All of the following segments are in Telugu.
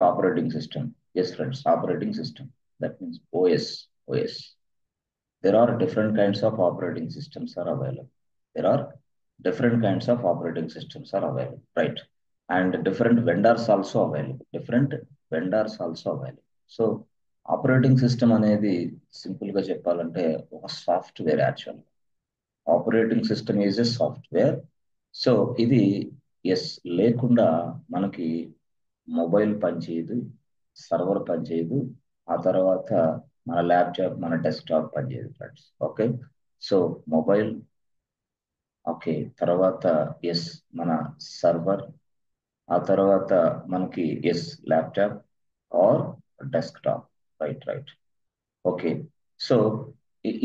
Operating system. Yes, friends, operating system. That means OS. OS. There are different kinds of operating systems are available. There are different kinds of operating systems are available, right? And different vendors also available. Different vendors also available. So operating system అనేది సింపుల్ గా చెప్పాలంటే ఒక software actual. Operating system is a software. So ఇది ఎస్ లేకుండా మనకి మొబైల్ పనిచేయదు, సర్వర్ పనిచేయదు, ఆ తర్వాత మన ల్యాప్టాప్ మన డెస్క్టాప్ పనిచేయదు friends. Okay, so mobile, okay, తర్వాత ఎస్ మన సర్వర్, ఆ తర్వాత మనకి yes laptop or desktop. Right right. Okay, so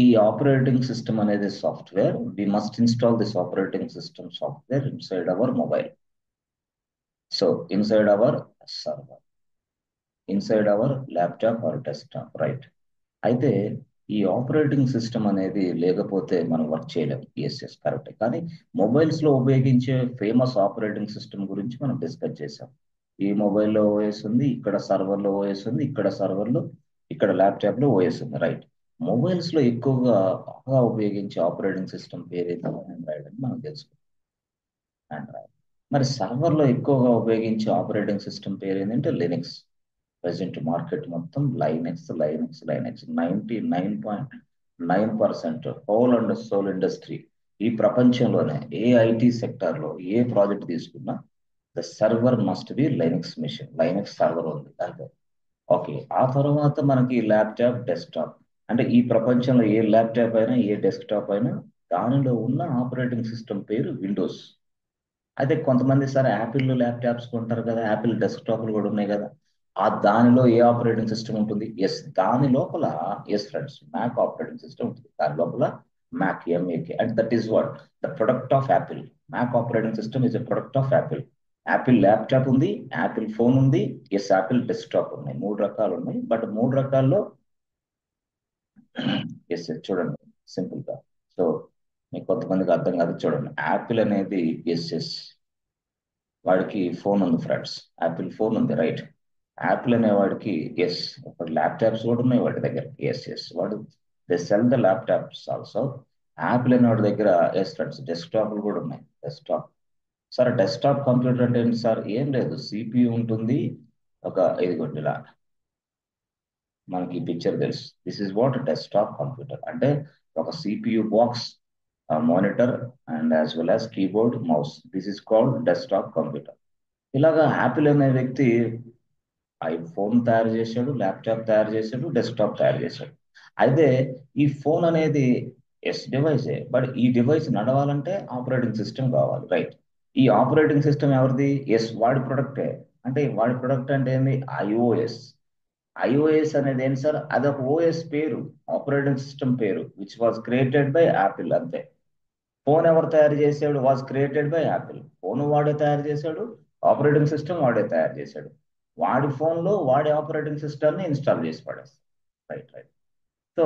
ఈ ఆపరేటింగ్ సిస్టమ్ అనేది software. We must install this operating system software inside our mobile. So inside our server, inside our laptop or desktop, right. అయితే ఈ ఆపరేటింగ్ సిస్టమ్ అనేది లేకపోతే మనం వర్క్ చేయలేము. Yes correct. కానీ మొబైల్స్ లో ఉపయోగించే ఫేమస్ ఆపరేటింగ్ సిస్టమ్ గురించి మనం డిస్కస్ చేసాం. ఈ మొబైల్లో ఓఎస్ ఉంది, ఇక్కడ సర్వర్లో ఓఎస్ ఉంది, ఇక్కడ సర్వర్లో, ఇక్కడ ల్యాప్టాప్ లో ఓఎస్ ఉంది, రైట్. మొబైల్స్ లో ఎక్కువగా బాగా ఉపయోగించే ఆపరేటింగ్ సిస్టమ్ పేరు ఆండ్రాయిడ్ అని మనం తెలుసుకుంటాం. ఆండ్రాయిడ్. మరి సర్వర్ లో ఎక్కువగా ఉపయోగించే ఆపరేటింగ్ సిస్టమ్ పేరు ఏంటంటే లినక్స్. ప్రెసెంట్ మార్కెట్ మొత్తం Linux Linux Linux 99.9% whole and soul industry. ఈ ప్రపంచంలోనే ఏ ఐటీ సెక్టర్ లో ఏ ప్రాజెక్ట్ తీసుకున్నా the server must be Linux machine, Linux server ఉంది అంతే. ఓకే, ఆ తర్వాత మనకి ల్యాప్టాప్ డెస్క్టాప్. అంటే ఈ ప్రపంచంలో ఏ ల్యాప్టాప్ అయినా ఏ డెస్క్టాప్ అయినా దానిలో ఉన్న ఆపరేటింగ్ సిస్టమ్ పేరు విండోస్. అయితే కొంతమంది సార్ యాపిల్ ల్యాప్టాప్స్ కొంటారు కదా, యాపిల్ డెస్క్టాప్లు కూడా ఉన్నాయి కదా, ఆ దానిలో ఏ ఆపరేటింగ్ సిస్టమ్ ఉంటుంది? ఎస్, దాని లోపల yes friends Mac operating system ఉంటుంది. దాని లోపల Mac, M A K, and that is what the product of Apple. Mac operating system is a product of Apple. Apple laptop ఉంది, యాపిల్ ఫోన్ ఉంది, ఎస్ యాపిల్ డెస్క్టాప్ ఉన్నాయి. మూడు రకాలు ఉన్నాయి. బట్ మూడు రకాల్లో ఎస్ చూడండి సింపుల్ గా. సో మీకు కొంతమందికి అర్థం కాదు, చూడండి. యాపిల్ అనేది ఎస్ వాడికి ఫోన్ ఉంది ఫ్రెండ్స్, యాపిల్ ఫోన్ ఉంది, రైట్. యాపిల్ అనే వాడికి ఎస్ ఒక ల్యాప్టాప్స్ కూడా ఉన్నాయి వాడి దగ్గర. ఎస్ వాడు they sell the laptops also. Apple అనే వాడి దగ్గర ఎస్ ఫ్రెండ్స్ డెస్క్టాప్లు కూడా ఉన్నాయి. డెస్క్టాప్. సార్ డెస్క్టాప్ కంప్యూటర్ అంటే ఏంటి సార్? ఏం లేదు, సిపియు ఉంటుంది, ఒక ఇదిగోండి ఇలా మనకి ఈ పిక్చర్ తెలుసు. This is what desktop computer అంటే ఒక CPU box, monitor and as well as keyboard, mouse. This is called desktop computer. ఇలాగా యాపిల్ అనే వ్యక్తి ఐఫోన్ తయారు చేశాడు, ల్యాప్టాప్ తయారు చేశాడు, డెస్క్టాప్ తయారు చేశాడు. అయితే ఈ ఫోన్ అనేది ఎస్ డివైసే, బట్ ఈ డివైస్ నడవాలంటే ఆపరేటింగ్ సిస్టమ్ కావాలి, రైట్. ఈ ఆపరేటింగ్ సిస్టమ్ ఎవరిది? ఎస్ వాడి ప్రొడక్టే. అంటే వాడి ప్రొడక్ట్ అంటే ఏంది? ఐఓఎస్. ఐఓఎస్ అనేది ఏంటి సార్? అదొక ఓఎస్ పేరు, ఆపరేటింగ్ సిస్టమ్ పేరు, which was created by Apple అంతే. ఫోన్ ఎవరు తయారు చేశాడు? Was created by Apple. Phone వాడే తయారు చేశాడు, ఆపరేటింగ్ సిస్టమ్ వాడే తయారు చేశాడు. వాడి ఫోన్లో వాడి ఆపరేటింగ్ సిస్టమ్ని ఇన్స్టాల్ చేసి పడేస్తాడు, రైట్ రైట్. సో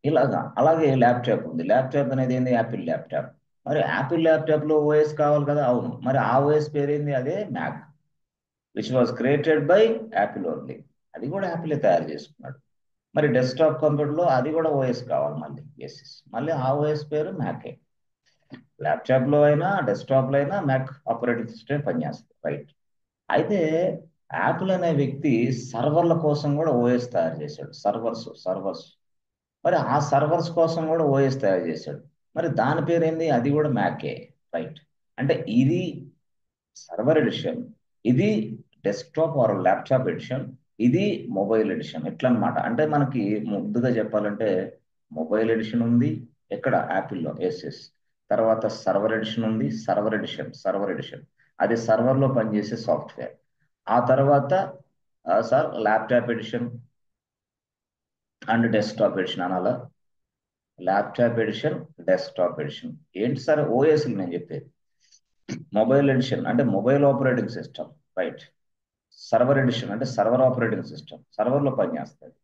ఇలాగా. అలాగే ల్యాప్టాప్ ఉంది. ల్యాప్టాప్ అనేది ఏంది? Apple laptop. మరి యాపిల్ ల్యాప్టాప్ లో ఓఎస్ కావాలి కదా, అవును. మరి ఆ ఓఎస్ పేరేంది? అదే Mac, which was created by Apple only. అది కూడా యాపిలే తయారు చేసుకున్నాడు. మరి డెస్క్టాప్ కంప్యూటర్ లో అది కూడా ఓఎస్ కావాలి మళ్ళీ, ఎస్ మళ్ళీ ఆ ఓఎస్ పేరు మ్యాకే. ల్యాప్టాప్ లో అయినా డెస్క్టాప్ లో అయినా మ్యాక్ ఆపరేటింగ్ సిస్టమ్ పనిచేస్తుంది, రైట్. అయితే యాపిల్ అనే వ్యక్తి సర్వర్ల కోసం కూడా ఓఎస్ తయారు చేశాడు. సర్వర్స్. మరి ఆ సర్వర్స్ కోసం కూడా ఓఎస్ తయారు చేశాడు. మరి దాని పేరు ఏంది? అది కూడా మ్యాకే, రైట్. అంటే ఇది సర్వర్ ఎడిషన్, ఇది డెస్క్టాప్ ఆర్ ల్యాప్టాప్ ఎడిషన్, ఇది మొబైల్ ఎడిషన్. ఎట్లా అనమాట అంటే మనకి ముద్దుగా చెప్పాలంటే మొబైల్ ఎడిషన్ ఉంది ఎక్కడ? యాపిల్లో, ఎస్. తర్వాత సర్వర్ ఎడిషన్ ఉంది, సర్వర్ ఎడిషన్ అది సర్వర్ లో పనిచేసే సాఫ్ట్వేర్. ఆ తర్వాత sir laptop edition and desktop edition అనాలా? Laptop edition, desktop edition. ఏంటి సార్ ఓఎస్ నేను చెప్పేది? మొబైల్ ఎడిషన్ అంటే mobile operating system, right. Server edition అంటే సర్వర్ ఆపరేటింగ్ సిస్టమ్, సర్వర్ లో పనిచేస్తుంది.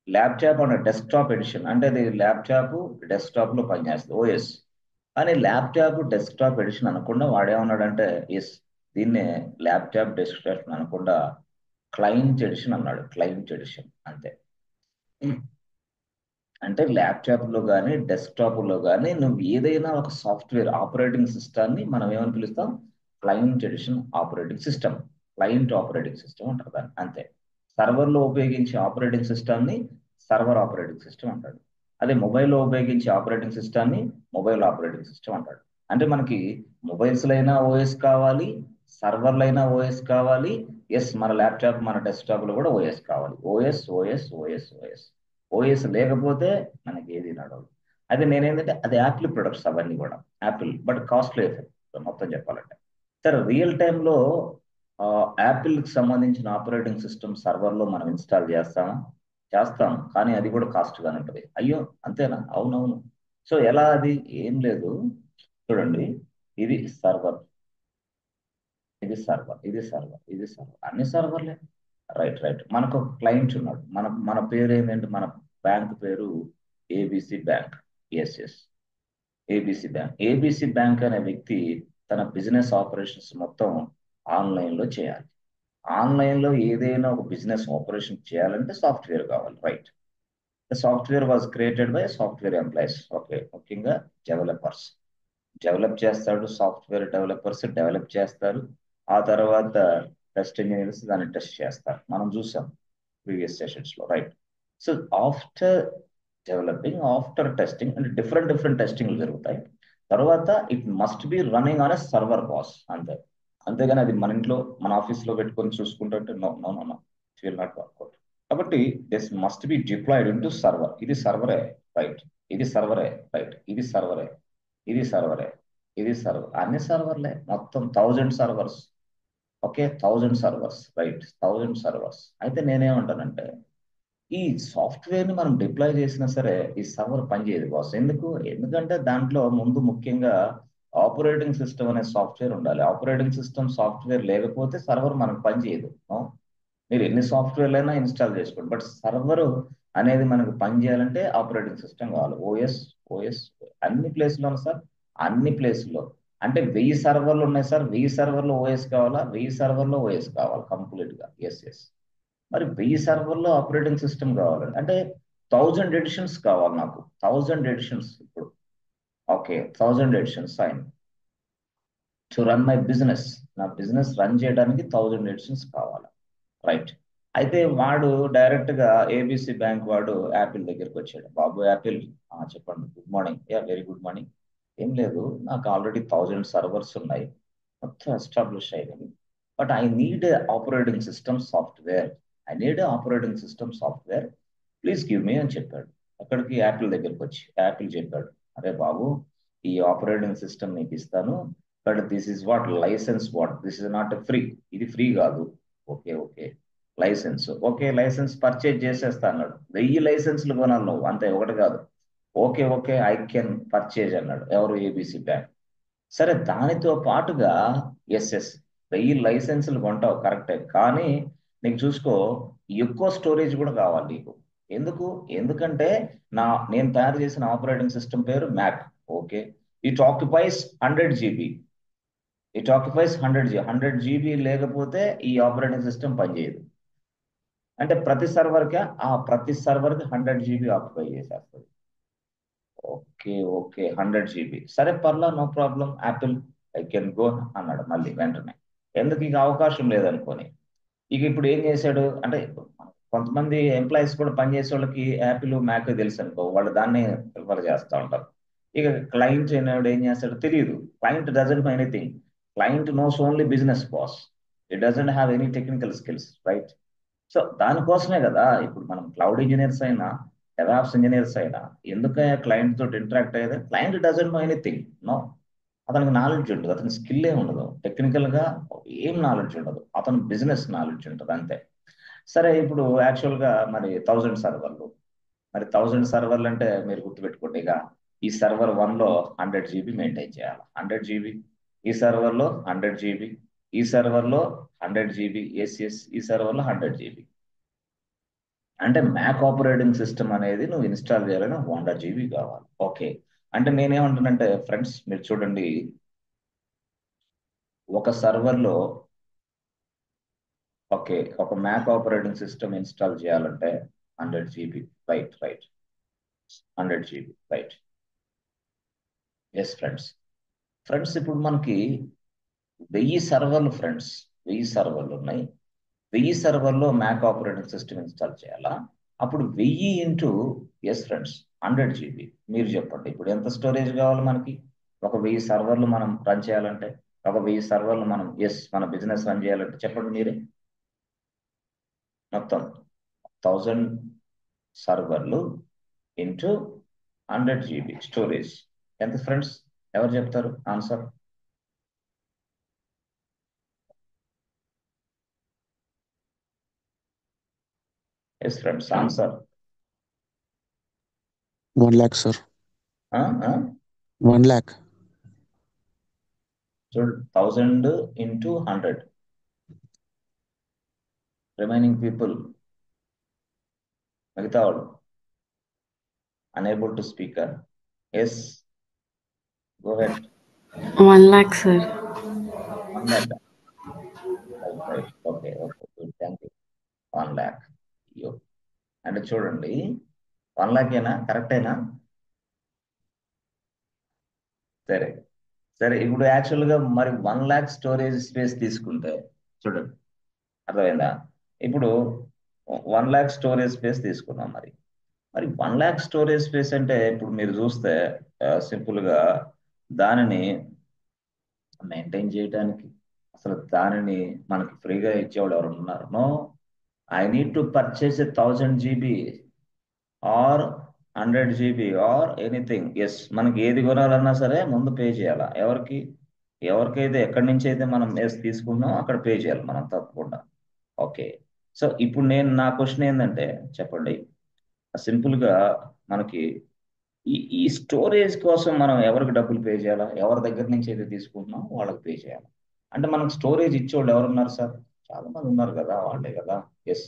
ల్యాప్టాప్ అండ్ డెస్క్టాప్ ఎడిషన్ అంటే అది ల్యాప్టాప్ డెస్క్టాప్ లో పనిచేస్తుంది, ఓఎస్. కానీ ల్యాప్టాప్ డెస్క్టాప్ ఎడిషన్ అనకుండా వాడేమన్నాడంటే ఎస్ దీన్నే ల్యాప్టాప్ డెస్క్టాప్ అనకుండా క్లయింట్ ఎడిషన్ అన్నాడు, క్లయింట్ ఎడిషన్ అంతే. అంటే ల్యాప్టాప్లో కానీ డెస్క్టాప్లో కానీ నువ్వు ఏదైనా ఒక సాఫ్ట్వేర్ ఆపరేటింగ్ సిస్టమ్ని మనం ఏమని పిలుస్తాం, client edition operating system, client operating system అంటారు దాన్ని అంతే. సర్వర్లో ఉపయోగించే ఆపరేటింగ్ సిస్టమ్ని సర్వర్ ఆపరేటింగ్ సిస్టమ్ అంటాడు. అదే మొబైల్లో ఉపయోగించే ఆపరేటింగ్ సిస్టమ్ని మొబైల్ ఆపరేటింగ్ సిస్టమ్ అంటాడు. అంటే మనకి మొబైల్స్లో అయినా ఓఎస్ కావాలి, సర్వర్లో అయినా ఓఎస్ కావాలి, ఎస్ మన ల్యాప్టాప్ మన డెస్క్టాప్లో కూడా ఓఎస్ కావాలి. OS OS OS OS OS లేకపోతే మనకి ఏది నడవదు. అయితే నేనేంటంటే అది యాపిల్ ప్రొడక్ట్స్ అవన్నీ కూడా యాపిల్, బట్ కాస్ట్లీ మొత్తం చెప్పాలంటే. సరే రియల్ టైంలో యాపిల్కి సంబంధించిన ఆపరేటింగ్ సిస్టమ్ సర్వర్లో మనం ఇన్స్టాల్ చేస్తామా, చేస్తాం, కానీ అది కూడా కాస్ట్గానే ఉంటుంది. అయ్యో అంతేనా, అవునవును. సో ఎలా అది, ఏం లేదు, చూడండి, ఇది సర్వర్, ఇది సర్వర్, ఇది సర్వర్, ఇది సర్వర్, అన్ని సర్వర్లే. రైట్ రైట్, మనకు ఒక క్లయింట్ ఉన్నాడు, మన మన పేరు ఏంటంటే మన బ్యాంక్ పేరు ABC bank. Yes yes, ABC bank. ABC bank అనే వ్యక్తి తన బిజినెస్ ఆపరేషన్స్ మొత్తం ఆన్లైన్లో చేయాలి. ఆన్లైన్లో ఏదైనా ఒక బిజినెస్ ఆపరేషన్ చేయాలంటే సాఫ్ట్వేర్ కావాలి, right. The software was created by software employees, okay, ముఖ్యంగా డెవలపర్స్. డెవలప్ చేస్తాడు, సాఫ్ట్వేర్ డెవలపర్స్ డెవలప్ చేస్తారు. ఆ తర్వాత టెస్ట్ ఇంజనీర్స్ దాన్ని టెస్ట్ చేస్తారు, మనం చూసాం ప్రీవియస్ సెషన్స్ లో, right. So after developing, after testing అంటే డిఫరెంట్ డిఫరెంట్ టెస్టింగ్లు జరుగుతాయి. తర్వాత it must be running on a server boss అంతే. అంతేగాని అది మన ఇంట్లో మన ఆఫీస్లో పెట్టుకొని చూసుకుంటుంటే no no no no, it will not work. కాబట్టి this must be deployed into server. ఇది సర్వరే, రైట్, ఇది సర్వరే, రైట్, ఇది సర్వరే, ఇది సర్వరే, ఇది సర్వర్, అన్ని సర్వర్లే, మొత్తం 1000 servers. Okay, 1000 servers, right, 1000 servers. అయితే నేనేమంటానంటే ఈ సాఫ్ట్వేర్ ని మనం డిప్లాయ్ చేసినా సరే ఈ సర్వర్ పనిచేయదు బాస్. ఎందుకంటే దాంట్లో ముందు ముఖ్యంగా ఆపరేటింగ్ సిస్టమ్ అనే సాఫ్ట్వేర్ ఉండాలి. ఆపరేటింగ్ సిస్టమ్ సాఫ్ట్వేర్ లేకపోతే సర్వర్ మనకు పనిచేయదు. మీరు ఎన్ని సాఫ్ట్వేర్లు అయినా ఇన్స్టాల్ చేసుకోండి, బట్ సర్వర్ అనేది మనకు పనిచేయాలంటే ఆపరేటింగ్ సిస్టమ్ కావాలి. ఓఎస్ ఓఎస్ అన్ని ప్లేస్లో సార్, అన్ని ప్లేస్లో. అంటే 1000 సర్వర్లు ఉన్నాయి సార్, 1000 సర్వర్లో ఓఎస్ కావాలా, 1000 సర్వర్లో ఓఎస్ కావాలి కంప్లీట్ గా, ఎస్ ఎస్. మరి 1000 సర్వర్లో ఆపరేటింగ్ సిస్టమ్ కావాలండి అంటే 1000 ఎడిషన్స్ కావాలి నాకు, 1000 ఎడిషన్స్ ఇప్పుడు. Okay, 1000 editions fine to run my business. నా బిజినెస్ రన్ చేయడానికి 1000 ఎడిషన్స్ కావాలి, రైట్. అయితే వాడు డైరెక్ట్ గా ఏబిసి బ్యాంక్ వాడు యాపిల్ దగ్గరికి వచ్చాడు. బాబు యాపిల్, చెప్పండి, good morning. Yeah very good morning. ఏం లేదు, నాకు ఆల్రెడీ 1000 సర్వర్స్ ఉన్నాయి, మొత్తం ఎస్టాబ్లిష్ అయ్యింది, but I need operating system software, I need operating system software, please give me అని చెప్పాడు. అక్కడికి యాపిల్ దగ్గరికి వచ్చి యాపిల్ చెప్పాడు, అరే బాబు, ఈ ఆపరేటింగ్ సిస్టమ్ నీకు ఇస్తాను, but this is what licence, what this is not free, ఇది ఫ్రీ కాదు. Okay okay, licence, okay licence purchase చేసేస్తా అన్నాడు. 1000 లైసెన్స్లు కొనాలి నువ్వు, అంతే, ఒకటి కాదు. Okay okay, I can purchase అన్నాడు ఎవరు, ఏబిసి బ్యాంక్. సరే దానితో పాటుగా ఎస్ఎస్ 1000 లైసెన్సులు కొంటావు కరెక్టే, కానీ నీకు చూసుకో ఎక్కువ స్టోరేజ్ కూడా కావాలి నీకు. ఎందుకు, ఎందుకంటే నేను తయారు చేసిన ఆపరేటింగ్ సిస్టమ్ పేరు Mac. Okay, it occupies 100 GB, it occupies 100 GB లేకపోతే ఈ ఆపరేటింగ్ సిస్టమ్ పనిచేయదు. అంటే ప్రతి సర్వర్కి 100 GB ఆక్యుపై చేసేస్తుంది. ఓకే ఓకే, 100 GB, సరే పర్లా, no problem Apple, I can go అన్నాడు మళ్ళీ వెంటనే. ఎందుకు ఇక అవకాశం లేదనుకొని ఇక ఇప్పుడు ఏం చేశాడు అంటే, కొంతమంది ఎంప్లాయీస్ కూడా పనిచేసే వాళ్ళకి యాపిల్ మ్యాక్ తెలుసు అనుకో, వాళ్ళు దాన్ని ప్రిఫర్ చేస్తూ ఉంటారు. ఇక క్లయింట్ అనేవాడు ఏం చేస్తాడు తెలియదు. Client doesn't know anything, client knows only business boss, it doesn't have any technical skills, right. So దానికోసమే కదా ఇప్పుడు మనం క్లౌడ్ ఇంజనీర్స్ అయినా డెవాప్స్ ఇంజనీర్స్ అయినా ఎందుకంటే క్లయింట్ తోటి ఇంటరాక్ట్ అయ్యేది, client doesn't know anything, no. అతనికి నాలెడ్జ్ ఉండదు, అతని స్కిల్ ఉండదు, టెక్నికల్ గా ఏం నాలెడ్జ్ ఉండదు, అతను బిజినెస్ నాలెడ్జ్ ఉంటుంది అంతే. సరే ఇప్పుడు యాక్చువల్ గా మరి 1000 సర్వర్లు, మరి 1000 సర్వర్లు అంటే మీరు గుర్తుపెట్టుకోండి, ఇక ఈ సర్వర్ 1 లో 100 GB మెయింటైన్ చేయాలి, 100 GB, ఈ సర్వర్ లో 100 GB, ఈ సర్వర్ లో 100 GB, ఎస్ఎస్, ఈ సర్వర్ లో 100 GB. అంటే మ్యాక్ ఆపరేటింగ్ సిస్టమ్ అనేది నువ్వు ఇన్స్టాల్ చేయాలని 100 GB కావాలి. ఓకే, అంటే నేనేమంటానంటే ఫ్రెండ్స్ మీరు చూడండి, ఒక సర్వర్ లో ఓకే, ఒక మ్యాక్ ఆపరేటింగ్ సిస్టమ్ ఇన్స్టాల్ చేయాలంటే 100 GB. Right, 100 GB, right. Yes friends. Friends, ఇప్పుడు మనకి 1000 సర్వర్లు ఫ్రెండ్స్, 1000 సర్వర్లు ఉన్నాయి. 1000 సర్వర్లో మ్యాక్ ఆపరేటింగ్ సిస్టమ్ ఇన్స్టాల్ చేయాలా? అప్పుడు 1000 ఇంటూ, ఎస్ ఫ్రెండ్స్, 100 GB. మీరు చెప్పండి, ఇప్పుడు ఎంత స్టోరేజ్ కావాలి మనకి? ఒక 1000 సర్వర్లు మనం రన్ చేయాలంటే, ఒక 1000 సర్వర్లు మనం మన బిజినెస్ రన్ చేయాలంటే చెప్పండి మీరే. మొత్తం 1000 సర్వర్లు ఇంటూ 100 GB స్టోరేజ్ ఎంత ఫ్రెండ్స్? ఎవరు చెప్తారు answer? Yes friends, answer 1 lakh, sir. 1 lakh. చూడు, 1000 ఇంటూ 100. రిమైనింగ్ పీపుల్, మిగతా వాడు unable to speak. Yes, go ahead. 1 lakh, sir. 1 lakh. Right. Okay, good. Thank you. 1 lakh. అయ్యో, అంటే చూడండి, 1 lakh ఏనా? కరెక్టేనా? సరే సరే, ఇప్పుడు యాక్చువల్గా మరి 1 lakh స్టోరేజ్ స్పేస్ తీసుకుంటే చూడండి, అర్థమైందా? ఇప్పుడు 1 lakh స్టోరేజ్ స్పేస్ తీసుకున్నాం. మరి 1 lakh స్టోరేజ్ స్పేస్ అంటే ఇప్పుడు మీరు చూస్తే సింపుల్గా దానిని మెయింటైన్ చేయడానికి, అసలు దానిని మనకి ఫ్రీగా ఇచ్చేవాడు ఎవరు ఉన్నారు? No, I need to purchase 1000 GB or 100 GB or anything. Yes, మనకి ఏది కొనాలన్నా సరే ముందు పే చేయాలా? ఎవరికైతే ఎక్కడి నుంచి అయితే మనం తీసుకున్నాం అక్కడ పే చేయాలి మనం తప్పకుండా. ఓకే, సో ఇప్పుడు నా క్వశ్చన్ ఏంటంటే చెప్పండి, సింపుల్గా మనకి ఈ స్టోరేజ్ కోసం మనం ఎవరికి డబ్బులు పే చేయాలా? ఎవరి దగ్గర నుంచి అయితే తీసుకుంటున్నాం వాళ్ళకి పే చేయాలి. అంటే మనకు స్టోరేజ్ ఇచ్చేవాళ్ళు ఎవరున్నారు సార్? చాలా మంది ఉన్నారు కదా, వాళ్ళే కదా. ఎస్,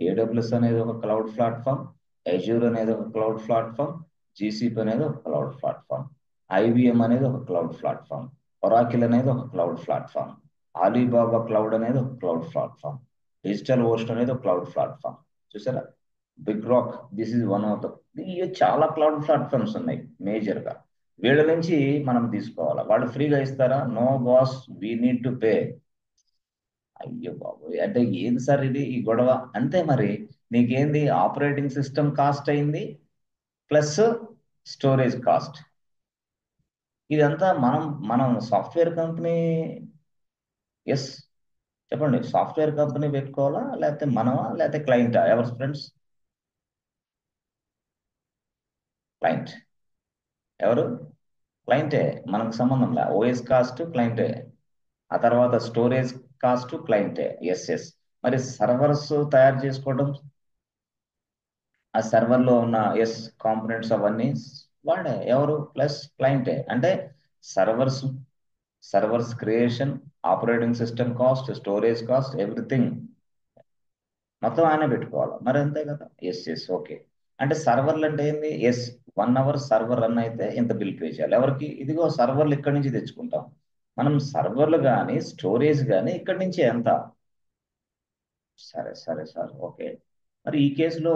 AWS అనేది ఒక క్లౌడ్ ప్లాట్ఫామ్, అజూర్ అనేది ఒక క్లౌడ్ ప్లాట్ఫామ్, GCP అనేది ఒక క్లౌడ్ ప్లాట్ఫామ్, IBM అనేది ఒక క్లౌడ్ ప్లాట్ఫామ్, ఒరాకిల్ అనేది ఒక క్లౌడ్ ప్లాట్ఫామ్, ఆలీబాబా క్లౌడ్ అనేది ఒక క్లౌడ్ ప్లాట్ఫామ్, డిజిటల్ ఓషన్ అనేది ఒక క్లౌడ్ ప్లాట్ఫామ్. చూసారా? Big rock, this is one of the. చాలా క్లౌడ్ ప్లాట్ఫామ్స్ ఉన్నాయి మేజర్ గా. వీళ్ళ నుంచి మనం తీసుకోవాలా? వాళ్ళు ఫ్రీగా ఇస్తారా? No boss, we need to pay. అయ్యో బాబు, అంటే ఏంది సార్ ఇది ఈ గొడవ? అంతే మరి, నీకేంది ఆపరేటింగ్ సిస్టమ్ కాస్ట్ అయింది ప్లస్ స్టోరేజ్ కాస్ట్. ఇదంతా మనం సాఫ్ట్వేర్ కంపెనీ, ఎస్ చెప్పండి, సాఫ్ట్వేర్ కంపెనీ పెట్టుకోవాలా లేకపోతే మనమా లేకపోతే క్లయింటా? ఎవరు ఫ్రెండ్స్? క్లయింట్. ఎవరు? క్లయింటే, మనకు సంబంధం లే. ఓఎస్ కాస్ట్ క్లయింటే, ఆ తర్వాత స్టోరేజ్ కాస్ట్ క్లయింటే. ఎస్. మరి సర్వర్స్ తయారు చేసుకోవడం, ఆ సర్వర్లో ఉన్న కాంపోనెంట్స్ అవన్నీ వాడే ఎవరు? ప్లస్ క్లయింటే. అంటే servers servers creation, operating system cost, storage cost, everything మొత్తం ఆయన పెట్టుకోవాలి. మరి అంతే కదా. ఓకే. అంటే సర్వర్లు అంటే ఏంది? 1 అవర్ సర్వర్ రన్ అయితే ఇంత బిల్ పే చేయాలి. ఎవరికి? ఇదిగో సర్వర్లు ఇక్కడి నుంచి తెచ్చుకుంటాం మనం. సర్వర్లు కానీ స్టోరేజ్ కానీ ఇక్కడి నుంచి ఎంత? సరే సరే సార్, ఓకే. మరి ఈ కేసులో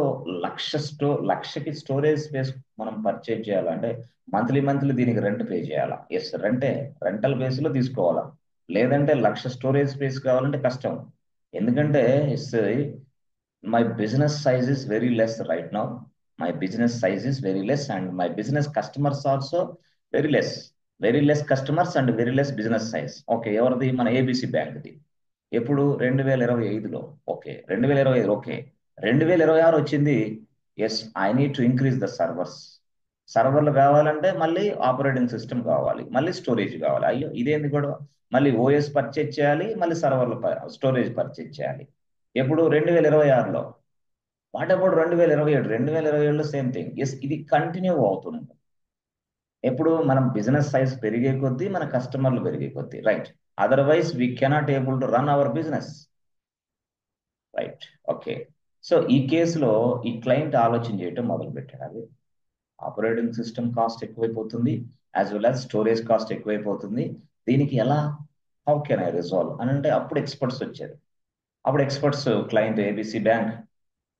లక్షకి స్టోరేజ్ స్పేస్ మనం పర్చేజ్ చేయాలంటే మంత్లీ దీనికి రెంట్ పే చేయాలా? రెంటల్ బేస్లో తీసుకోవాలా? లేదంటే లక్ష స్టోరేజ్ స్పేస్ కావాలంటే కష్టం. ఎందుకంటే my business size is very less right now. My business size is very less and my business customers also very less. Very less customers and very less business size. Okay, ఎవరిది? మన ABC బ్యాంక్ది. ఎప్పుడు? 2025లో. Okay, 2025 okay. 2026 వచ్చింది. I need to increase the servers. సర్వర్లు కావాలంటే మళ్ళీ ఆపరేటింగ్ సిస్టమ్ కావాలి, మళ్ళీ స్టోరేజ్ కావాలి. అయ్యో, ఇదేంది గొడవ? మళ్ళీ ఓఎస్ పర్చేజ్ చేయాలి, మళ్ళీ సర్వర్లు స్టోరేజ్ పర్చేజ్ చేయాలి. ఎప్పుడు? 2026లో. What about 2027? 2027లో సేమ్ థింగ్. ఇది కంటిన్యూ అవుతుంది. ఎప్పుడు? మనం బిజినెస్ సైజ్ పెరిగే కొద్దీ మన కస్టమర్లు పెరిగే కొద్దీ, right. Otherwise we cannot able to run our business, right. Okay, so ఈ కేసులో ఈ క్లయింట్ ఆలోచన చేయటం మొదలు పెట్టాడు. అది ఆపరేటింగ్ సిస్టమ్ కాస్ట్ ఎక్కువైపోతుంది, as well as storage cost ఎక్కువైపోతుంది. దీనికి ఎలా, హౌ కెన్ ఐ రిజాల్వ్ అని అంటే అప్పుడు ఎక్స్పర్ట్స్ వచ్చారు. అప్పుడు experts client ABC bank,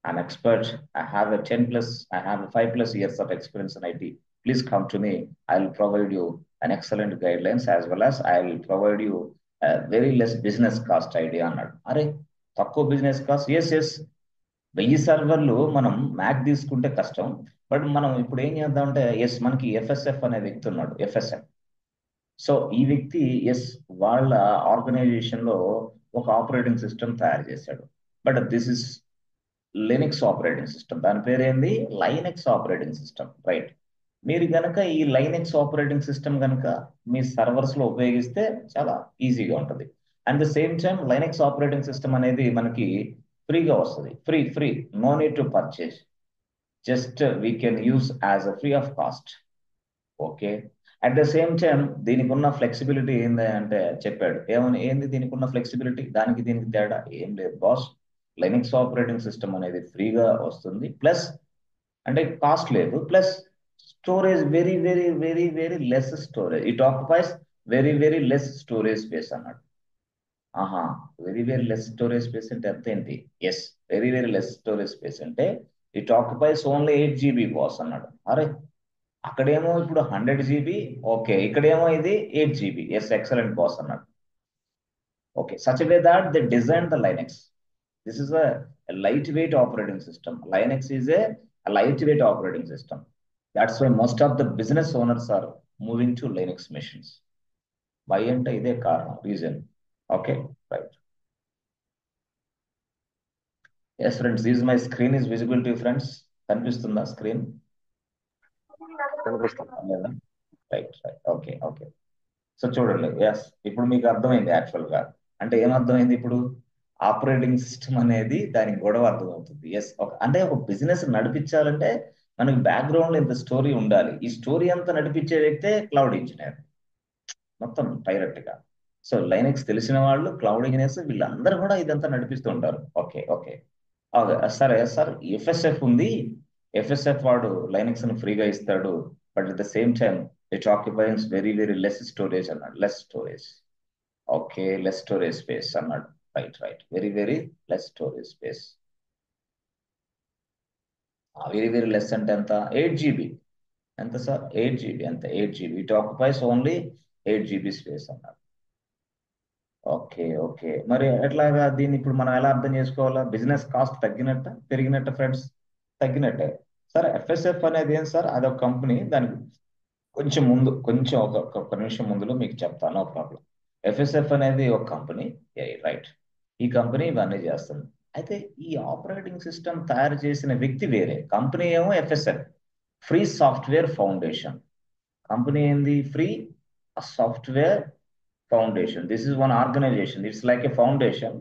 I'm expert. I have a 10 plus, I have a 5 plus years of experience in IT. Please come to me. I'll provide you an excellent guidelines as well as I'll provide you a very less business cost idea అన్నాడు. అరే తక్కువ బిజినెస్ కాస్ట్, ఎస్ 1000 సర్వర్లు మనం మ్యాక్ తీసుకుంటే కష్టం. బట్ మనం ఇప్పుడు ఏం చేద్దామంటే ఎస్ మనకి ఎఫ్ఎస్ఎఫ్ అనే వ్యక్తి ఉన్నాడు, ఎఫ్ఎస్ఎఫ్. సో ఈ వ్యక్తి ఎస్ వాళ్ళ ఆర్గనైజేషన్ లో ఒక ఆపరేటింగ్ సిస్టమ్ తయారు చేశాడు. But this is Linux operating system. దాని పేరేంది? Linux operating system, right? మీరు గనక ఈ లైనెక్స్ ఆపరేటింగ్ సిస్టమ్ గనక మీ సర్వర్స్ లో ఉపయోగిస్తే చాలా ఈజీగా ఉంటుంది. At the same time Linux operating system అనేది మనకి ఫ్రీగా వస్తుంది. Free, no need to purchase, just we can use as a free of cost. Okay. At the same time దీనికి ఉన్న ఫ్లెక్సిబిలిటీ ఏంది అంటే చెప్పాడు. ఏంది దీనికి ఉన్న ఫ్లెక్సిబిలిటీ? దీనికి తేడా ఏం లేదు బాస్. లైనక్స్ ఆపరేటింగ్ సిస్టమ్ అనేది ఫ్రీగా వస్తుంది, ప్లస్ అంటే కాస్ట్ లేదు, plus storage very very very very less storage. It occupies very very less storage space అన్నాడు. ఆహా, very very less storage space అంటే ఎంత ఏంటి? Yes, very very less storage space అంటే it occupies only 8 GB boss అన్నాడు. అరే అక్కడేమో ఇప్పుడు 100 GB, ఓకే, ఇక్కడేమో ఇది 8 GB. ఎస్, ఎక్సలెంట్ బాస్ అన్నాడు. Okay, such way that they design the Linux. This is a lightweight operating system. Linux is a lightweight operating system. That's why most of the business owners are moving to Linux machines. Why ante ide కారణం, reason. Okay, right. Yes friends, this is my screen is visible to you friends. కనిపిస్తుందా స్క్రీన్? Right, okay. సో చూడండి, ఎస్ ఇప్పుడు మీకు అర్థమైంది. యాక్చువల్ గా అంటే ఏమర్థమైంది ఇప్పుడు? ఆపరేటింగ్ సిస్టమ్ అనేది దానికి గొడవ అర్థమవుతుంది. ఎస్, అంటే ఒక బిజినెస్ నడిపించాలంటే మనకి బ్యాక్గ్రౌండ్ ఇంత స్టోరీ ఉండాలి. ఈ స్టోరీ అంతా నడిపించే వ్యక్తే క్లౌడ్ ఇంజనీర్, మొత్తం డైరెక్ట్ గా. సో లైనక్స్ తెలిసిన వాళ్ళు, క్లౌడ్ ఇంజనీర్స్, వీళ్ళందరూ కూడా ఇదంతా నడిపిస్తూ ఉంటారు. ఓకే. సరే సార్, ఎఫ్ఎస్ఎఫ్ ఉంది, ఎఫ్ఎస్ఎఫ్ వాడు లైనక్స్ ని ఫ్రీగా ఇస్తాడు, but at the same time it occupies very very less storage అన్నాడు. Less storage, okay, less storage space అన్నాడు. Right, very very less storage space. Very very less అంటే ఎంత? 8 GB. ఎంత సార్? 8 GB, అంతే 8 GB. It occupies only 8 GB space అన్నాడు. ఓకే. మరి ఎట్లాగా దీన్ని ఇప్పుడు మనం ఎలా అర్థం చేసుకోవాలా? బిజినెస్ కాస్ట్ తగ్గినట్ట పెరిగినట్ట ఫ్రెండ్స్? తగ్గినట్టే. సరే, ఎఫ్ఎస్ఎఫ్ అనేది ఏం సార్? అదొక కంపెనీ. దానికి కొంచెం ఒక నిమిషం ముందులో మీకు చెప్తాను, నో ప్రాబ్లం. ఎఫ్ఎస్ఎఫ్ అనేది ఒక కంపెనీ, రైట్? ఈ కంపెనీ ఇవన్నీ చేస్తుంది. అయితే ఈ ఆపరేటింగ్ సిస్టమ్ తయారు చేసిన వ్యక్తి వేరే, కంపెనీ ఏమో FSF, free software foundation. Company ఏంది? Free software foundation. This is one organization. It's like a foundation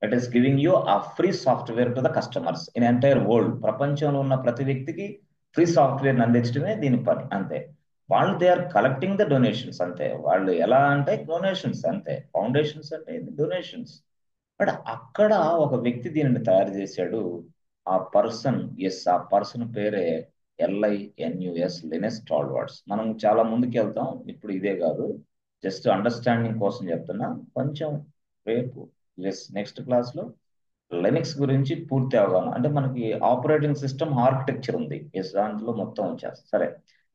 that is giving you a free software to the customers in entire world. ప్రపంచంలో ఉన్న ప్రతి వ్యక్తికి ఫ్రీ సాఫ్ట్వేర్ అందించడమే దీని పని, అంతే. వాళ్ళు they are collecting the donations, అంతే. వాళ్ళు ఎలా అంటే డొనేషన్స్, అంతే. ఫౌండేషన్స్ అంటే డొనేషన్స్. బట్ అక్కడ ఒక వ్యక్తి దీనిని తయారు చేశాడు. ఆ పర్సన్, ఆ పర్సన్ పేరే LINUS, లినస్ టాల్వర్డ్స్. మనం చాలా ముందుకు వెళ్తాం, ఇప్పుడు ఇదే కాదు, జస్ట్ అండర్స్టాండింగ్ కోసం చెప్తున్నా. కొంచెం రేపు నెక్స్ట్ క్లాస్ లో లెనిక్స్ గురించి పూర్తి అవగాహన, అంటే మనకి ఆపరేటింగ్ సిస్టమ్ ఆర్కిటెక్చర్ ఉంది, ఎస్, దాంట్లో మొత్తం వచ్చేస్తుంది. సరే,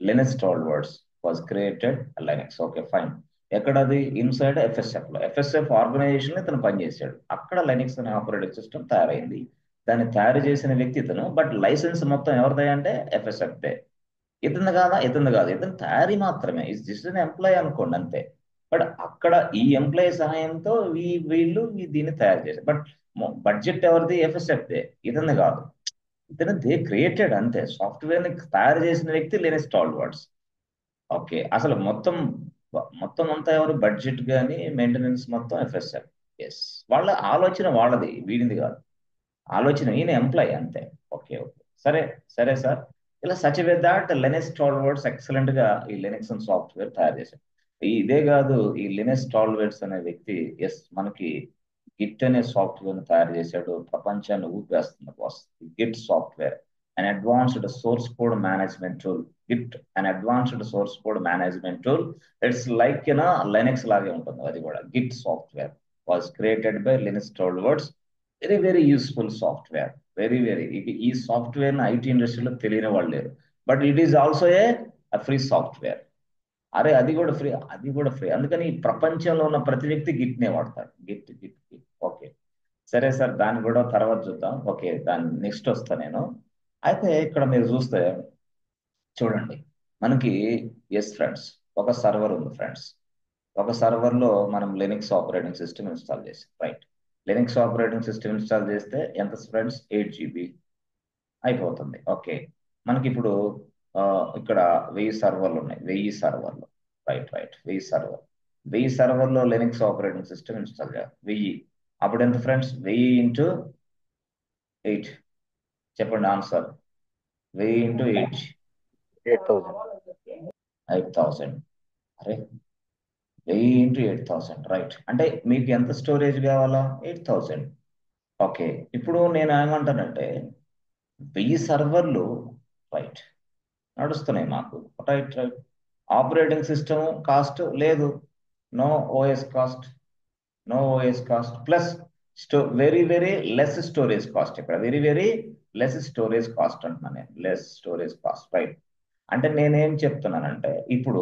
Linus Torvalds was created Linux. Okay, fine. ఎక్కడది? ఇన్సైడ్ ఎఫ్ఎస్ఎఫ్ లో. ఎఫ్ఎస్ఎఫ్ ఆర్గనైజేషన్ ఇతను పనిచేశాడు. అక్కడ లెనిక్స్ అనే ఆపరేటింగ్ సిస్టమ్ తయారైంది. దాన్ని తయారు చేసిన వ్యక్తి ఇతను, బట్ లైసెన్స్ మొత్తం ఎవరిదే అంటే ఎఫ్ఎస్ఎఫ్ దే. ఇతను కాదు, ఇతను తయారీ మాత్రమే, ఇస్ జస్ట్ అన్ ఎంప్లాయ్ అనుకోండి, అంతే. బట్ అక్కడ ఈ ఎంప్లాయీ సహాయంతో వీళ్ళు దీన్ని తయారు చేశారు. బట్ బడ్జెట్ ఎవరిది? ఎఫ్ఎస్ఎఫ్ దే, ఇతను కాదు. ఇతను దే క్రియేటెడ్, అంతే. సాఫ్ట్వేర్ ని తయారు చేసిన వ్యక్తి లినస్ టాల్వర్డ్స్. ఓకే, అసలు మొత్తం అంతా ఎవరు? బడ్జెట్ కానీ మెయింటెనెన్స్ మొత్తం ఎఫ్ఎస్ఎఫ్. ఎస్, వాళ్ళ ఆలోచన వాళ్ళది, వీడిది కాదు ఆలోచన. ఈయన ఎంప్లాయ్, అంతే. ఓకే. సరే సార్, ఇలా such way that Linus Torvalds excellent గా ఈ లినక్స్ సాఫ్ట్వేర్ తయారు చేశారు. ఇదే కాదు, ఈ లినస్ టాల్వర్డ్స్ అనే వ్యక్తి ఎస్ మనకి గిట్ అనే సాఫ్ట్వేర్ ని తయారు చేశాడు. ప్రపంచాన్ని ఊపేస్తుంది boss. Git software, an advanced source code management tool. Git, an advanced source code management tool. It's like Linux లాగే ఉంటుంది అది కూడా. Git software was created by Linus Torvalds. Very very useful software. Very very ఈ సాఫ్ట్వేర్ ఐటీ ఇండస్ట్రీలో తెలియని వాళ్ళు లేరు. But it is also a free software. అరే అది కూడా ఫ్రీ, అది కూడా ఫ్రీ. అందుకని ఈ ప్రపంచంలో ఉన్న ప్రతి వ్యక్తి గిట్నే వాడతాడు. Git Git Git. ఓకే, సరే సార్, దాన్ని కూడా తర్వాత చూద్దాం. ఓకే, దాని నెక్స్ట్ వస్తా నేను. అయితే ఇక్కడ మీరు చూస్తే చూడండి, మనకి ఎస్ ఫ్రెండ్స్, ఒక సర్వర్ ఉంది ఫ్రెండ్స్. ఒక సర్వర్లో మనం లినక్స్ ఆపరేటింగ్ సిస్టమ్ ఇన్స్టాల్ చేసాం, right? Linux operating system install చేస్తే ఎంత ఫ్రెండ్స్? 8 GB అయిపోతుంది. ఓకే, మనకి ఇప్పుడు ఇక్కడ 1000 సర్వర్లు ఉన్నాయి. 1000 సర్వర్లు, రైట్ రైట్, 1000 సర్వర్. 1000 సర్వర్లో లినక్స్ ఆపరేటింగ్ సిస్టమ్ ఇన్స్టాల్ చేయాలి 1000. అప్పుడు ఎంత ఫ్రెండ్స్? 1000 ఇంటూ 8. చెప్పండి ఆన్సర్. 1000 ఇంటూ 8, 8,000. 8000. అరే, 1000 ఇంటూ 8000, రైట్. అంటే మీకు ఎంత స్టోరేజ్ కావాలా? 8000. ఓకే, ఇప్పుడు నేను ఏమంటానంటే 1000 సర్వర్లు, రైట్, నడుస్తున్నాయి మాకు, right right. Operating system cost లేదు, no OS cost, no OS cost, plus very very less storage cost. ఇక్కడ very very less storage cost అంటున్నాను నేను, లెస్ స్టోరేజ్ కాస్ట్, రైట్. అంటే నేనేం చెప్తున్నానంటే ఇప్పుడు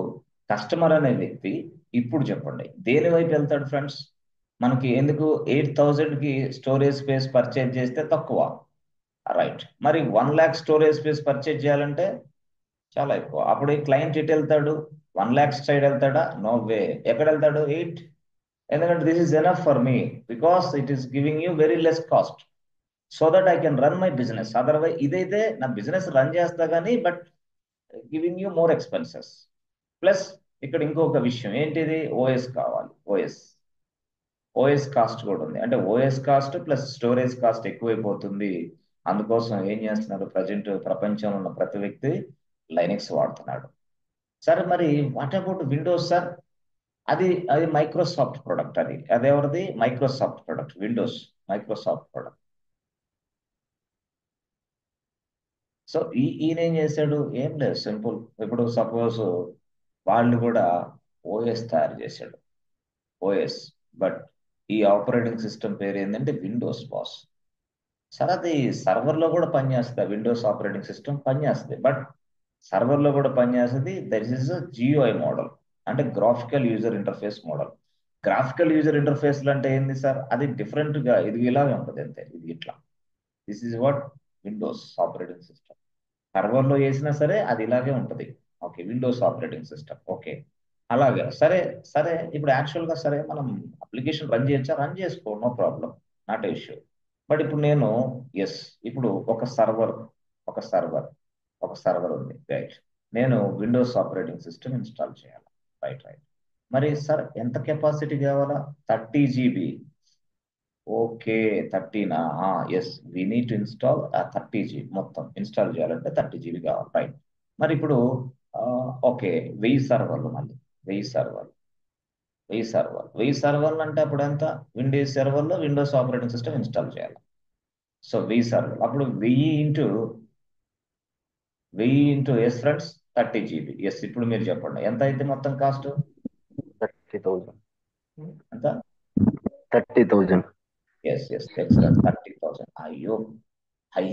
కస్టమర్ అనే వ్యక్తి ఇప్పుడు చెప్పండి దేని వైపు వెళ్తాడు ఫ్రెండ్స్? మనకి ఎందుకు 8000కి స్టోరేజ్ స్పేస్ పర్చేజ్ చేస్తే తక్కువ, రైట్. మరి 1 lakh స్టోరేజ్ స్పేస్ పర్చేజ్ చేయాలంటే చాలా ఎక్కువ. అప్పుడు ఈ క్లయింట్ ఎటు వెళ్తాడు? 1 lakh సైడ్ వెళ్తాడా? No way. ఎక్కడ వెళ్తాడు? 8. ఎందుకంటే this is enough for me, because it is giving you very less cost, so that I can run my business. Otherwise ఇదైతే నా బిజినెస్ రన్ చేస్తా కానీ but giving you more expenses. Plus ఇక్కడ ఇంకొక విషయం ఏంటిది? ఓఎస్ కావాలి. ఓఎస్ కాస్ట్ కూడా ఉంది. అంటే OS cost plus storage cost ఎక్కువైపోతుంది. అందుకోసం ఏం చేస్తున్నారు ప్రజెంట్ ప్రపంచంలో ఉన్న ప్రతి వ్యక్తి లైనక్స్ వాడుతున్నాడు. సరే, మరి వాట్ అబౌట్ విండోస్ సార్? అది అది మైక్రోసాఫ్ట్ ప్రొడక్ట్. అది ఎవరిది? Microsoft product. Windows Microsoft product. So ఈయన ఏం చేశాడు? ఏం లేదు, సింపుల్. ఇప్పుడు సపోజ్ వాళ్ళు కూడా ఓఎస్ తయారు చేశాడు, ఓఎస్. బట్ ఈ ఆపరేటింగ్ సిస్టమ్ పేరు ఏంటంటే విండోస్ బాస్. సరే, అది సర్వర్లో కూడా పనిచేస్తుంది, విండోస్ ఆపరేటింగ్ సిస్టమ్ పనిచేస్తుంది. బట్ సర్వర్లో కూడా పనిచేస్తుంది. దట్ ఈస్ జియూఐ మోడల్, అంటే graphical user interface model. Graphical user ఇంటర్ఫేస్లు అంటే ఏంది సార్? అది డిఫరెంట్గా ఇది ఇలాగే ఉంటుంది అంతే, ఇది ఇట్లా. This is what Windows operating system. సర్వర్లో వేసినా సరే అది ఇలాగే ఉంటుంది. Okay, Windows operating system. Okay, అలాగే. సరే సరే, ఇప్పుడు యాక్చువల్గా సరే మనం అప్లికేషన్ రన్ చేయొచ్చా? రన్ చేసుకో, no problem, not a issue. But ఇప్పుడు నేను ఎస్, ఇప్పుడు ఒక సర్వర్ ఉంది, రైట్. నేను విండోస్ ఆపరేటింగ్ సిస్టమ్ ఇన్స్టాల్ చేయాలి, రైట్ రైట్. మరి సార్ ఎంత కెపాసిటీ కావాలా? 30 GB. ఓకే, 30నా? Yes, we need to install 30 GB. మొత్తం ఇన్స్టాల్ చేయాలంటే 30 GB కావాలి, రైట్. మరి ఇప్పుడు ఓకే, 1000 సర్వర్లు, మళ్ళీ 1000 సర్వర్లు, 1000 సర్వర్లు అంటే అప్పుడు ఎంత? విండోస్ సర్వర్లో విండోస్ ఆపరేటింగ్ సిస్టమ్ ఇన్స్టాల్ చేయాలి. సో 1000 సర్వర్లు, అప్పుడు 1000 into yes friends 30 GB. Yes, ఇప్పుడు మీరు చెప్పండి ఎంత అయితే మొత్తం కాస్ట్? 30,000. ఎంత? 30,000. Yes yes, excellent, 30,000. అయ్యో,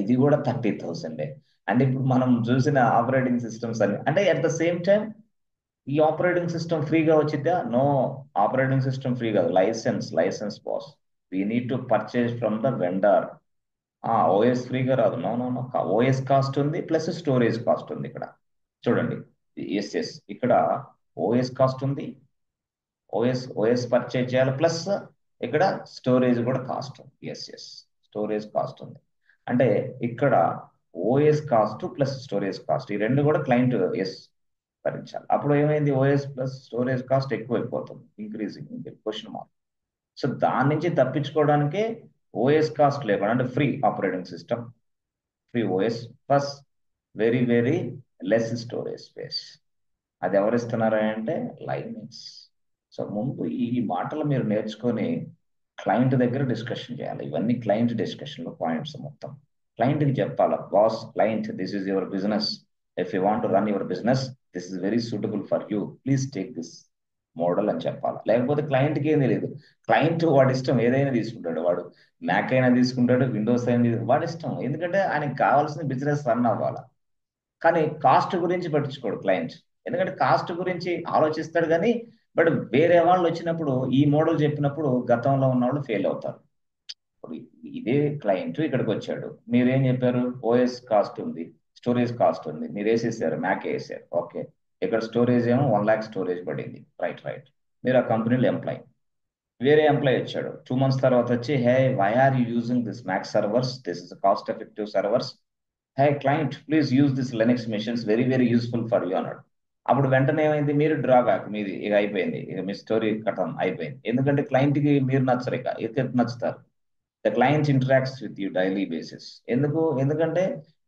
ఇది కూడా 30,000. అంటే ఇప్పుడు మనం చూసిన ఆపరేటింగ్ సిస్టమ్స్ అన్ని, అంటే అట్ ద సేమ్ టైం ఈ ఆపరేటింగ్ సిస్టమ్ ఫ్రీగా వచ్చిద్దా? నో, ఆపరేటింగ్ సిస్టమ్ ఫ్రీ కాదు, license boss. We need to purchase from the vendor. OS ఫ్రీగా రాదు, no no no. OS cost ఉంది ప్లస్ స్టోరేజ్ కాస్ట్ ఉంది. ఇక్కడ చూడండి, ఎస్ ఇక్కడ ఓఎస్ కాస్ట్ ఉంది, ఓఎస్ పర్చేజ్ చేయాలి, ప్లస్ ఇక్కడ స్టోరేజ్ కూడా కాస్ట్ ఉంది. ఎస్, స్టోరేజ్ కాస్ట్ ఉంది. అంటే ఇక్కడ OS cost plus storage cost, ఈ రెండు కూడా క్లయింట్ ఎస్ భరించాలి. అప్పుడు ఏమైంది? ఓఎస్ ప్లస్ స్టోరేజ్ కాస్ట్ ఎక్కువైపోతుంది, ఇంక్రీజింగ్, క్వశ్చన్ మార్క్. సో దాని నుంచి తప్పించుకోవడానికే ఓఎస్ కాస్ట్ లేకుండా, అంటే free operating system, free OS plus very very less storage space. అది ఎవరిస్తున్నారా అంటే లైనక్స్. సో ముందు ఈ మాటలు మీరు నేర్చుకొని క్లయింట్ దగ్గర డిస్కషన్ చేయాలి. ఇవన్నీ క్లయింట్ డిస్కషన్లో పాయింట్స్ మొత్తం. క్లయింట్కి చెప్పాలా, boss, client, this is your business. If you want to run your business, this is very suitable for you. Please take this model అని చెప్పాలి. లేకపోతే క్లయింట్కి ఏం తెలియదు. క్లయింట్ వాడి ఇష్టం ఏదైనా తీసుకుంటాడు. వాడు మ్యాక్ అయినా తీసుకుంటాడు, విండోస్ అయినా వాడి ఇష్టం. ఎందుకంటే ఆయనకి కావాల్సిన బిజినెస్ రన్ అవ్వాలి. కానీ కాస్ట్ గురించి పట్టించుకోడు క్లయింట్. ఎందుకంటే కాస్ట్ గురించి ఆలోచిస్తాడు కానీ బట్ వేరే వాళ్ళు వచ్చినప్పుడు ఈ మోడల్ చెప్పినప్పుడు గతంలో ఉన్న వాళ్ళు ఫెయిల్ అవుతారు. ఇప్పుడు ఇదే క్లయింట్ ఇక్కడికి వచ్చాడు, మీరేం చెప్పారు? ఓఎస్ కాస్ట్ ఉంది, స్టోరేజ్ కాస్ట్ ఉంది, మీరు వేసేసారు, మ్యాక్ వేసారు, ఓకే. ఇక్కడ స్టోరేజ్ ఏమో 1 lakh స్టోరేజ్ పడింది, రైట్ రైట్. మీరు ఆ కంపెనీలో ఎంప్లాయ్. వేరే ఎంప్లాయ్ వచ్చాడు 2 months తర్వాత వచ్చి, hey why are you using this Mac servers, this is cost effective servers, hey client please use this Linux machines, very very useful for you అన్నాడు. అప్పుడు వెంటనే ఏమైంది? మీరు డ్రాబ్యాక్ మీది ఇక అయిపోయింది, ఇక మీ స్టోరీ కథం అయిపోయింది. ఎందుకంటే క్లయింట్కి మీరు నచ్చరు, ఇక నచ్చుతారు. The client interacts with you daily basis. ఎందుకంటే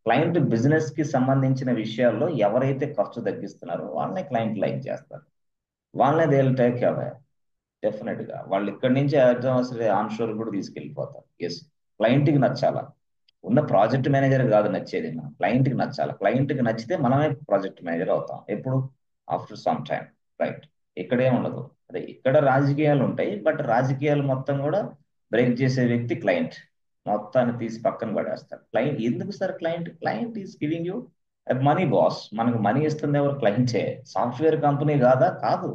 క్లయింట్ బిజినెస్ కి సంబంధించిన విషయాల్లో ఎవరైతే ఖర్చు తగ్గిస్తున్నారో వాళ్ళనే క్లయింట్ లైక్ చేస్తారు, వాళ్ళనే they will take away. Definite గా వాళ్ళు ఇక్కడి నుంచి అసలు ఆన్ షోర్ కూడా తీసుకెళ్ళిపోతారు. ఎస్, క్లయింట్కి నచ్చాలా. ఉన్న ప్రాజెక్ట్ మేనేజర్ కాదు నచ్చేది, మనం క్లయింట్కి నచ్చాలి. క్లయింట్కి నచ్చితే మనమే ప్రాజెక్ట్ మేనేజర్ అవుతాం. ఎప్పుడు? After some time, right. ఇక్కడే ఉండదు. అదే ఇక్కడ రాజకీయాలు ఉంటాయి, బట్ రాజకీయాలు మొత్తం కూడా బ్రేక్ చేసే వ్యక్తి క్లయింట్. మొత్తాన్ని తీసి పక్కన పడేస్తారు. క్లయింట్ ఎందుకు sir? Client is giving you money boss. మనకు మనీ ఇస్తుంది ఎవరు? క్లయింటే. సాఫ్ట్వేర్ కంపెనీ కాదా? కాదు.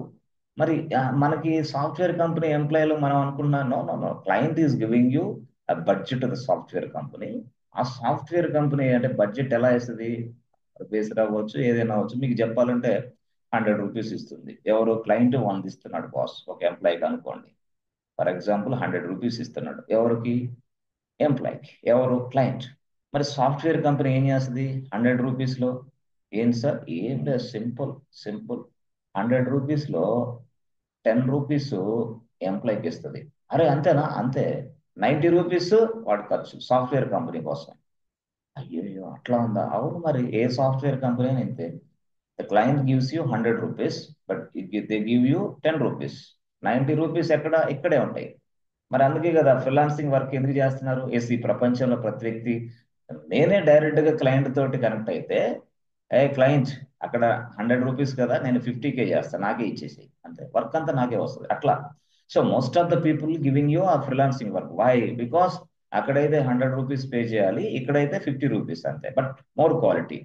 మరి మనకి సాఫ్ట్వేర్ కంపెనీ ఎంప్లాయీలు మనం అనుకున్నాం, no no no, client is giving you budget the software company. ఆ సాఫ్ట్వేర్ కంపెనీ అంటే బడ్జెట్ ఎలా వేస్తుంది? బేస్డ్ అవ్వచ్చు, ఏదైనా అవ్వచ్చు. మీకు చెప్పాలంటే 100 రూపీస్ ఇస్తుంది. ఎవరు? క్లయింట్ 100 ఇస్తున్నాడు బాస్ ఒక ఎంప్లాయీకి అనుకోండి. ఫర్ ఎగ్జాంపుల్ 100 రూపీస్ ఇస్తున్నాడు ఎవరికి? ఎంప్లాయీకి. ఎవరు? క్లయింట్. మరి సాఫ్ట్వేర్ కంపెనీ ఏం చేస్తుంది 100 రూపీస్లో? ఏంటి సార్? ఏం లేదు, సింపుల్ సింపుల్. 100 రూపీస్లో 10 రూపీస్ ఎంప్లాయీకి ఇస్తుంది. అరే అంతేనా? అంతే. 90 రూపీస్ వాడి ఖర్చు సాఫ్ట్వేర్ కంపెనీ కోసం. అయ్యో అట్లా ఉందా? అవును, మరి ఏ సాఫ్ట్వేర్ కంపెనీ అయినా ఇంతే. The client gives you 100 rupees, but they give you 10 rupees. 90 rupees ఇక్కడే ఉంటాయి. మరి అందుకే కదా ఫ్రీలాన్సింగ్ వర్క్ ఎందుకు చేస్తున్నారు? ఎస్, ఈ ప్రపంచంలో ప్రతి వ్యక్తి, నేనే డైరెక్ట్ గా క్లయింట్ తోటి కనెక్ట్ అయితే, ఏ క్లయింట్ అక్కడ 100 రూపీస్ కదా, నేను 50K చేస్తాను, నాకే ఇచ్చేసి, అంతే, వర్క్ అంతా నాకే వస్తుంది అట్లా. So most of the people giving you ఆ ఫ్రీలాన్సింగ్ వర్క్. వై? బికాస్ అక్కడైతే 100 రూపీస్ పే చేయాలి, ఇక్కడైతే 50 రూపీస్ అంతే, but more quality,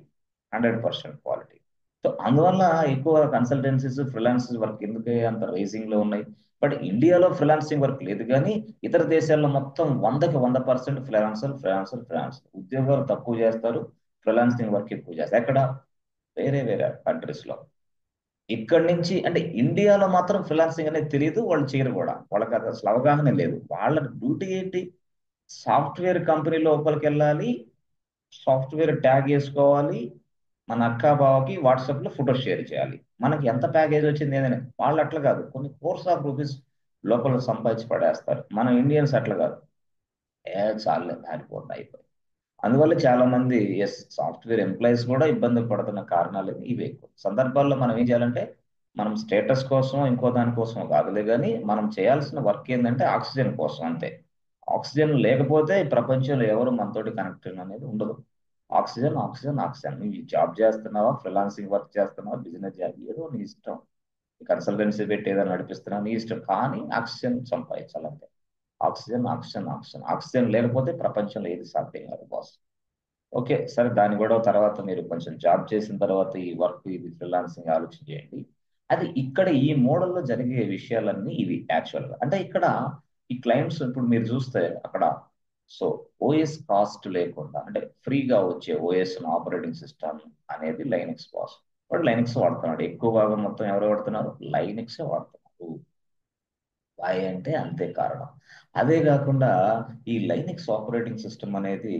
100% quality. So అందువల్ల ఎక్కువ కన్సల్టెన్సీస్ ఫ్రీలాన్సింగ్ వర్క్ ఎందుకు అంత రైజింగ్ లో ఉన్నాయి. బట్ ఇండియాలో ఫ్రీలాన్సింగ్ వర్క్ లేదు, కానీ ఇతర దేశాల్లో మొత్తం 100% ఫ్రీలాన్సర్ ఉద్యోగాలు తక్కువ చేస్తారు, ఫ్రీలాన్సింగ్ వర్క్ ఎక్కువ చేస్తారు. ఎక్కడ? వేరే వేరే కంట్రీస్ లో. ఇక్కడి నుంచి అంటే ఇండియాలో మాత్రం ఫ్రీలాన్సింగ్ అనేది తెలియదు, వాళ్ళు చేయరు కూడా, వాళ్ళకి అది అసలు అవగాహన లేదు. వాళ్ళ డ్యూటీ ఏంటి? సాఫ్ట్వేర్ కంపెనీ లోపలికి వెళ్ళాలి, సాఫ్ట్వేర్ ట్యాగ్ చేసుకోవాలి, మన అక్క బావకి వాట్సాప్ లో ఫోటో షేర్ చేయాలి, మనకి ఎంత ప్యాకేజ్ వచ్చింది ఏదైనా. వాళ్ళు అట్లా కాదు, కొన్ని కోర్స్ ఆఫ్ రూపీస్ లోపల సంపాదించి పడేస్తారు. మన ఇండియన్స్ అట్లా కాదు, చాలే దారిపోతుంది అయిపోయి. అందువల్ల చాలా మంది ఎస్ సాఫ్ట్వేర్ ఎంప్లాయీస్ కూడా ఇబ్బంది పడుతున్న కారణాలు ఇవి. ఎక్కువ సందర్భాల్లో మనం ఏం చేయాలంటే, మనం స్టేటస్ కోసం ఇంకో దానికోసం కాదులే, కానీ మనం చేయాల్సిన వర్క్ ఏంటంటే ఆక్సిజన్ కోసం, అంతే. ఆక్సిజన్ లేకపోతే ఈ ప్రపంచంలో ఎవరు మనతోటి కనెక్ట్ అనేది ఉండదు. Oxygen oxygen oxygen. నువ్వు జాబ్ చేస్తున్నావా, ఫ్రీలాన్సింగ్ వర్క్ చేస్తున్నావా, బిజినెస్ జాబ్, ఏదో నీ ఇష్టం. కన్సల్టెన్సీ పెట్టి ఏదో నడిపిస్తున్నావు, నీ ఇష్టం. కానీ ఆక్సిజన్ సంపాదించాలంటే ఆక్సిజన్ ఆక్సిజన్ ఆక్సిజన్. ఆక్సిజన్ లేకపోతే ప్రపంచంలో ఏది సాధ్యం కాదు బాస్. ఓకే సరే, దాని కూడా తర్వాత మీరు కొంచెం జాబ్ చేసిన తర్వాత ఈ వర్క్, ఇది ఫ్రీలాన్సింగ్ ఆలోచన చేయండి. అది ఇక్కడ ఈ మోడల్లో జరిగే విషయాలన్నీ ఇవి యాక్చువల్గా. అంటే ఇక్కడ ఈ క్లయింట్స్ ఇప్పుడు మీరు చూస్తే అక్కడ, సో ఓఎస్ కాస్ట్ లేకుండా అంటే ఫ్రీగా వచ్చే ఓఎస్ ఆపరేటింగ్ సిస్టమ్ అనేది లైనక్స్ బాస్. వాడు లైనక్స్ వాడుతున్నాడు, ఎక్కువ భాగం మొత్తం ఎవరు వాడుతున్నారు? లైనక్సే వాడుతున్నారు. వై అంటే అంతే కారణం. అదే కాకుండా ఈ లైనక్స్ ఆపరేటింగ్ సిస్టమ్ అనేది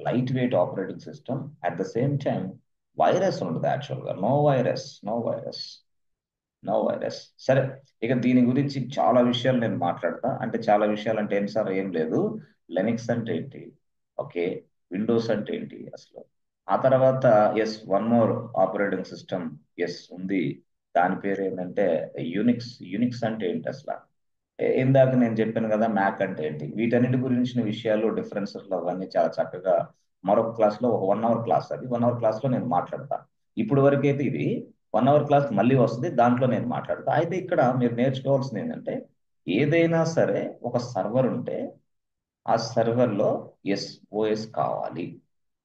light weight operating system, at the same time virus ఉండదు యాక్చువల్గా. No virus. సరే, ఇక దీని గురించి చాలా విషయాలు నేను మాట్లాడతా. అంటే చాలా విషయాలు అంటే ఏం సార్? ఏం లేదు. లెనిక్స్ అంటే ఏంటి, ఓకే, విండోస్ అంటే ఏంటి అసలు, ఆ తర్వాత yes one more operating system yes ఉంది, దాని పేరు ఏంటంటే యూనిక్స్ అంటే ఏంటి అసలు, ఇందాక నేను చెప్పాను కదా మ్యాక్ అంటే ఏంటి. వీటన్నిటి గురించిన విషయాలు, డిఫరెన్సెస్ అవన్నీ చాలా చక్కగా మరొక క్లాస్లో, ఒక 1 hour క్లాస్, అది 1 hour క్లాస్లో నేను మాట్లాడతాను. ఇప్పుడు వరకు అయితే ఇది. 1 అవర్ క్లాస్ మళ్ళీ వస్తుంది, దాంట్లో నేను మాట్లాడతా. అయితే ఇక్కడ మీరు నేర్చుకోవాల్సింది ఏంటంటే, ఏదైనా సరే ఒక సర్వర్ ఉంటే ఆ సర్వర్లో ఎస్ ఓఎస్ కావాలి,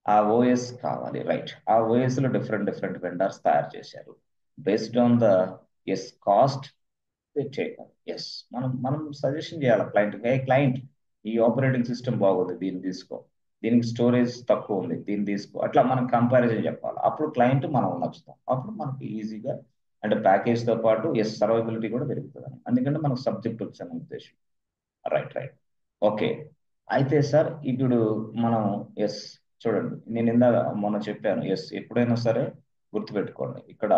ఆ ఓఎస్ కావాలి, రైట్. ఆ ఓఎస్ లో డిఫరెంట్ డిఫరెంట్ వెండర్స్ తయారు చేశారు. Based on the yes cost yes మనం మనం సజెషన్ చేయాలి క్లయింట్, హే క్లయింట్, ఈ ఆపరేటింగ్ సిస్టమ్ బాగుంది, దీన్ని తీసుకో, దీనికి స్టోరేజ్ తక్కువ ఉంది, దీన్ని తీసుకో, అట్లా మనం కంపారిజన్ చెప్పాలి. అప్పుడు క్లయింట్ మనం నచ్చుతాం, అప్పుడు మనకి ఈజీగా అంటే ప్యాకేజ్ తో పాటు ఎస్ సర్వైబిలిటీ కూడా పెరుగుతుంది. అందుకంటే మనకు సబ్జెక్ట్ వచ్చాను ఉద్దేశం. Right right. ఓకే. అయితే సార్ ఇప్పుడు మనం ఎస్ చూడండి, నేను ఇందాక మొన్న చెప్పాను ఎస్ ఎప్పుడైనా సరే గుర్తుపెట్టుకోండి ఇక్కడ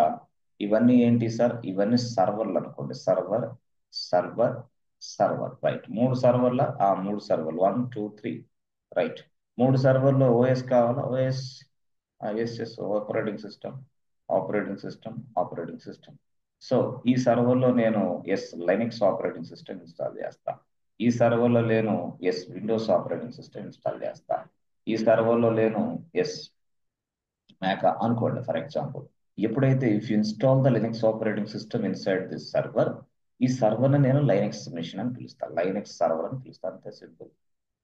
ఇవన్నీ ఏంటి సార్, ఇవన్నీ సర్వర్లు అనుకోండి. Server server server, right. 3 సర్వర్ల, ఆ 3 సర్వర్లు 1 2 3, రైట్. 3 సర్వర్లో ఓఎస్ కావాలా, OS yes yes operating system, operating system, operating system. So ఈ సర్వర్లో నేను yes Linux operating system install చేస్తా, ఈ సర్వర్లో నేను yes Windows operating system install చేస్తా, ఈ సర్వర్లో నేను ఎస్ మ్యాక్ అనుకోండి ఫర్ ఎగ్జాంపుల్. ఎప్పుడైతే if you install the Linux operating system inside this server, ఈ సర్వర్ నేను లైనక్స్ మిషన్ అని పిలుస్తాను, లైనక్స్ సర్వర్ అని పిలుస్తాను, అంతే simple.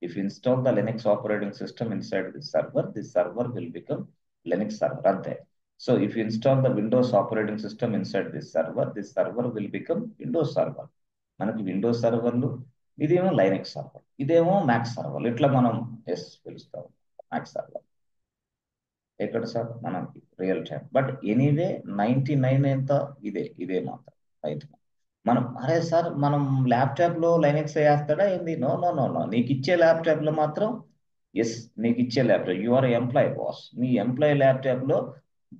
If you install the Linux operating system inside this server will become Linux server, అంతే. So if you install the Windows operating system inside this server will become Windows server. మనకి విండోస్ సర్వర్లు, ఇదేమో లైనక్స్ సర్వర్, ఇదేమో మ్యాక్ సర్వర్, ఇట్లా మనం ఎస్ పిలుస్తాం మ్యాక్ సర్వర్. ఎక్కడ సార్ మనకి రియల్ టైం, బట్ ఎనీవే 99 ఎంత ఇదే మాత్రం, రైట్. మనం అరే సార్ మనం ల్యాప్టాప్ లో లైనక్స్ వేస్తాడా ఏంది, నో నో నో నో, నీకు ఇచ్చే ల్యాప్టాప్ లో మాత్రం ఎస్, నీకు ఇచ్చే ల్యాప్టాప్ యువర్ ఎంప్లాయ్ బాస్, మీ ఎంప్లాయ్ ల్యాప్టాప్ లో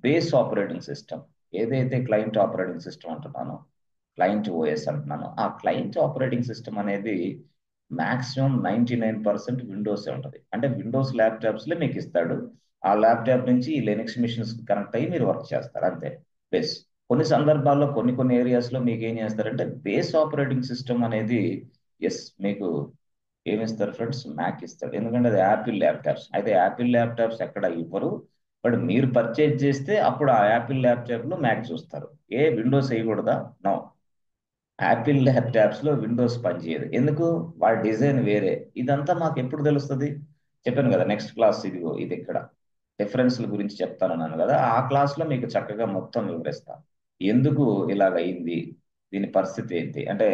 బేస్ ఆపరేటింగ్ సిస్టమ్ ఏదైతే క్లయింట్ ఆపరేటింగ్ సిస్టమ్ అంటున్నానో, క్లయింట్ ఓఎస్ అంటున్నాను, ఆ క్లయింట్ ఆపరేటింగ్ సిస్టమ్ అనేది మాక్సిమం 99% విండోస్ ఉంటుంది. అంటే విండోస్ ల్యాప్టాప్స్ లో మీకు ఇస్తాడు, ఆ ల్యాప్టాప్ నుంచి ఈ లెనిక్స్ మిషన్స్ కనెక్ట్ అయ్యి మీరు వర్క్ చేస్తారు, అంతే. బేస్ కొన్ని సందర్భాల్లో కొన్ని ఏరియాస్ లో మీకు ఏం చేస్తారంటే బేస్ ఆపరేటింగ్ సిస్టమ్ అనేది ఎస్ మీకు ఏమిస్తారు ఫ్రెండ్స్, మ్యాక్ ఇస్తాడు. ఎందుకంటే అది యాపిల్ ల్యాప్టాప్స్, అయితే యాపిల్ ల్యాప్టాప్స్ ఎక్కడ ఇవ్వరు, బట్ మీరు పర్చేజ్ చేస్తే అప్పుడు ఆ యాపిల్ ల్యాప్టాప్ లో మ్యాక్ చూస్తారు. ఏ విండోస్ వేయకూడదా, నో. యాపిల్ ల్యాప్టాప్స్ లో విండోస్ పనిచేయదు, ఎందుకు, వాడి డిజైన్ వేరే. ఇదంతా మాకు ఎప్పుడు తెలుస్తుంది, చెప్పాను కదా నెక్స్ట్ క్లాస్, ఇదిగో ఇది ఇక్కడ డిఫరెన్స్ల గురించి చెప్తానన్నాను కదా, ఆ క్లాస్ లో మీకు చక్కగా మొత్తం వివరిస్తాను ఎందుకు ఇలాగ అయింది, దీని పరిస్థితి ఏంటి. అంటే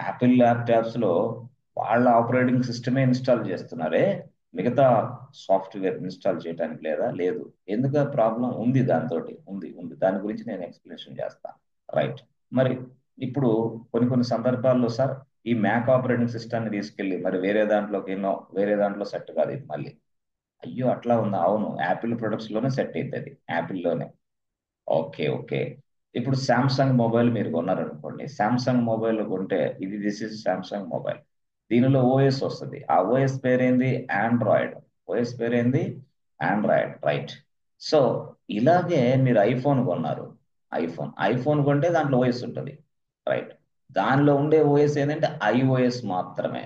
యాపిల్ ల్యాప్టాప్స్ లో వాళ్ళ ఆపరేటింగ్ సిస్టమే ఇన్స్టాల్ చేస్తున్నారే, మిగతా సాఫ్ట్వేర్ ఇన్స్టాల్ చేయడానికి లేదా, లేదు. ఎందుకు ప్రాబ్లం ఉంది, దాంతో ఉంది దాని గురించి నేను ఎక్స్ప్లెనేషన్ చేస్తాను, రైట్. మరి ఇప్పుడు కొన్ని సందర్భాల్లో సార్ ఈ మ్యాక్ ఆపరేటింగ్ సిస్టమ్ని తీసుకెళ్ళి మరి వేరే దాంట్లో సెట్ కాదు ఇది మళ్ళీ. అయ్యో అట్లా ఉందా, అవును, యాపిల్ ప్రొడక్ట్స్ లోనే సెట్ అవుతుంది, యాపిల్లోనే. Okay okay. ఇప్పుడు శాంసంగ్ మొబైల్ మీరు కొన్నారనుకోండి, శాంసంగ్ మొబైల్ కొంటే దిస్ ఇస్ శాంసంగ్ మొబైల్, దీనిలో ఓఎస్ వస్తుంది, ఆ ఓఎస్ పేరేంది, ఆండ్రాయిడ్. ఓఎస్ పేరేంది, ఆండ్రాయిడ్, రైట్. సో ఇలాగే మీరు ఐఫోన్ కొన్నారు, ఐఫోన్ కొంటే దాంట్లో ఓఎస్ ఉంటుంది, రైట్. దానిలో ఉండే ఓఎస్ ఏంటంటే ఐఓఎస్ మాత్రమే.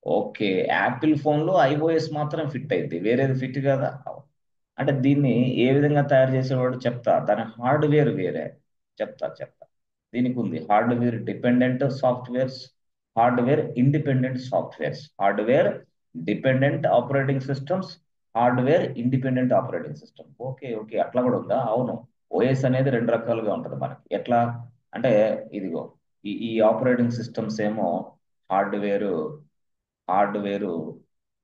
ఓకే, యాపిల్ ఫోన్ లో ఐఓఎస్ మాత్రం ఫిట్ అయింది, వేరేది ఫిట్ కదా. అంటే దీన్ని ఏ విధంగా తయారు చేసేవాడు చెప్తా, దాని హార్డ్వేర్ వేరే, చెప్తా. దీనికి ఉంది hardware dependent softwares, hardware independent softwares, hardware dependent operating systems, hardware independent operating system. Okay okay, అట్లా కూడా ఉందా, అవును. ఓఎస్ అనేది 2 రకాలుగా ఉంటుంది మనకి, ఎట్లా అంటే ఇదిగో ఈ ఆపరేటింగ్ సిస్టమ్స్ ఏమో hardware hardware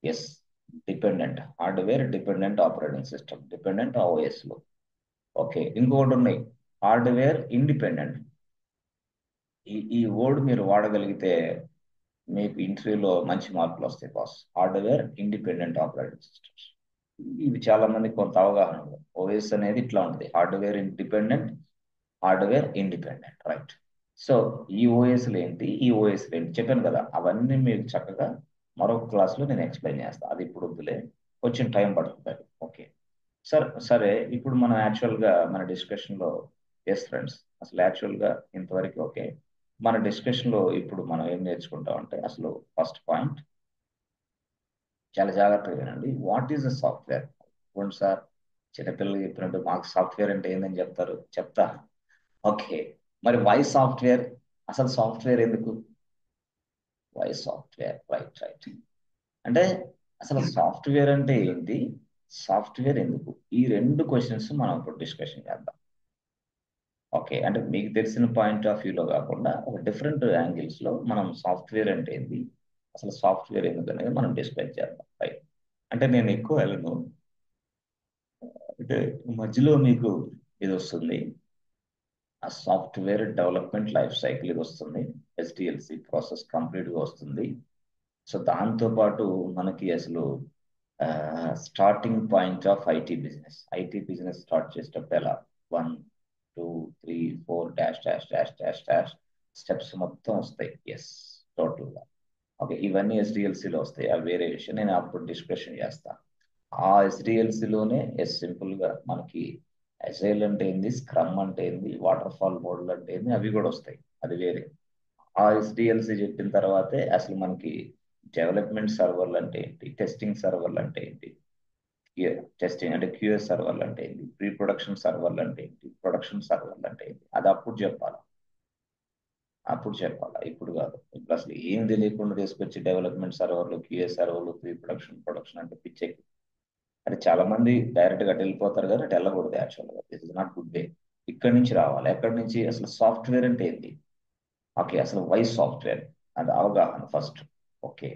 yes dependent operating system, dependent OS లో. ఓకే, ఇంకొకటి ఉన్నాయి హార్డ్వేర్ ఇండిపెండెంట్. ఈ వర్డ్ మీరు వాడగలిగితే మీకు ఇంటర్వ్యూలో మంచి మార్కులు వస్తాయి boss, hardware independent operating systems. ఇవి చాలా మందికి కొంత అవగాహన ఉంది. ఓఎస్ అనేది ఇట్లా ఉంటుంది, hardware independent, hardware independent, right. So ఈ ఓఎస్లు ఏంటి, ఈ ఓఎస్లు ఏంటి చెప్పాను కదా, అవన్నీ మీకు చక్కగా మరొక క్లాస్లో నేను ఎక్స్ప్లెయిన్ చేస్తాను, అది ఇప్పుడు వద్దులే, కొంచెం టైం పడుతుంది అది. ఓకే సార్, సరే. ఇప్పుడు మనం యాక్చువల్గా మన డిస్కషన్లో ఎస్ ఫ్రెండ్స్, అసలు యాక్చువల్గా ఇంతవరకు ఓకే. మన డిస్కషన్లో ఇప్పుడు మనం ఏం నేర్చుకుంటాం అంటే, అసలు ఫస్ట్ పాయింట్ చాలా జాగ్రత్తగా వినండి, వాట్ ఈస్ ద సాఫ్ట్వేర్. చూడండి సార్, చిన్నపిల్లలు చెప్పినట్టు మాకు సాఫ్ట్వేర్ అంటే ఏందని చెప్తారు, చెప్తా. ఓకే, మరి వై సాఫ్ట్వేర్? అసలు సాఫ్ట్వేర్ ఎందుకు? Why software, right right. అంటే అసలు సాఫ్ట్వేర్ అంటే ఏంటి, సాఫ్ట్వేర్ ఎందుకు, ఈ రెండు క్వశ్చన్స్ మనం ఇప్పుడు డిస్కషన్ చేద్దాం. ఓకే, అంటే మీకు తెలిసిన పాయింట్ ఆఫ్ వ్యూలో కాకుండా ఒక డిఫరెంట్ యాంగిల్స్ లో మనం సాఫ్ట్వేర్ అంటే ఏంటి, అసలు సాఫ్ట్వేర్ ఎందుకు అనేది మనం డిస్కస్ చేద్దాం, రైట్. అంటే నేను ఎక్కువ వెళ్ళను, అంటే మధ్యలో మీకు ఇది వస్తుంది, ఆ సాఫ్ట్వేర్ డెవలప్మెంట్ లైఫ్ సైకిల్ ఇది వస్తుంది, ఎస్డిఎల్సి ప్రాసెస్ కంప్లీట్ గా వస్తుంది. సో దాంతో పాటు మనకి అసలు starting point of IT business start చేసేటప్పుడు ఎలా 1 2 3 4 dash dash dash dash dash steps మొత్తం వస్తాయి. ఎస్, టోటల్ గా. ఓకే, ఇవన్నీ ఎస్డిఎల్సిలో వస్తాయి, అవి వేరే విషయం, నేను అప్పుడు డిస్కషన్ చేస్తాను. ఆ ఎస్డిఎల్సిలోనే సింపుల్ గా మనకి అజైల్ అంటే ఏంది, స్క్రమ్ అంటే ఏంది, వాటర్ ఫాల్ మోడల్ అంటే ఏంది, అవి కూడా వస్తాయి, అది వేరే. ఆ ఎస్డిఎల్సి చెప్పిన తర్వాతే అసలు మనకి డెవలప్మెంట్ సర్వర్లు అంటే ఏంటి, టెస్టింగ్ సర్వర్లు అంటే ఏంటి, టెస్టింగ్ అంటే క్యూఎస్ సర్వర్లు అంటే ఏంటి, ప్రీ ప్రొడక్షన్ సర్వర్లు అంటే ఏంటి, ప్రొడక్షన్ సర్వర్లు అంటే ఏంటి, అది అప్పుడు చెప్పాలా ఇప్పుడు కాదు. ఇప్పుడు అసలు ఏం తెలియకుండా తీసుకొచ్చి డెవలప్మెంట్ సర్వర్లు, క్యూఎస్ సర్వర్లు, ప్రీ ప్రొడక్షన్ అంటే పిచ్చెక్కి. అంటే చాలా మంది డైరెక్ట్ గా అటు వెళ్ళిపోతారు, కానీ అటు వెళ్ళకూడదు యాక్చువల్గా, this is not good way. ఇక్కడి నుంచి రావాలి, ఎక్కడి నుంచి, అసలు సాఫ్ట్వేర్ అంటే ఏంటి. ఓకే, అసలు వై సాఫ్ట్వేర్, అది అవగాహన ఫస్ట్. ఓకే,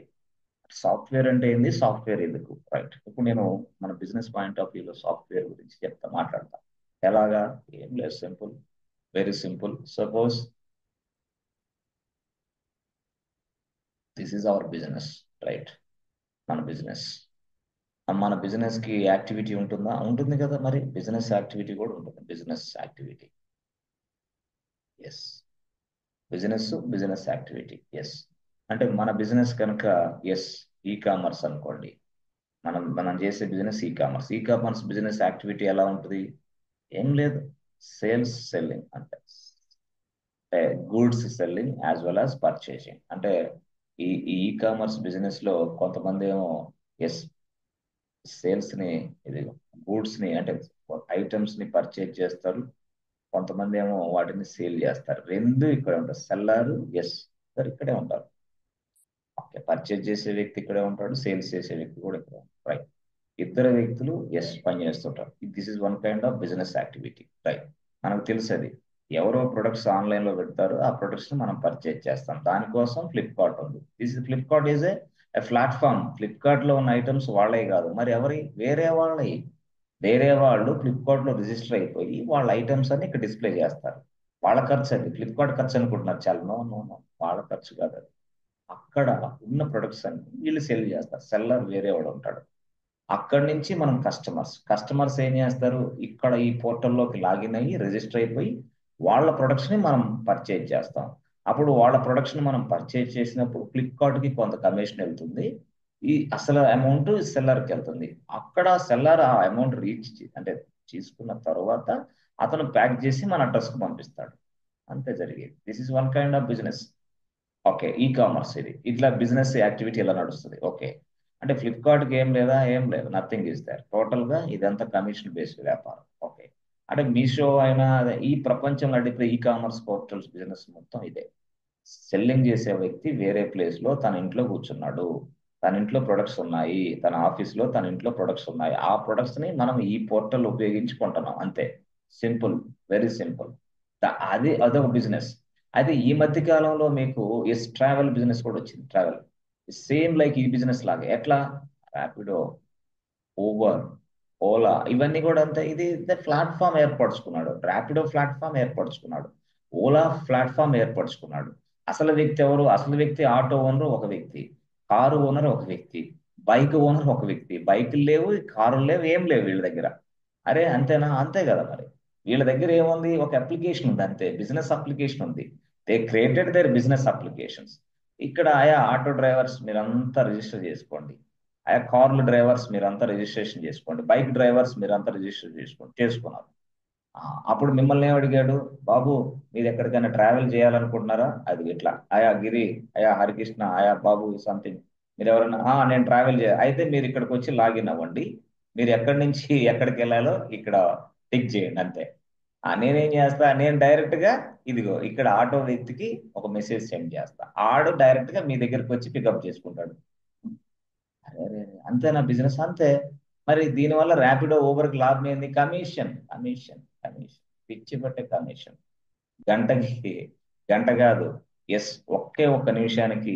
సాఫ్ట్వేర్ అంటే ఏంది, సాఫ్ట్వేర్ ఎందుకు, రైట్. ఇప్పుడు నేను మన బిజినెస్ పాయింట్ ఆఫ్ వ్యూలో సాఫ్ట్వేర్ గురించి మాట్లాడతా. ఎలాగా? ఏం లేదు, simple, very simple. Suppose this is our business, right. మన బిజినెస్ కి యాక్టివిటీ ఉంటుందా? ఉంటుంది కదా, మరి బిజినెస్ యాక్టివిటీ కూడా ఉంటుంది, business activity. Yes, business activity, yes. అంటే మన బిజినెస్ కనుక, ఎస్, ఈ కామర్స్ అనుకోండి, మనం చేసే business e commerce business activity ఎలా ఉంటుంది? ఏం లేదు, సెల్లింగ్ అంటే goods selling as well as purchasing. అంటే ఈ కామర్స్ బిజినెస్ లో కొంతమంది ఏమో, ఎస్, సేల్స్ ని, ఇది గూడ్స్ ని అంటే ఐటమ్స్ ని పర్చేజ్ చేస్తారు, కొంతమంది ఏమో వాటిని సేల్ చేస్తారు. రెండు ఇక్కడ ఉంటారు, సెల్లర్, ఎస్, ఇక్కడే ఉంటారు. ఓకే, పర్చేజ్ చేసే వ్యక్తి ఇక్కడే ఉంటాడు, సేల్స్ చేసే వ్యక్తి కూడా ఇక్కడే ఉంటాడు, రైట్. ఇద్దరు వ్యక్తులు ఎస్ పని చేస్తుంటారు. This is one kind of business activity, right. మనకు తెలుసు అది, ఎవరో ప్రొడక్ట్స్ ఆన్లైన్ లో పెడతారు, ఆ ప్రొడక్ట్స్ ని మనం పర్చేజ్ చేస్తాం, దానికోసం ఫ్లిప్కార్ట్ ఉంది. Flipkart is a platform. Flipkart లో ఉన్న ఐటమ్స్ వాళ్ళే కాదు, మరి ఎవరి, వేరే వాళ్ళు ఫ్లిప్కార్ట్ లో రిజిస్టర్ అయిపోయి వాళ్ళ ఐటమ్స్ అన్ని ఇక్కడ డిస్ప్లే చేస్తారు. వాళ్ళ ఖర్చు అది, ఫ్లిప్కార్ట్ ఖర్చు అనుకుంటున్నారు చాలా, నో నో నో, వాళ్ళ ఖర్చు కాదు అది. అక్కడ ఉన్న ప్రొడక్ట్స్ అన్ని వీళ్ళు సెల్ చేస్తారు, సెల్లర్ వేరే వాడు ఉంటాడు. అక్కడి నుంచి మనం కస్టమర్స్ ఏం చేస్తారు, ఇక్కడ ఈ పోర్టల్లోకి లాగిన్ అయ్యి రిజిస్టర్ అయిపోయి వాళ్ళ ప్రొడక్ట్స్ ని మనం పర్చేజ్ చేస్తాం. అప్పుడు వాళ్ళ ప్రొడక్ట్స్ మనం పర్చేజ్ చేసినప్పుడు ఫ్లిప్కార్ట్ కి కొంత కమిషన్ వెళ్తుంది, ఈ అసలు అమౌంట్ సెల్లర్కి వెళ్తుంది. అక్కడ సెల్లర్ ఆ అమౌంట్ అంటే తీసుకున్న తర్వాత అతను ప్యాక్ చేసి మన అడ్రస్ కు పంపిస్తాడు, అంతే జరిగేది. This is one kind of business. Okay, e commerce ఇది, ఇట్లా బిజినెస్ యాక్టివిటీ ఎలా నడుస్తుంది. ఓకే, అంటే ఫ్లిప్కార్ట్కి ఏం లేదు, నథింగ్ ఇస్ దేర్, టోటల్ గా ఇదంతా కమిషన్ బేస్డ్ వ్యాపారం. ఓకే, అంటే మీషో అయినా ఈ ప్రపంచంలో నడిపే ఈ కామర్స్ పోర్టల్స్ బిజినెస్ మొత్తం ఇదే. సెల్లింగ్ చేసే వ్యక్తి వేరే ప్లేస్ లో తన ఇంట్లో కూర్చున్నాడు, తన ఇంట్లో ప్రొడక్ట్స్ ఉన్నాయి, తన ఆఫీస్ లో తన ఇంట్లో ప్రొడక్ట్స్ ఉన్నాయి, ఆ ప్రొడక్ట్స్ ని మనం ఈ పోర్టల్ ఉపయోగించి కొంటున్నాం, అంతే. Simple, very simple. అదొక బిజినెస్. అయితే ఈ మధ్య కాలంలో మీకు ట్రావెల్ బిజినెస్ కూడా వచ్చింది, ట్రావెల్ సేమ్ లైక్ ఈ బిజినెస్ లాగా. ఎట్లా? ర్యాపిడో, ఊబర్, ఓలా, ఇవన్నీ కూడా అంతే. ఇది ప్లాట్ఫామ్ ఏర్పరచుకున్నాడు, ర్యాపిడో ప్లాట్ఫామ్ ఏర్పరచుకున్నాడు, ఓలా ప్లాట్ఫామ్ ఏర్పరచుకున్నాడు. అసలు వ్యక్తి ఆటో ఓనర్ ఒక వ్యక్తి, కారు ఓనర్ ఒక వ్యక్తి, బైక్ ఓనర్ ఒక వ్యక్తి. బైకులు లేవు, కారులు లేవు, ఏం లేవు వీళ్ళ దగ్గర. అరే అంతేనా? అంతే కదా మరి. వీళ్ళ దగ్గర ఏముంది, ఒక అప్లికేషన్ ఉంది, అంతే, బిజినెస్ అప్లికేషన్ ఉంది. They created their business applications. ఇక్కడ ఆయా ఆటో డ్రైవర్స్ మీరంతా రిజిస్టర్ చేసుకోండి, ఆయా కార్ల డ్రైవర్స్ మీరంతా రిజిస్ట్రేషన్ చేసుకోండి, బైక్ డ్రైవర్స్ మీరంతా రిజిస్టర్ చేసుకున్నారు. ఆ, అప్పుడు మిమ్మల్ని ఏం అడిగాడు, బాబు మీరు ఎక్కడికైనా ట్రావెల్ చేయాలనుకుంటున్నారా, అది ఇట్లా, ఆయా గిరి, ఆయా హరికృష్ణ, ఆయా బాబు సంథింగ్, మీరు ఎవరైనా, నేను ట్రావెల్ చేయాలి అయితే మీరు ఇక్కడికి వచ్చి లాగిన్ అవ్వండి, మీరు ఎక్కడి నుంచి ఎక్కడికి వెళ్ళాలో ఇక్కడ టిక్ చేయండి, అంతే. నేనేం చేస్తా, నేను డైరెక్ట్ గా ఇదిగో ఇక్కడ ఆటో వ్యక్తికి ఒక మెసేజ్ సెండ్ చేస్తా, ఆడు డైరెక్ట్ గా మీ దగ్గరికి వచ్చి పికప్ చేసుకుంటాడు. అరే అరే అరే, అంతేనా బిజినెస్? అంతే. మరి దీనివల్ల ర్యాపిడో ఊబర్కి లాభం ఏంది? కమిషన్ కమిషన్ కమిషన్, పిచ్చి పట్టే కమిషన్. గంటకి, గంట కాదు, ఎస్, ఒక్క నిమిషానికి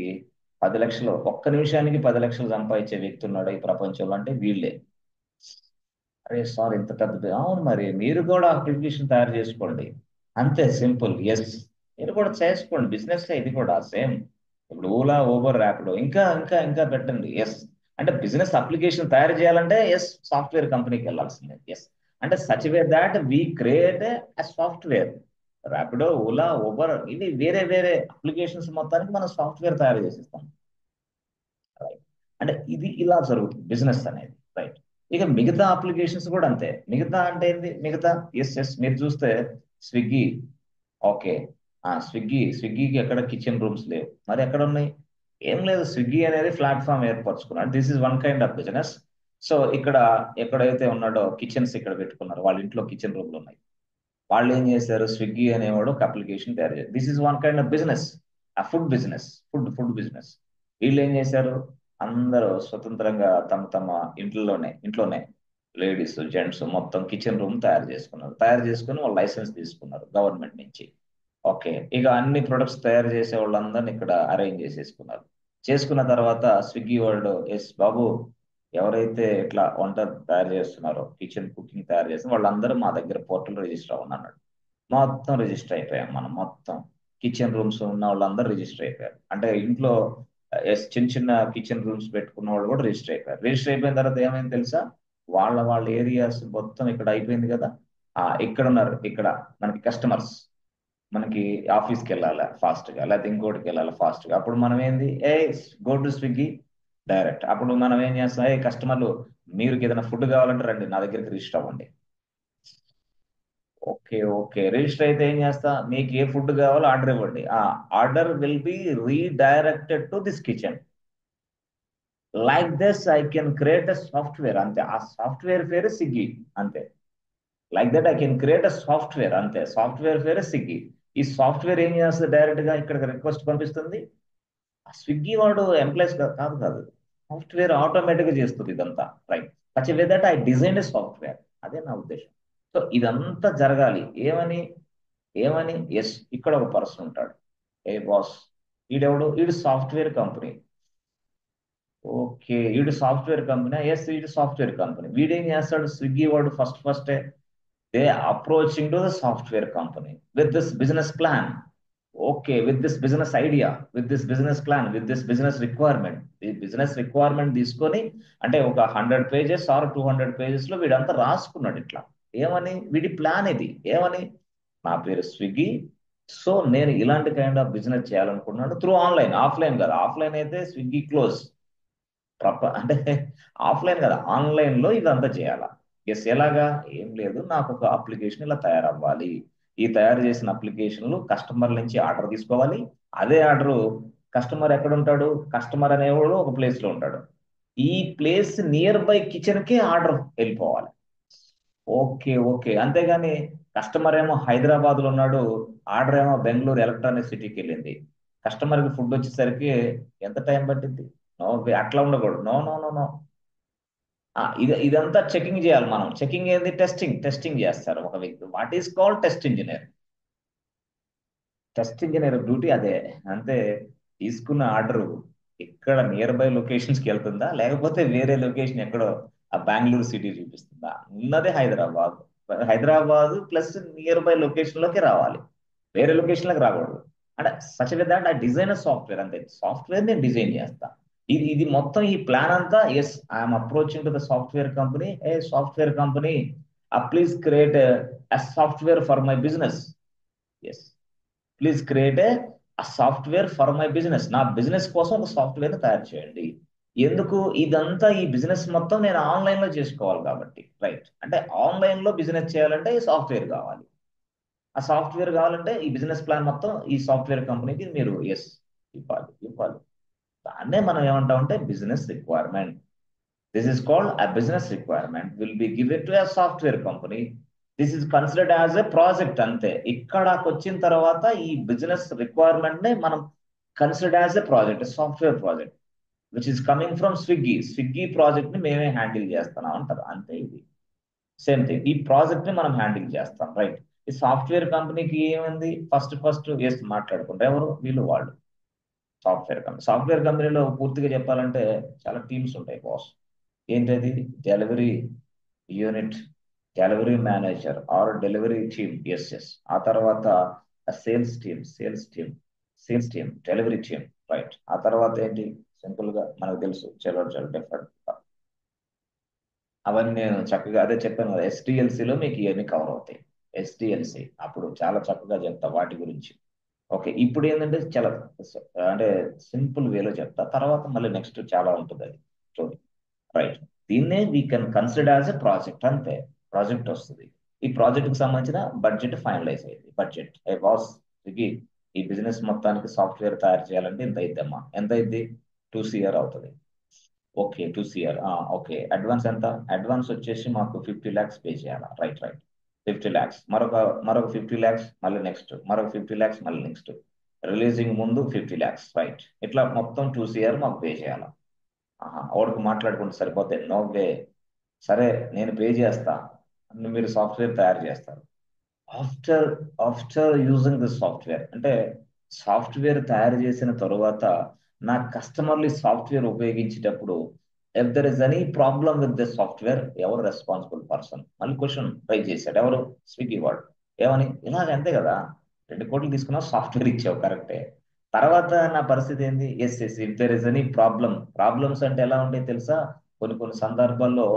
10 లక్షలు, ఒక్క నిమిషానికి 10 లక్షలు సంపాదించే వ్యక్తి ఉన్నాడు ఈ ప్రపంచంలో అంటే వీళ్ళే. అరే సార్, ఇంత పెద్ద, అవును మరి మీరు కూడా అప్లికేషన్ తయారు చేసుకోండి. అంతే సింపుల్. ఎస్, మీరు కూడా చేసుకోండి, బిజినెస్ ఇది కూడా సేమ్. ఇప్పుడు ఓలా, ఊబర్, ర్యాపిడో, ఇంకా ఇంకా ఇంకా పెట్టండి. ఎస్, అంటే బిజినెస్ అప్లికేషన్ తయారు చేయాలంటే ఎస్, సాఫ్ట్వేర్ కంపెనీకి వెళ్ళాల్సిందే. ఎస్, అంటే such way that we create a software. Rapido, Ola, Uber, ఇవి వేరే వేరే అప్లికేషన్స్ మొత్తానికి మనం సాఫ్ట్వేర్ తయారు చేసిస్తాం. రైట్, అంటే ఇది ఇలా జరుగుతుంది బిజినెస్ అనేది. రైట్. ఇక మిగతా అప్లికేషన్స్ కూడా అంతే. మిగతా అంటే ఏంది? మిగతా, ఎస్ ఎస్, మీరు చూస్తే స్విగ్గీ, ఓకే, స్విగ్గీకి ఎక్కడ కిచెన్ రూమ్స్ లేవు, మరి ఎక్కడ ఉన్నాయి? ఏం లేదు, స్విగ్గీ అనేది ప్లాట్ఫామ్ ఏర్పరచుకున్నాడు. This is one kind of business. So ఇక్కడ ఎక్కడైతే ఉన్నాడో కిచెన్స్ ఇక్కడ పెట్టుకున్నారు, వాళ్ళ ఇంట్లో కిచెన్ రూమ్లు ఉన్నాయి. వాళ్ళు ఏం చేశారు, స్విగ్గీ అనేవాడు ఒక అప్లికేషన్ తయారు చేశారు. This is one kind of business, ఆ ఫుడ్ బిజినెస్, ఫుడ్ బిజినెస్. వీళ్ళు ఏం చేశారు, అందరూ స్వతంత్రంగా తమ తమ ఇంట్లోనే లేడీస్, జెంట్స్ మొత్తం కిచెన్ రూమ్ తయారు చేసుకున్నారు. తయారు చేసుకుని వాళ్ళు లైసెన్స్ తీసుకున్నారు గవర్నమెంట్ నుంచి. ఓకే, ఇక అన్ని ప్రొడక్ట్స్ తయారు చేసే వాళ్ళందరినీ ఇక్కడ అరేంజ్ చేసేసుకున్నారు. చేసుకున్న తర్వాత స్విగ్గీ వాళ్ళు, ఎస్ బాబు, ఎవరైతే ఇట్లా వంట తయారు చేస్తున్నారో, కిచెన్ కుకింగ్ తయారు చేస్తున్న వాళ్ళందరూ మా దగ్గర పోర్టల్ రిజిస్టర్ అవ్వను అన్నాడు. మొత్తం రిజిస్టర్ అయిపోయాం మనం, మొత్తం కిచెన్ రూమ్స్ ఉన్న వాళ్ళందరూ రిజిస్టర్ అయిపోయారు. అంటే ఇంట్లో ఎస్, చిన్న చిన్న కిచెన్ రూమ్స్ పెట్టుకున్న వాళ్ళు కూడా రిజిస్టర్ అయిపోయారు. రిజిస్టర్ అయిపోయిన తర్వాత ఏమైంది తెలుసా, వాళ్ళ ఏరియాస్ మొత్తం ఇక్కడ అయిపోయింది కదా. ఇక్కడ ఉన్నారు, ఇక్కడ మనకి కస్టమర్స్, మనకి ఆఫీస్కి వెళ్ళాలి ఫాస్ట్ గా, లేకపోతే ఇంకోటికి వెళ్ళాలి ఫాస్ట్ గా. అప్పుడు మనం ఏంది, గో టు స్విగ్గీ డైరెక్ట్. అప్పుడు మనం ఏం చేస్తాం, కస్టమర్లు, మీరు ఏదైనా ఫుడ్ కావాలంటే రండి నా దగ్గరికి రిజిస్టర్ అవ్వండి. ఓకే ఓకే, రిజిస్టర్ అయితే ఏం చేస్తా, మీకు ఏ ఫుడ్ కావాలో ఆర్డర్ ఇవ్వండి. ఆ order will be redirected to this kitchen. Like this I can create a software. అంతే, ఆ సాఫ్ట్వేర్ పేరు స్విగ్గీ. అంతే, like that I can create a software. అంతే, సాఫ్ట్వేర్ పేరు స్విగ్గీ. ఈ సాఫ్ట్వేర్ ఏం చేస్తుంది, డైరెక్ట్ గా ఇక్కడ రిక్వెస్ట్ పంపిస్తుంది. ఆ స్విగ్గీ వాడు ఎంప్లాయీస్ కాదు కాదు, సాఫ్ట్వేర్ ఆటోమేటిక్ గా చేస్తుంది ఇదంతా. Right, such way that I design a software. అదే నా ఉద్దేశం. సో ఇదంతా జరగాలి ఏమని, ఎస్, ఇక్కడ ఒక పర్సన్ ఉంటాడు, ఏ బాస్, ఈడు సాఫ్ట్వేర్ కంపెనీ. ఓకే, ఈడు సాఫ్ట్వేర్ కంపెనీ, ఎస్, ఈడు సాఫ్ట్వేర్ కంపెనీ. వీడేం చేస్తాడు, స్విగ్గీ వాడు first they approaching to the software company with this business plan. Okay, with this business idea, with this business plan, with this business requirement. ఈ బిజినెస్ రిక్వైర్మెంట్ తీసుకొని, అంటే ఒక 100 పేజెస్ ఆర్ 200 పేజెస్ లో వీడంతా రాసుకున్నాడు ఇట్లా. ఏమని, వీడి ప్లాన్ ఇది. ఏమని, నా పేరు స్విగ్గీ, సో నేను ఇలాంటి కైండ్ ఆఫ్ బిజినెస్ చేయాలనుకుంటున్నాను త్రూ ఆన్లైన్. ఆఫ్లైన్ కాదు, ఆఫ్లైన్ అయితే స్విగ్గీ క్లోజ్, అంటే ఆఫ్లైన్ కదా, ఆన్లైన్ లో ఇదంతా చేయాలా. ఎస్, ఎలాగా, ఏం లేదు, నాకు ఒక అప్లికేషన్ ఇలా తయారవ్వాలి. ఈ తయారు చేసిన అప్లికేషన్లు కస్టమర్ నుంచి ఆర్డర్ తీసుకోవాలి. అదే ఆర్డర్, కస్టమర్ ఎక్కడ ఉంటాడు, కస్టమర్ అనేవాడు ఒక ప్లేస్ లో ఉంటాడు. ఈ ప్లేస్ నియర్ బై కిచెన్ కి ఆర్డర్ వెళ్ళిపోవాలి. ఓకే ఓకే, అంతేగాని కస్టమర్ ఏమో హైదరాబాద్ లో ఉన్నాడు, ఆర్డర్ ఏమో బెంగళూరు ఎలక్ట్రానిక్ సిటీకి వెళ్ళింది. కస్టమర్ కి ఫుడ్ వచ్చేసరికి ఎంత టైం పట్టింది? నో, అట్లా ఉండకూడదు. No no no no. ఇదంతా చెకింగ్ చేయాలి మనం. చెకింగ్ ఏంది, టెస్టింగ్ చేస్తారు ఒక వ్యక్తి. What is called test engineer. Test engineer duty అదే. అంతే, తీసుకున్న ఆర్డర్ ఇక్కడ నియర్ బై లొకేషన్స్ కి వెళ్తుందా, లేకపోతే వేరే లొకేషన్ ఎక్కడో ఆ బెంగళూరు సిటీ చూపిస్తుందా? ఉన్నదే Hyderabad. Hyderabad plus nearby location లోకి రావాలి, వేరే లొకేషన్ లోకి రాకూడదు. అంటే సచ్ విత్ దట్ ఆ డిజైన్ సాఫ్ట్వేర్. అంతే, సాఫ్ట్వేర్ నేను డిజైన్ చేస్తా. ఇది మొత్తం ఈ ప్లాన్ అంతా. Yes, I'm approaching to the software company. Hey software company, please create software for my business. Yes, please create software for my business. నా బిజినెస్ కోసం ఒక సాఫ్ట్వేర్ తయారు చేయండి. ఎందుకు ఇదంతా, ఈ బిజినెస్ మొత్తం నేను ఆన్లైన్ లో చేసుకోవాలి కాబట్టి. రైట్, అంటే ఆన్లైన్ లో బిజినెస్ చేయాలంటే ఈ సాఫ్ట్వేర్ కావాలి. ఆ సాఫ్ట్వేర్ కావాలంటే ఈ బిజినెస్ ప్లాన్ మొత్తం ఈ సాఫ్ట్వేర్ కంపెనీకి మీరు ఎస్ ఇవ్వాలి. దాన్నే మనం ఏమంటామంటే business requirement. This is called a business requirement will be given to a software company. This is considered as a project అంతే. ఇక్కడకు వచ్చిన తర్వాత ఈ బిజినెస్ రిక్వైర్మెంట్ ని మనం considered as a project, software project which is coming from Swiggy project ని మేమే హ్యాండిల్ చేస్తున్నాం అంటారు అంతే. ఇది సేమ్ థింగ్, ఈ ప్రాజెక్ట్ ని మనం హ్యాండిల్ చేస్తాం, రైట్. ఈ సాఫ్ట్వేర్ కంపెనీకి ఏమైంది, ఫస్ట్ ఎస్ మాట్లాడుకుంటారు, ఎవరు వీళ్ళు వాళ్ళు. సాఫ్ట్వేర్ కంపెనీలో పూర్తిగా చెప్పాలంటే చాలా టీమ్స్ ఉంటాయి బాస్. ఏంటది, delivery unit, delivery manager or delivery team, yes. ఆ తర్వాత sales team delivery team, right. ఆ తర్వాత ఏంటి, సింపుల్ గా మనకు తెలుసు, చాలా డిఫరెంట్. అవన్నీ నేను చక్కగా అదే చెప్పాను కదా, ఎస్డిఎల్సిలో మీకు ఇవన్నీ కవర్ అవుతాయి. ఎస్డిఎల్సి అప్పుడు చాలా చక్కగా చెప్తా వాటి గురించి. ఓకే, ఇప్పుడు ఏంటంటే చాలా అంటే సింపుల్ వేలో చెప్తా, తర్వాత మళ్ళీ నెక్స్ట్ చాలా ఉంటుంది అది స్టోరీ, రైట్. దీన్నే we can consider as a project అంతే. ప్రాజెక్ట్ వస్తుంది, ఈ ప్రాజెక్ట్ కి సంబంధించిన బడ్జెట్ ఫైనలైజ్ అయింది. బడ్జెట్ ఏ బాస్, ఈ బిజినెస్ మొత్తానికి సాఫ్ట్వేర్ తయారు చేయాలంటే ఇంత అయిద్దమ్మా, ఎంత అయింది, 2 CR అవుతుంది. Okay 2 CR, okay. అడ్వాన్స్ ఎంత, అడ్వాన్స్ వచ్చేసి మాకు 50 lakhs పే చేయాలా, రైట్. 50 lakhs, మరొక 50 lakhs, మళ్ళీ నెక్స్ట్ మరొక 50 lakhs, మళ్ళీ నెక్స్ట్ రిలీజింగ్ ముందు 50 lakhs, రైట్. ఇట్లా మొత్తం 2 CR మాకు పే చేయాలా. ఒకటికి మాట్లాడుకుంటే సరిపోతే, నో వే. సరే నేను పే చేస్తా, మీరు సాఫ్ట్వేర్ తయారు చేస్తారు. After after using this software, అంటే సాఫ్ట్వేర్ తయారు చేసిన తరువాత నా కస్టమర్లు సాఫ్ట్వేర్ ఉపయోగించేటప్పుడు if there is any problem with this software, ఎవరు రెస్పాన్సిబుల్ పర్సన్, మళ్ళీ క్వశ్చన్ ట్రై చేశాడు, ఎవరు, స్విగ్గీ వాడు. ఏమని, ఇలాగ అంతే కదా, 2 కోట్లు తీసుకున్నావు, సాఫ్ట్వేర్ ఇచ్చావు, కరెక్టే. తర్వాత నా పరిస్థితి ఏంది, yes if there is any problems అంటే ఎలా ఉంటాయి తెలుసా, కొన్ని సందర్భాల్లో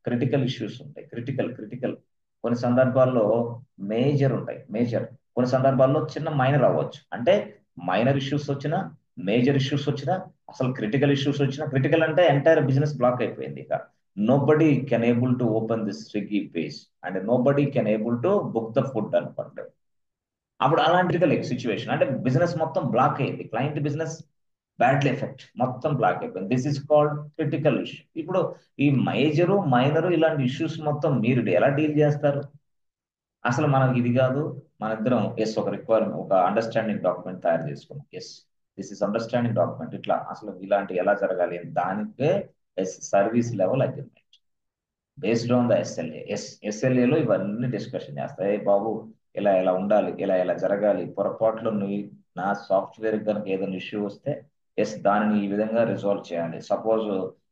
క్రిటికల్ ఇష్యూస్ ఉంటాయి, క్రిటికల్. కొన్ని సందర్భాల్లో మేజర్. కొన్ని సందర్భాల్లో చిన్న మైనర్ అవ్వచ్చు. అంటే మైనర్ ఇష్యూస్ వచ్చినా, మేజర్ ఇష్యూస్ వచ్చినా, అసలు క్రిటికల్ ఇష్యూస్ వచ్చినా, క్రిటికల్ అంటే ఎంటైర్ బిజినెస్ బ్లాక్ అయిపోయింది. ఇక nobody can able to open this Swiggy page and nobody can able to book the food అనుకోండి. అప్పుడు అలాంటి సిచ్యువేషన్, అంటే బిజినెస్ మొత్తం బ్లాక్ అయింది, క్లయింట్ బిజినెస్ బ్యాడ్లీ ఎఫెక్ట్, మొత్తం బ్లాక్ అయిపోయింది. This is called critical issue. ఇప్పుడు ఈ మేజరు మైనరు ఇలాంటి ఇష్యూస్ మొత్తం మీరు ఎలా డీల్ చేస్తారు. అసలు మనకి ఇది కాదు, మన ఇద్దరం ఒక రిక్వైర్మెంట్, ఒక అండర్స్టాండింగ్ డాక్యుమెంట్ తయారు చేసుకున్నాం. దిస్ ఇస్ అండర్స్టాండింగ్ డాక్యుమెంట్, ఇట్లా అసలు ఇలాంటి ఎలా జరగాలి, దానికే service level agreement based on the SLA. ఎస్ఎల్ఏలో ఇవన్నీ డిస్కషన్ చేస్తాయి, బాబు ఇలా ఉండాలి, ఇలా జరగాలి. పొరపాట్లు నా సాఫ్ట్వేర్ కనుక ఏదైనా ఇష్యూ వస్తే దానిని ఈ విధంగా రిజాల్వ్ చేయాలి. సపోజ్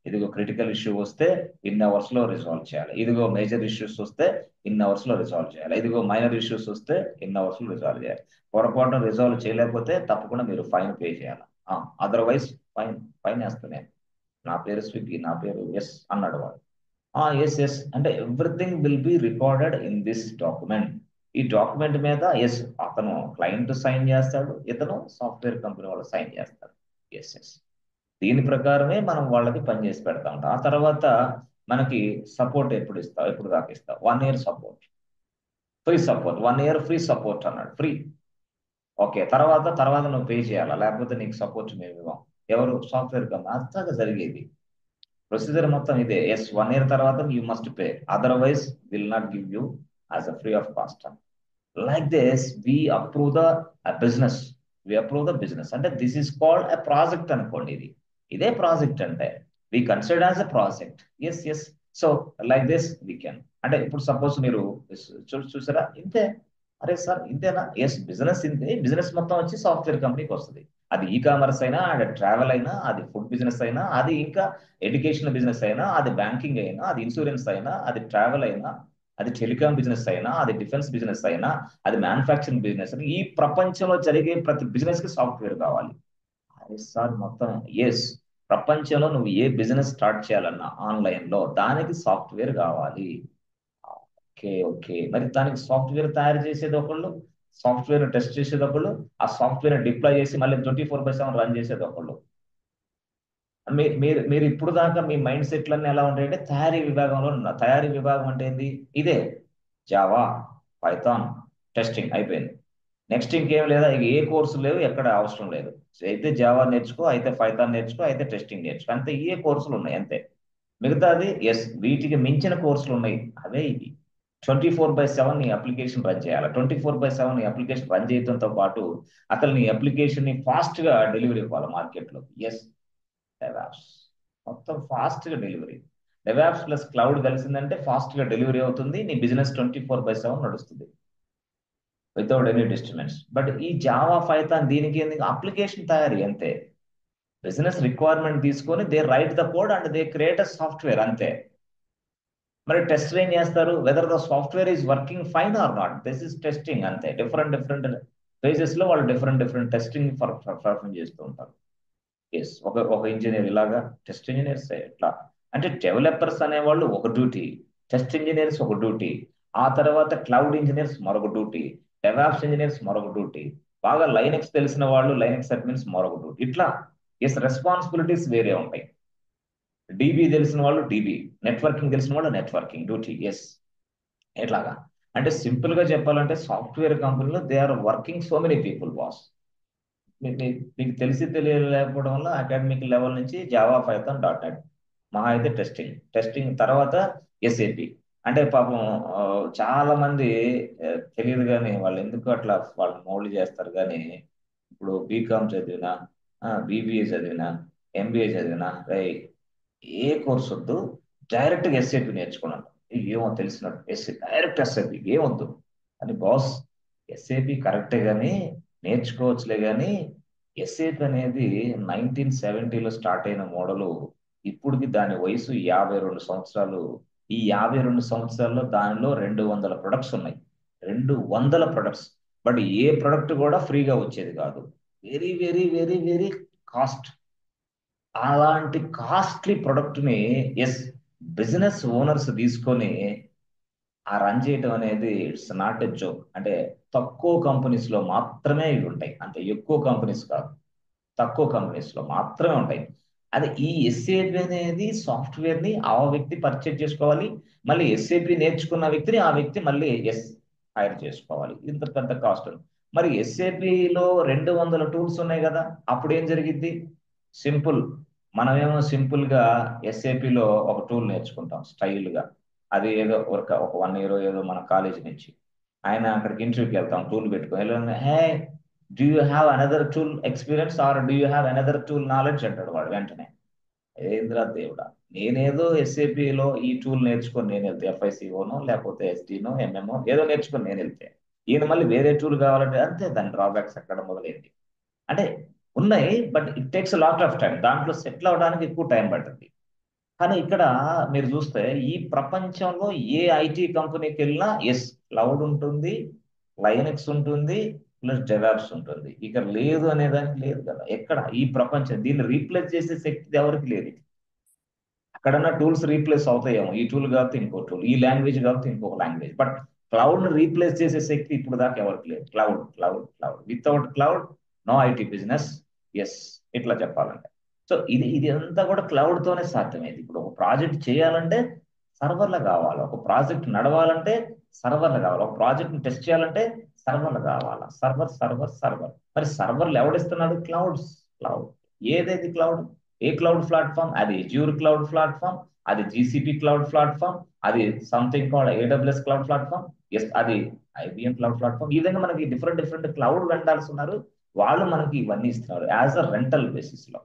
ఇదిగో క్రిటికల్ ఇష్యూ వస్తే ఇన్ అవర్స్ లో రిజాల్వ్ చేయాలి, ఇదిగో మేజర్ ఇష్యూస్ వస్తే ఇన్ అవర్స్ లో రిజాల్వ్ చేయాలి, ఇదిగో మైనర్ ఇష్యూస్ వస్తే ఇన్ అవర్స్ లో రిజాల్వ్ చేయాలి. పొరపాటున రిజాల్వ్ చేయలేకపోతే తప్పకుండా మీరు ఫైన్ పే చేయాలి. అదర్వైజ్ ఫైన్ వేస్తాను నేను, నా పేరు స్విగ్గీ, నా పేరు అన్నాడు వాడు. ఎస్ అంటే everything will be recorded in this document. ఈ డాక్యుమెంట్ మీద అతను క్లయింట్ సైన్ చేస్తాడు, ఇతను సాఫ్ట్వేర్ కంపెనీ వాళ్ళు సైన్ చేస్తారు. ఎస్ దీని ప్రకారమే మనం వాళ్ళకి పని చేసి పెడతా ఉంటాం. ఆ తర్వాత మనకి సపోర్ట్ ఎప్పుడు దాకా ఇస్తావు, 1 year support, free support, 1 year free support అన్నాడు, ఫ్రీ. ఓకే, తర్వాత నువ్వు పే చేయాలా, లేకపోతే నీకు సపోర్ట్ మేము ఇవ్వం. ఎవరు, సాఫ్ట్వేర్ కంపెనీ. అంతగా జరిగేది ప్రొసీజర్ మొత్తం ఇదే. 1 year తర్వాత you must pay, otherwise will not give you as a free of cost. Like this we approve the business. అంటే this is called a project అనుకోండి. ఇదే ప్రాజెక్ట్ అంటే we consider as a project. Yes so like this we can. అంటే ఇప్పుడు సపోజ్ మీరు చూసారా, ఇంతే. అరే సార్ ఇంతేనా, బిజినెస్ ఇంతే, బిజినెస్ మొత్తం వచ్చి సాఫ్ట్వేర్ కంపెనీకి వస్తుంది. అది ఈ కామర్స్ అయినా, అది ట్రావెల్ అయినా, అది ఫుడ్ బిజినెస్ అయినా, అది ఇంకా ఎడ్యుకేషన్ బిజినెస్ అయినా, అది బ్యాంకింగ్ అయినా, అది ఇన్సూరెన్స్ అయినా, అది ట్రావెల్ అయినా, అది టెలికాం బిజినెస్ అయినా, అది డిఫెన్స్ బిజినెస్ అయినా, అది మ్యానుఫ్యాక్చరింగ్ బిజినెస్ అయినా, ఈ ప్రపంచంలో జరిగే ప్రతి బిజినెస్ కి సాఫ్ట్వేర్ కావాలి. అరే సార్ మొత్తం ప్రపంచంలో నువ్వు ఏ బిజినెస్ స్టార్ట్ చేయాలన్నా ఆన్లైన్ లో దానికి సాఫ్ట్వేర్ కావాలి. ఓకే మరి దానికి సాఫ్ట్వేర్ తయారు చేసేది ఒకళ్ళు, సాఫ్ట్వేర్ టెస్ట్ చేసేది ఒకళ్ళు, ఆ సాఫ్ట్వేర్ డిప్లాయ్ చేసి మళ్ళీ 24/7 రన్ చేసేది ఒకళ్ళు. మీరు ఇప్పుడు దాకా మీ మైండ్ సెట్లన్నీ ఎలా ఉంటాయంటే తయారీ విభాగంలో ఉన్నారు. తయారీ విభాగం అంటే ఏంది, ఇదే జావా, పైథాన్, టెస్టింగ్ అయిపోయింది. నెక్స్ట్ ఇంకేం లేదా, ఇక ఏ కోర్సు లేవు, ఎక్కడ అవసరం లేదు. అయితే జావా నేర్చుకో, అయితే పైథాన్ నేర్చుకో, అయితే టెస్టింగ్ నేర్చుకో, అంతే. ఏ కోర్సులు ఉన్నాయి అంతే. మిగతాది వీటికి మించిన కోర్సులు ఉన్నాయి, అవే ఇవి. 24/7 నీ అప్లికేషన్ రన్ చేయాలి. 24/7 నీ అప్లికేషన్ రన్ చేయడంతో పాటు అసలు నీ అప్లికేషన్ ని ఫాస్ట్ గా డెలివరీ ఇవ్వాలి మార్కెట్లో. ఎస్, డెవాప్స్ మొత్తం ఫాస్ట్ గా డెలివరీ. డెవాప్స్ ప్లస్ క్లౌడ్ కలిసిందంటే ఫాస్ట్ గా డెలివరీ అవుతుంది. నీ బిజినెస్ 24/7 నడుస్తుంది వితౌట్ ఎనీ డిస్టర్బెన్స్. బట్ ఈ జావా పైథాన్ దీనికి ఎందుకు? అప్లికేషన్ తయారీ అంతే. బిజినెస్ రిక్వైర్మెంట్ తీసుకొని they write the code and they create a software అంతే. మరి టెస్ట్ ఏం చేస్తారు? Whether the software is working fine or not, this is testing అంతే. డిఫరెంట్ ఫేజెస్ లో వాళ్ళు డిఫరెంట్ టెస్టింగ్ పర్ఫార్మ్ చేస్తూ ఉంటారు. ఎస్, ఒక ఇంజనీర్ ఇలాగా టెస్ట్ ఇంజనీర్స్ ఎట్లా అంటే డెవలపర్స్ అనేవాళ్ళు ఒక డ్యూటీ, టెస్ట్ ఇంజనీర్స్ ఒక డ్యూటీ, ఆ తర్వాత క్లౌడ్ ఇంజనీర్స్ మరొక డ్యూటీ, డెవాప్స్ ఇంజనీర్స్ మరొక డ్యూటీ, బాగా లైనక్స్ తెలిసిన వాళ్ళు లైనక్స్ అడ్మిన్స్ మరొక డ్యూటీ. ఇట్లా ఎస్, రెస్పాన్సిబిలిటీస్ వేరే ఉంటాయి. డీబీ తెలిసిన వాళ్ళు డీబీ, నెట్వర్కింగ్ తెలిసిన వాళ్ళు నెట్వర్కింగ్ డ్యూటీ. ఎస్, ఎట్లాగా అంటే సింపుల్ గా చెప్పాలంటే సాఫ్ట్వేర్ కంపెనీలో they are working so many people boss. మీకు తెలిసి తెలియలేకపోవడం వల్ల అకాడమిక్ లెవెల్ నుంచి జావా పైథాన్ .NET మహా అయితే టెస్టింగ్ తర్వాత ఎస్ఏపి. అంటే పాపం చాలా మంది తెలియదు కానీ వాళ్ళు ఎందుకు అట్లా వాళ్ళు మౌల్డ్ చేస్తారు. కానీ ఇప్పుడు బీకామ్ చదివినా, బీబీఏ చదివినా, ఎంబీఏ చదివినా, ఏ కోర్స్ వద్దు, డైరెక్ట్గా ఎస్ఏపి నేర్చుకున్నాను. ఏమో తెలిసినట్టు డైరెక్ట్ ఎస్ఏపి ఏమొద్దు అని. బాస్, ఎస్ఏపి కరెక్టే కానీ నేర్చుకోవచ్చులే కానీ ఎస్ఏపి అనేది 1970లో స్టార్ట్ అయిన మోడలు. ఇప్పటికి దాని వయసు 52 సంవత్సరాలు. ఈ 52 సంవత్సరాల్లో దానిలో 200 ప్రొడక్ట్స్ ఉన్నాయి. 200 ప్రొడక్ట్స్. బట్ ఏ ప్రొడక్ట్ కూడా ఫ్రీగా వచ్చేది కాదు. Very very very very cost. అలాంటి కాస్ట్లీ ప్రొడక్ట్ ని ఎస్, బిజినెస్ ఓనర్స్ తీసుకొని ఆ రన్ చేయటం అనేది ఇట్స్ నాట్ ఎ జోక్. అంటే తక్కువ కంపెనీస్ లో మాత్రమే ఇవి ఉంటాయి, అంతే. ఎక్కువ కంపెనీస్ కాదు, తక్కువ కంపెనీస్ లో మాత్రమే ఉంటాయి. అది ఈ ఎస్ఏపి అనేది సాఫ్ట్వేర్ ని ఆ వ్యక్తి పర్చేజ్ చేసుకోవాలి. మళ్ళీ ఎస్ఏపి నేర్చుకున్న వ్యక్తిని ఆ వ్యక్తి మళ్ళీ హైర్ చేసుకోవాలి. ఇంత పెద్ద కాస్ట్. మరి ఎస్ఏపిలో 200 టూల్స్ ఉన్నాయి కదా, అప్పుడు ఏం జరిగింది? సింపుల్. మనమేమో సింపుల్ గా ఎస్ఏపిలో ఒక టూల్ నేర్చుకుంటాం స్టైల్ గా. అది ఏదో ఒక 1 year ఏదో మన కాలేజ్ నుంచి ఆయన అక్కడికి ఇంటర్వ్యూకి వెళ్తాం టూల్ పెట్టుకొని. Hey, do you have another tool experience or do you have another tool knowledge అంటాడు వాడు వెంటనే. ఏంద్రా దేవుడా, నేనేదో ఎస్ఏపిలో ఈ టూల్ నేర్చుకొని నేను వెళ్తే ఎఫ్ఐసిఓనో లేకపోతే ఎస్డీనో ఎంఎంఓ ఏదో నేర్చుకొని నేను వెళ్తే ఈయన మళ్ళీ వేరే టూల్ కావాలంటే అంతే. దాని డ్రాబ్యాక్స్ ఎక్కడ మొదలైంది అంటే ఉన్నాయి. But it takes lot of time. దాంట్లో సెటిల్ అవడానికి ఎక్కువ టైం పడుతుంది. కానీ ఇక్కడ మీరు చూస్తే ఈ ప్రపంచంలో ఏ ఐటీ కంపెనీకి వెళ్ళినా ఎస్, క్లౌడ్ ఉంటుంది, లైనక్స్ ఉంటుంది, ప్లస్ డెవాప్స్ ఉంటుంది. ఇక లేదు అనేదానికి లేదు కదా ఎక్కడ. ఈ ప్రపంచం దీన్ని రీప్లేస్ చేసే శక్తి ఎవరికి లేదు. అక్కడన్నా టూల్స్ రీప్లేస్ అవుతాయేమో, ఈ టూల్ కాకపోతే ఇంకో టూల్, ఈ లాంగ్వేజ్ కాకపోతే ఇంకొక లాంగ్వేజ్. బట్ క్లౌడ్ ని రీప్లేస్ చేసే శక్తి ఇప్పుడు దాకా ఎవరికి లేదు. Cloud cloud cloud, without cloud no IT business. Yes, ఇట్లా చెప్పాలంటే. సో ఇది అంతా కూడా క్లౌడ్ తోనే సాధ్యమైంది. ఇప్పుడు ఒక ప్రాజెక్ట్ చేయాలంటే సర్వర్లు కావాలి, ఒక ప్రాజెక్ట్ నడవాలంటే సర్వర్లు కావాలి, ఒక ప్రాజెక్ట్ టెస్ట్ చేయాలంటే సర్వర్లు కావాలా. సర్వర్. మరి సర్వర్లు ఎవడిస్తున్నాడు? క్లౌడ్. ఏదైతే క్లౌడ్, ఏ క్లౌడ్ ప్లాట్ఫామ్? అది అజ్యూర్ క్లౌడ్ ప్లాట్ఫామ్, అది జీసీపీ క్లౌడ్ ప్లాట్ఫామ్, అది something called AWS cloud platform, yes అది ఐబిఎం క్లౌడ్ ప్లాట్ఫామ్. ఈ విధంగా మనకి డిఫరెంట్ క్లౌడ్ వెండర్స్ ఉన్నారు. వాళ్ళు మనకి ఇవన్నీ ఇస్తున్నారు యాజ్ అ రెంటల్ బేసిస్ లో.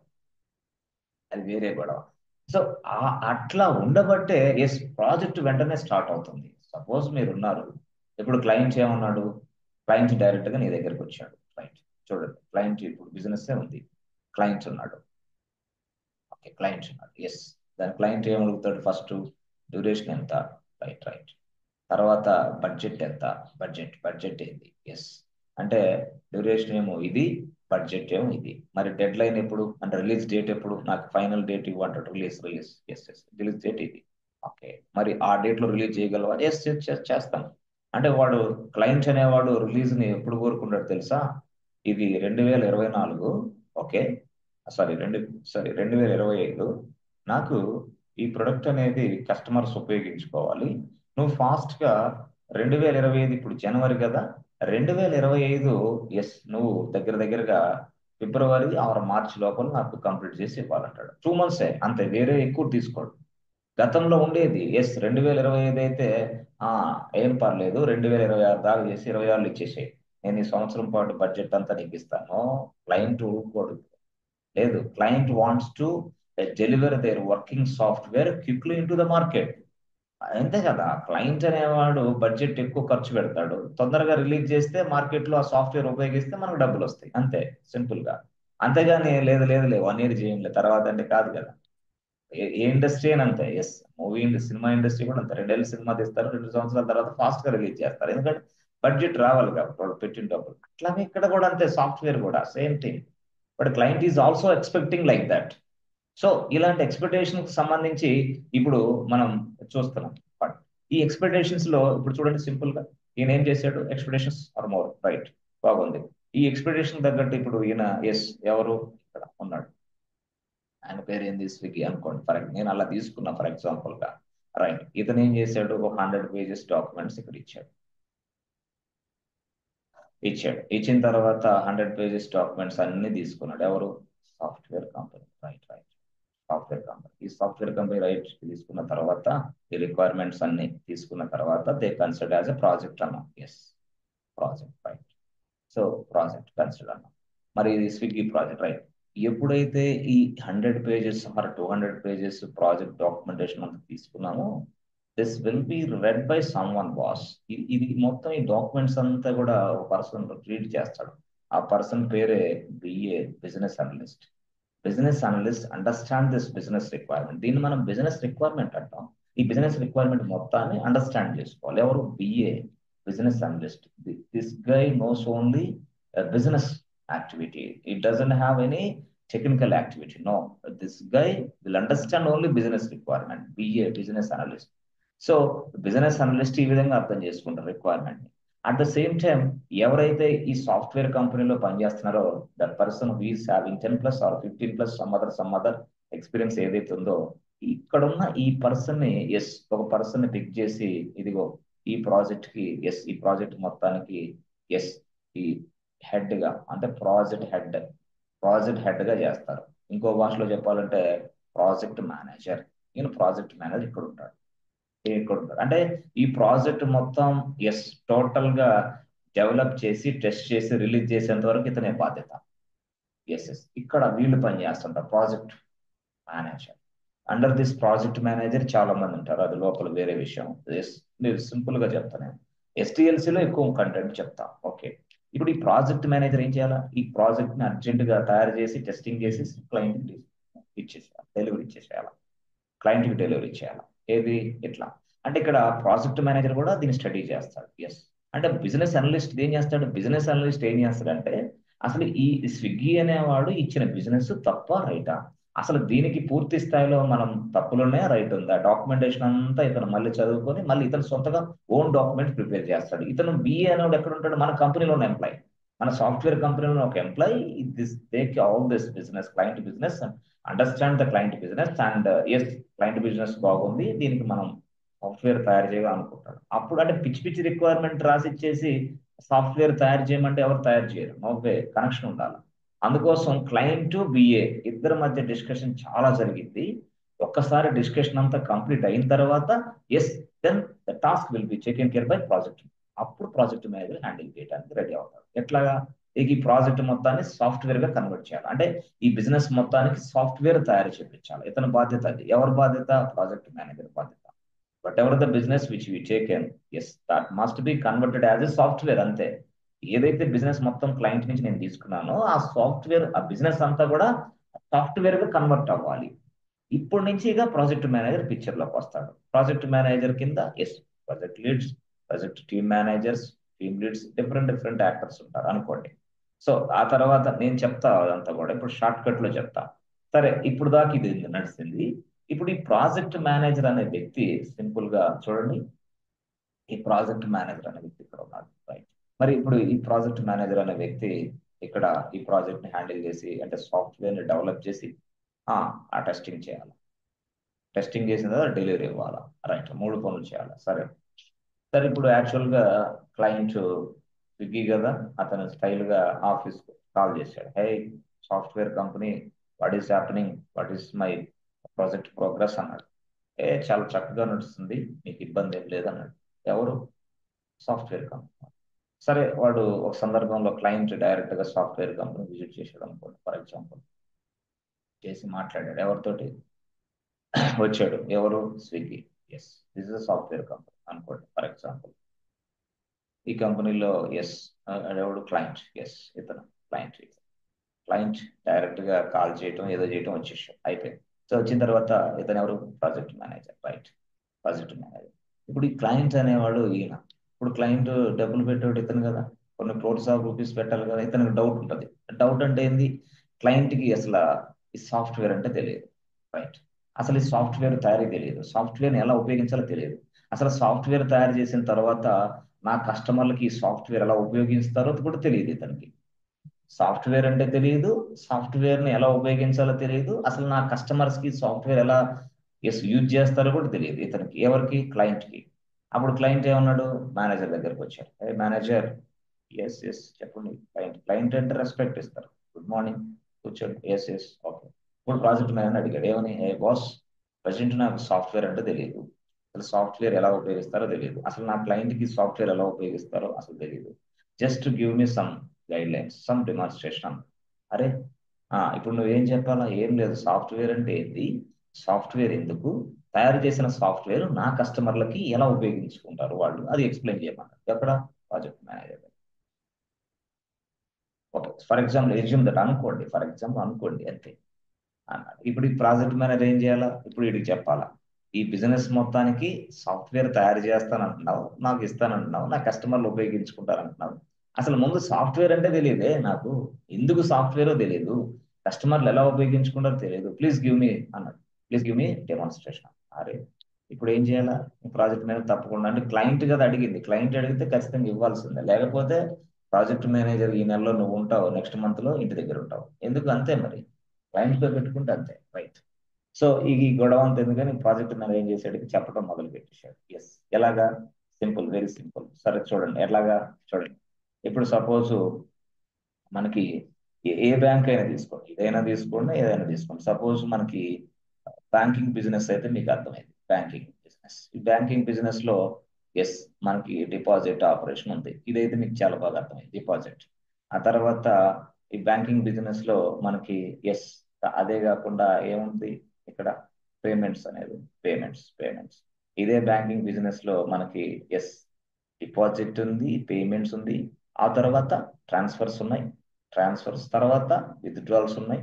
అది వేరే గొడవ. సో అట్లా ఉండబట్టే ఎస్, ప్రాజెక్ట్ వెంటనే స్టార్ట్ అవుతుంది. సపోజ్ మీరు ఉన్నారు, ఇప్పుడు క్లయింట్ ఏమన్నాడు? క్లయింట్ డైరెక్ట్ గా నీ దగ్గరికి వచ్చాడు. క్లయింట్ చూడండి, క్లయింట్ ఇప్పుడు బిజినెస్ ఉంది, క్లయింట్ ఉన్నాడు. ఓకే, క్లయింట్ ఉన్నాడు. ఎస్, దాని క్లయింట్ ఏమడుగుతాడు? ఫస్ట్ డ్యూరేషన్ ఎంత? రైట్. తర్వాత బడ్జెట్ ఎంత? బడ్జెట్ ఏంది? ఎస్, అంటే డ్యూరేషన్ ఏమో ఇది, బడ్జెట్ ఏమో ఇది. మరి డెడ్ లైన్ ఎప్పుడు? అంటే రిలీజ్ డేట్ ఎప్పుడు? నాకు ఫైనల్ డేట్ ఇవ్వంటాడు. రిలీజ్. ఎస్, రిలీజ్ డేట్ ఇది. ఓకే, మరి ఆ డేట్ లో రిలీజ్ చేయగలవా? ఎస్, చేస్తాం. అంటే వాడు క్లయింట్ అనేవాడు రిలీజ్ ని ఎప్పుడు కోరుకుంటాడు తెలుసా? ఇది 2024. Okay, sorry 2025. నాకు ఈ ప్రొడక్ట్ అనేది కస్టమర్స్ ఉపయోగించుకోవాలి. నువ్వు ఫాస్ట్ గా 2025, ఇప్పుడు జనవరి కదా, 2025 ఎస్, నువ్వు దగ్గరగా ఫిబ్రవరి ఆర్ మార్చ్ లోపల నాకు కంప్లీట్ చేసి ఇవ్వాలంటాడు. 2 months అంతే, వేరే ఎక్కువ తీసుకోడు. గతంలో ఉండేది 2025 అయితే ఆ ఏం పర్లేదు 2026 దాకా చేసి 26 ఇచ్చేసేయి, నేను ఈ సంవత్సరం పాటు బడ్జెట్ అంతా నీకు ఇస్తాను. క్లయింట్ ఊరుకోడు. లేదు, client wants to deliver their working software quickly into the market. అంతే కదా, క్లయింట్ అనేవాడు బడ్జెట్ ఎక్కువ ఖర్చు పెడతాడు, తొందరగా రిలీజ్ చేస్తే మార్కెట్ లో ఆ సాఫ్ట్వేర్ ఉపయోగిస్తే మనకు డబ్బులు వస్తాయి, అంతే సింపుల్ గా. అంతేగాని లేదు లేదు లేదు 1 year చేయండి తర్వాత అంటే కాదు కదా. ఏ ఇండస్ట్రీ అని అంతే. ఎస్, మూవీ సినిమా ఇండస్ట్రీ కూడా అంతే. 2 ఏళ్ళు సినిమా తీస్తారు, 2 సంవత్సరాల తర్వాత ఫాస్ట్ గా రిలీజ్ చేస్తారు, ఎందుకంటే బడ్జెట్ రావాలి కాబట్టి వాళ్ళు పెట్టిన డబ్బులు. అట్లాగే ఇక్కడ కూడా అంతే, సాఫ్ట్వేర్ కూడా same thing. But client is also expecting like that. So ఇలాంటి ఎక్స్పెక్టేషన్ కి సంబంధించి ఇప్పుడు మనం చూస్తున్నాం. బట్ ఈ ఎక్స్పెక్టేషన్స్ లో ఇప్పుడు చూడండి సింపుల్ గా, ఈయన ఏం చేశాడు, ఎక్స్పెక్టేషన్స్ ఆర్ మోర్ రైట్, బాగుంది. ఈ ఎక్స్పెక్టేషన్ తగ్గట్టు ఇప్పుడు ఈయన ఎస్ ఎవరు ఇక్కడ ఉన్నాడు, ఆయన పేరు ఏంది, స్విగ్గీ అనుకోండి, నేను అలా తీసుకున్నా ఫర్ ఎగ్జాంపుల్ గా. రైట్, ఇతను ఏం చేశాడు, ఒక 100 pages డాక్యుమెంట్స్ ఇక్కడ ఇచ్చిన తర్వాత 100 pages డాక్యుమెంట్స్ అన్ని తీసుకున్నాడు. ఎవరు, software company. Right right, software company. ఈ సాఫ్ట్వేర్ కంపెనీ రైట్ తీసుకున్న తర్వాత, ఈ రిక్వైర్మెంట్స్ అన్ని తీసుకున్న తర్వాత they consider as a project అన్నాం. Yes, project right. So project consider అన్నాం. మరి ఇది స్విగ్గీ ప్రాజెక్ట్ రైట్. ఎప్పుడైతే ఈ 100 pages or 200 pages project documentation అంతా తీసుకున్నామో, this will be read by someone boss. ఇది మొత్తం ఈ డాక్యుమెంట్స్ అంతా కూడా ఒక పర్సన్ రీడ్ చేస్తాడు. ఆ పర్సన్ పేరే BA, business analyst. Business analyst understand this business requirement. దీన్ని మనం బిజినెస్ రిక్వైర్మెంట్ అంటాం. ఈ బిజినెస్ రిక్వైర్మెంట్ మొత్తాన్ని అండర్స్టాండ్ చేసుకోవాలి. ఎవరు, BA, business analyst. This guy knows only business activity. It doesn't have any technical activity. No, this guy will understand only business requirement. BA, business analyst. So business analyst ఈ విధంగా అర్థం చేసుకుంటారు రిక్వైర్మెంట్ ని. అట్ ద సేమ్ టైం ఎవరైతే ఈ సాఫ్ట్వేర్ కంపెనీలో పనిచేస్తున్నారో, that person who is having 10+ or 15+ some other experience ఏదైతే ఉందో, ఇక్కడున్న ఈ పర్సన్ ని ఎస్, ఒక పర్సన్ ని పిక్ చేసి, ఇదిగో ఈ ప్రాజెక్ట్ కి ఎస్, ఈ ప్రాజెక్ట్ మొత్తానికి ఎస్, ఈ హెడ్ గా అంటే ప్రాజెక్ట్ హెడ్ గా చేస్తారు. ఇంకో భాషలో చెప్పాలంటే ప్రాజెక్ట్ మేనేజర్. ఈయన ప్రాజెక్ట్ మేనేజర్ ఇక్కడ ఉంటాడు. అంటే ఈ ప్రాజెక్ట్ మొత్తం ఎస్ టోటల్ గా డెవలప్ చేసి, టెస్ట్ చేసి, రిలీజ్ చేసేంత వరకు ఇతనే బాధ్యత. ఎస్, ఇక్కడ వీళ్ళు పని చేస్తుంటారు, project manager. Under this project manager చాలా మంది ఉంటారు, అది లోపల వేరే విషయం. మీరు సింపుల్ గా చెప్తాను, ఎస్టిఎల్సీలో ఎక్కువ కంటెంట్ చెప్తా. ఓకే, ఇప్పుడు ఈ ప్రాజెక్ట్ మేనేజర్ ఏం చేయాలా, ఈ ప్రాజెక్ట్ ని అర్జెంట్ గా తయారు చేసి, టెస్టింగ్ చేసి క్లయింట్ ఇచ్చేసేయాలి, డెలివరీ ఇచ్చేసేయాలి, క్లయింట్ కి డెలివరీ చేయాలి. ఏది ఇట్లా. అంటే ఇక్కడ ప్రాజెక్ట్ మేనేజర్ కూడా దీన్ని స్టడీ చేస్తాడు. ఎస్, అంటే బిజినెస్ అనలిస్ట్ ఏం చేస్తాడు, బిజినెస్ అనలిస్ట్ ఏం చేస్తాడంటే, అసలు ఈ స్విగ్గీ అనేవాడు ఇచ్చిన బిజినెస్ తప్ప రైటా, అసలు దీనికి పూర్తి స్థాయిలో మనం తప్పులున్నాయా రైట్ ఉందా, డాక్యుమెంటేషన్ అంతా ఇతను మళ్ళీ చదువుకొని, మళ్ళీ ఇతను సొంతగా ఓన్ డాక్యుమెంట్ ప్రిపేర్ చేస్తాడు. ఇతను బిఏ అనేవాడు ఎక్కడ ఉంటాడు, మన కంపెనీలో ఉన్న ఎంప్లాయ్, మన సాఫ్ట్వేర్ కంపెనీలో ఒక employee. This take all this business, client business, understand the client business and yes, client business బాగుంది, దీనికి మనం సాఫ్ట్వేర్ తయారు చేయాలనుకుంటాడు. అప్పుడు అంటే పిచ్చి పిచ్చి రిక్వైర్మెంట్ రాసి ఇచ్చేసి సాఫ్ట్వేర్ తయారు చేయమంటే ఎవరు తయారు చేయరు. నోవే, కనెక్షన్ ఉండాలి. అందుకోసం క్లయింట్ బిఏ ఇద్దరి మధ్య డిస్కషన్ చాలా జరిగింది. ఒక్కసారి డిస్కషన్ అంతా కంప్లీట్ అయిన తర్వాత yes, then the task will be taken care by project. అప్పుడు ప్రాజెక్ట్ మేనేజర్ హ్యాండిల్ చేయడానికి రెడీ అవుతారు. ఎట్లాగా, ఈ ప్రాజెక్ట్ మొత్తాన్ని సాఫ్ట్వేర్ గా కన్వర్ట్ చేయాలి. అంటే ఈ బిజినెస్ మొత్తానికి సాఫ్ట్వేర్ తయారు చేయించాలి. ఇతని బాధ్యత అది. ఎవరి బాధ్యత, ప్రాజెక్ట్ మేనేజర్ బాధ్యత. But ever the business which we taken, yes, that must be converted as a software. అంతే. ఏదైతే బిజినెస్ మొత్తం క్లయింట్ నుంచి నేను తీసుకున్నానో, ఆ సాఫ్ట్వేర్, ఆ బిజినెస్ అంతా కూడా సాఫ్ట్వేర్ గా కన్వర్ట్ అవ్వాలి. ఇప్పుడు నుంచి ఇక ప్రాజెక్ట్ మేనేజర్ పిక్చర్ లోకి వస్తాడు. ప్రాజెక్ట్ మేనేజర్ కింద yes, project leads, project team managers, team leads, different actors ఉంటారు అనుకోండి. సో ఆ తర్వాత నేను చెప్తా అదంతా కూడా, ఇప్పుడు షార్ట్ కట్ లో చెప్తా. సరే, ఇప్పుడు దాకా ఇది నడిచింది. ఇప్పుడు ఈ ప్రాజెక్ట్ మేనేజర్ అనే వ్యక్తి సింపుల్ గా చూడండి, ఈ ప్రాజెక్ట్ మేనేజర్ అనే వ్యక్తి ఇక్కడ ఉన్నాడు. రైట్. మరి ఇప్పుడు ఈ ప్రాజెక్ట్ మేనేజర్ అనే వ్యక్తి ఇక్కడ ఈ ప్రాజెక్ట్ ని హ్యాండిల్ చేసి, అంటే సాఫ్ట్వేర్ ని డెవలప్ చేసి ఆ టెస్టింగ్ చేయాలి. టెస్టింగ్ చేసిన తర్వాత డెలివరీ ఇవ్వాలా. రైట్, 3 పనులు చేయాలి. సరే సరే, ఇప్పుడు యాక్చువల్ గా క్లయింట్ స్విగ్గీ కదా, అతను స్టైల్ గా ఆఫీస్ కాల్ చేశాడు. Hey software company, what is happening, what is my project progress అన్నాడు. చాలా చక్కగా నడుస్తుంది, మీకు ఇబ్బంది ఏం లేదన్నాడు. ఎవరు? Software company. సరే, వాడు ఒక సందర్భంలో క్లయింట్ డైరెక్ట్ గా సాఫ్ట్వేర్ కంపెనీ విజిట్ చేశాడు అనుకోండి, ఫర్ ఎగ్జాంపుల్. చేసి మాట్లాడాడు ఎవరితోటి, వచ్చాడు ఎవరు? Swiggy. Yes, this is software company అనుకోండి, ఫర్ ఎగ్జాంపుల్. ఈ కంపెనీలో ఎస్, ఎవడు? క్లయింట్. ఎస్, ఇతను క్లయింట్. క్లయింట్ డైరెక్ట్ గా కాల్ చేయటం, ఏదో చేయటం, వచ్చేసాడు, అయిపోయింది. సో వచ్చిన తర్వాత ఇతను ఎవరు? Project manager. Right, project manager. ఇప్పుడు ఈ క్లయింట్ అనేవాడు ఈయన. ఇప్పుడు క్లయింట్ డబ్బులు పెట్టాడు ఇతను కదా, కొన్ని క్రోర్స్ ఆఫ్ రూపీస్ పెట్టాలి కదా, ఇతనికి డౌట్ ఉంటుంది. డౌట్ అంటే ఏంది? క్లయింట్ కి అసలు ఈ సాఫ్ట్వేర్ అంటే తెలియదు. రైట్, అసలు ఈ సాఫ్ట్వేర్ తయారీ తెలియదు, సాఫ్ట్వేర్ ఎలా ఉపయోగించాలో తెలియదు. అసలు సాఫ్ట్వేర్ తయారు చేసిన తర్వాత నా కస్టమర్లకి ఈ సాఫ్ట్వేర్ ఎలా ఉపయోగిస్తారో కూడా తెలియదు ఇతనికి. సాఫ్ట్వేర్ అంటే తెలియదు, సాఫ్ట్వేర్ ని ఎలా ఉపయోగించాలో తెలియదు, అసలు నా కస్టమర్స్ కి సాఫ్ట్వేర్ ఎలా యూజ్ చేస్తారో కూడా తెలియదు ఇతనికి. ఎవరికి? క్లయింట్ కి. అప్పుడు క్లయింట్ ఏమన్నాడు? మేనేజర్ దగ్గరకు వచ్చాడు. ఏ మేనేజర్, ఎస్ ఎస్ చెప్పండి. క్లయింట్ అంటే రెస్పెక్ట్ ఇస్తారు. గుడ్ మార్నింగ్, కూర్చోండి. Yes yes okay. ఇప్పుడు ప్రాజెక్ట్ మేనేజర్ అడిగాడు ఏమని, ఏ బాస్, ప్రజెంట్ నాకు సాఫ్ట్వేర్ అంటే తెలియదు, అసలు సాఫ్ట్వేర్ ఎలా ఉపయోగిస్తారో తెలియదు, అసలు నా క్లయింట్ కి సాఫ్ట్వేర్ ఎలా ఉపయోగిస్తారో అసలు తెలియదు, just give me some guide lines, some demonstration. అరే, ఇప్పుడు నువ్వేం చెప్పాలా? ఏం లేదు, సాఫ్ట్వేర్ అంటే ఏంటి, సాఫ్ట్వేర్ ఎందుకు, తయారు చేసిన సాఫ్ట్వేర్ నా కస్టమర్లకి ఎలా ఉపయోగించుకుంటారు వాళ్ళు, అది ఎక్స్ప్లెయిన్ చేయమన్నారు. ఎక్కడ? Project manager. Okay, for example assume that అనుకోండి, ఫర్ ఎగ్జాంపుల్ అనుకోండి అంతే అన్నాడు. ఇప్పుడు ఈ ప్రాజెక్ట్ మేనేజర్ ఏం చేయాలా? ఇప్పుడు వీడికి చెప్పాలా, ఈ బిజినెస్ మొత్తానికి సాఫ్ట్వేర్ తయారు చేస్తానంటున్నావు, నాకు ఇస్తానంటున్నావు, నా కస్టమర్లు ఉపయోగించుకుంటారంటున్నావు, అసలు ముందు సాఫ్ట్వేర్ అంటే తెలియదే నాకు, ఎందుకు సాఫ్ట్వేరో తెలియదు, కస్టమర్లు ఎలా ఉపయోగించుకుంటారో తెలియదు, ప్లీజ్ గివ్ మీ అన్నాడు. Please give me demonstration. అరే, ఇప్పుడు ఏం చేయాలా? ప్రాజెక్ట్ మేనేజర్ తప్పకుండా, అంటే క్లయింట్ కదా అడిగింది, క్లయింట్ అడిగితే ఖచ్చితంగా ఇవ్వాల్సిందే, లేకపోతే ప్రాజెక్ట్ మేనేజర్ ఈ నెలలో నువ్వు ఉంటావు, నెక్స్ట్ మంత్ లో ఇంటి దగ్గర ఉంటావు, ఎందుకు? అంతే మరి, క్లయింట్ తో పెట్టుకుంటే అంతే. రైట్. సో ఈ గొడవ అంతా ఎందుకని ప్రాజెక్ట్ మేనేజర్ ఏం చేశాడు? చెప్పడం మొదలు పెట్టేశాడు. ఎస్, ఎలాగా? Simple, very simple. సరే చూడండి ఎలాగా, చూడండి. ఇప్పుడు సపోజ్ మనకి ఏ బ్యాంక్ అయినా తీసుకోండి, ఇదైనా తీసుకోండి, ఏదైనా తీసుకోండి. సపోజ్ మనకి బ్యాంకింగ్ బిజినెస్ అయితే మీకు అర్థమైంది. బ్యాంకింగ్ బిజినెస్, ఈ బ్యాంకింగ్ బిజినెస్ లో ఎస్, మనకి డిపాజిట్ ఆపరేషన్ ఉంది, ఇదైతే మీకు చాలా బాగా అర్థమైంది, డిపాజిట్. ఆ తర్వాత ఈ బ్యాంకింగ్ బిజినెస్ లో మనకి ఎస్, అదే కాకుండా ఏముంది ఇక్కడ? పేమెంట్స్ అనేది, పేమెంట్స్. ఇదే బ్యాంకింగ్ బిజినెస్ లో మనకి ఎస్, డిపాజిట్ ఉంది, పేమెంట్స్ ఉంది, ఆ తర్వాత ట్రాన్స్ఫర్స్ ఉన్నాయి, ట్రాన్స్ఫర్స్ తర్వాత విత్డ్రాల్స్ ఉన్నాయి.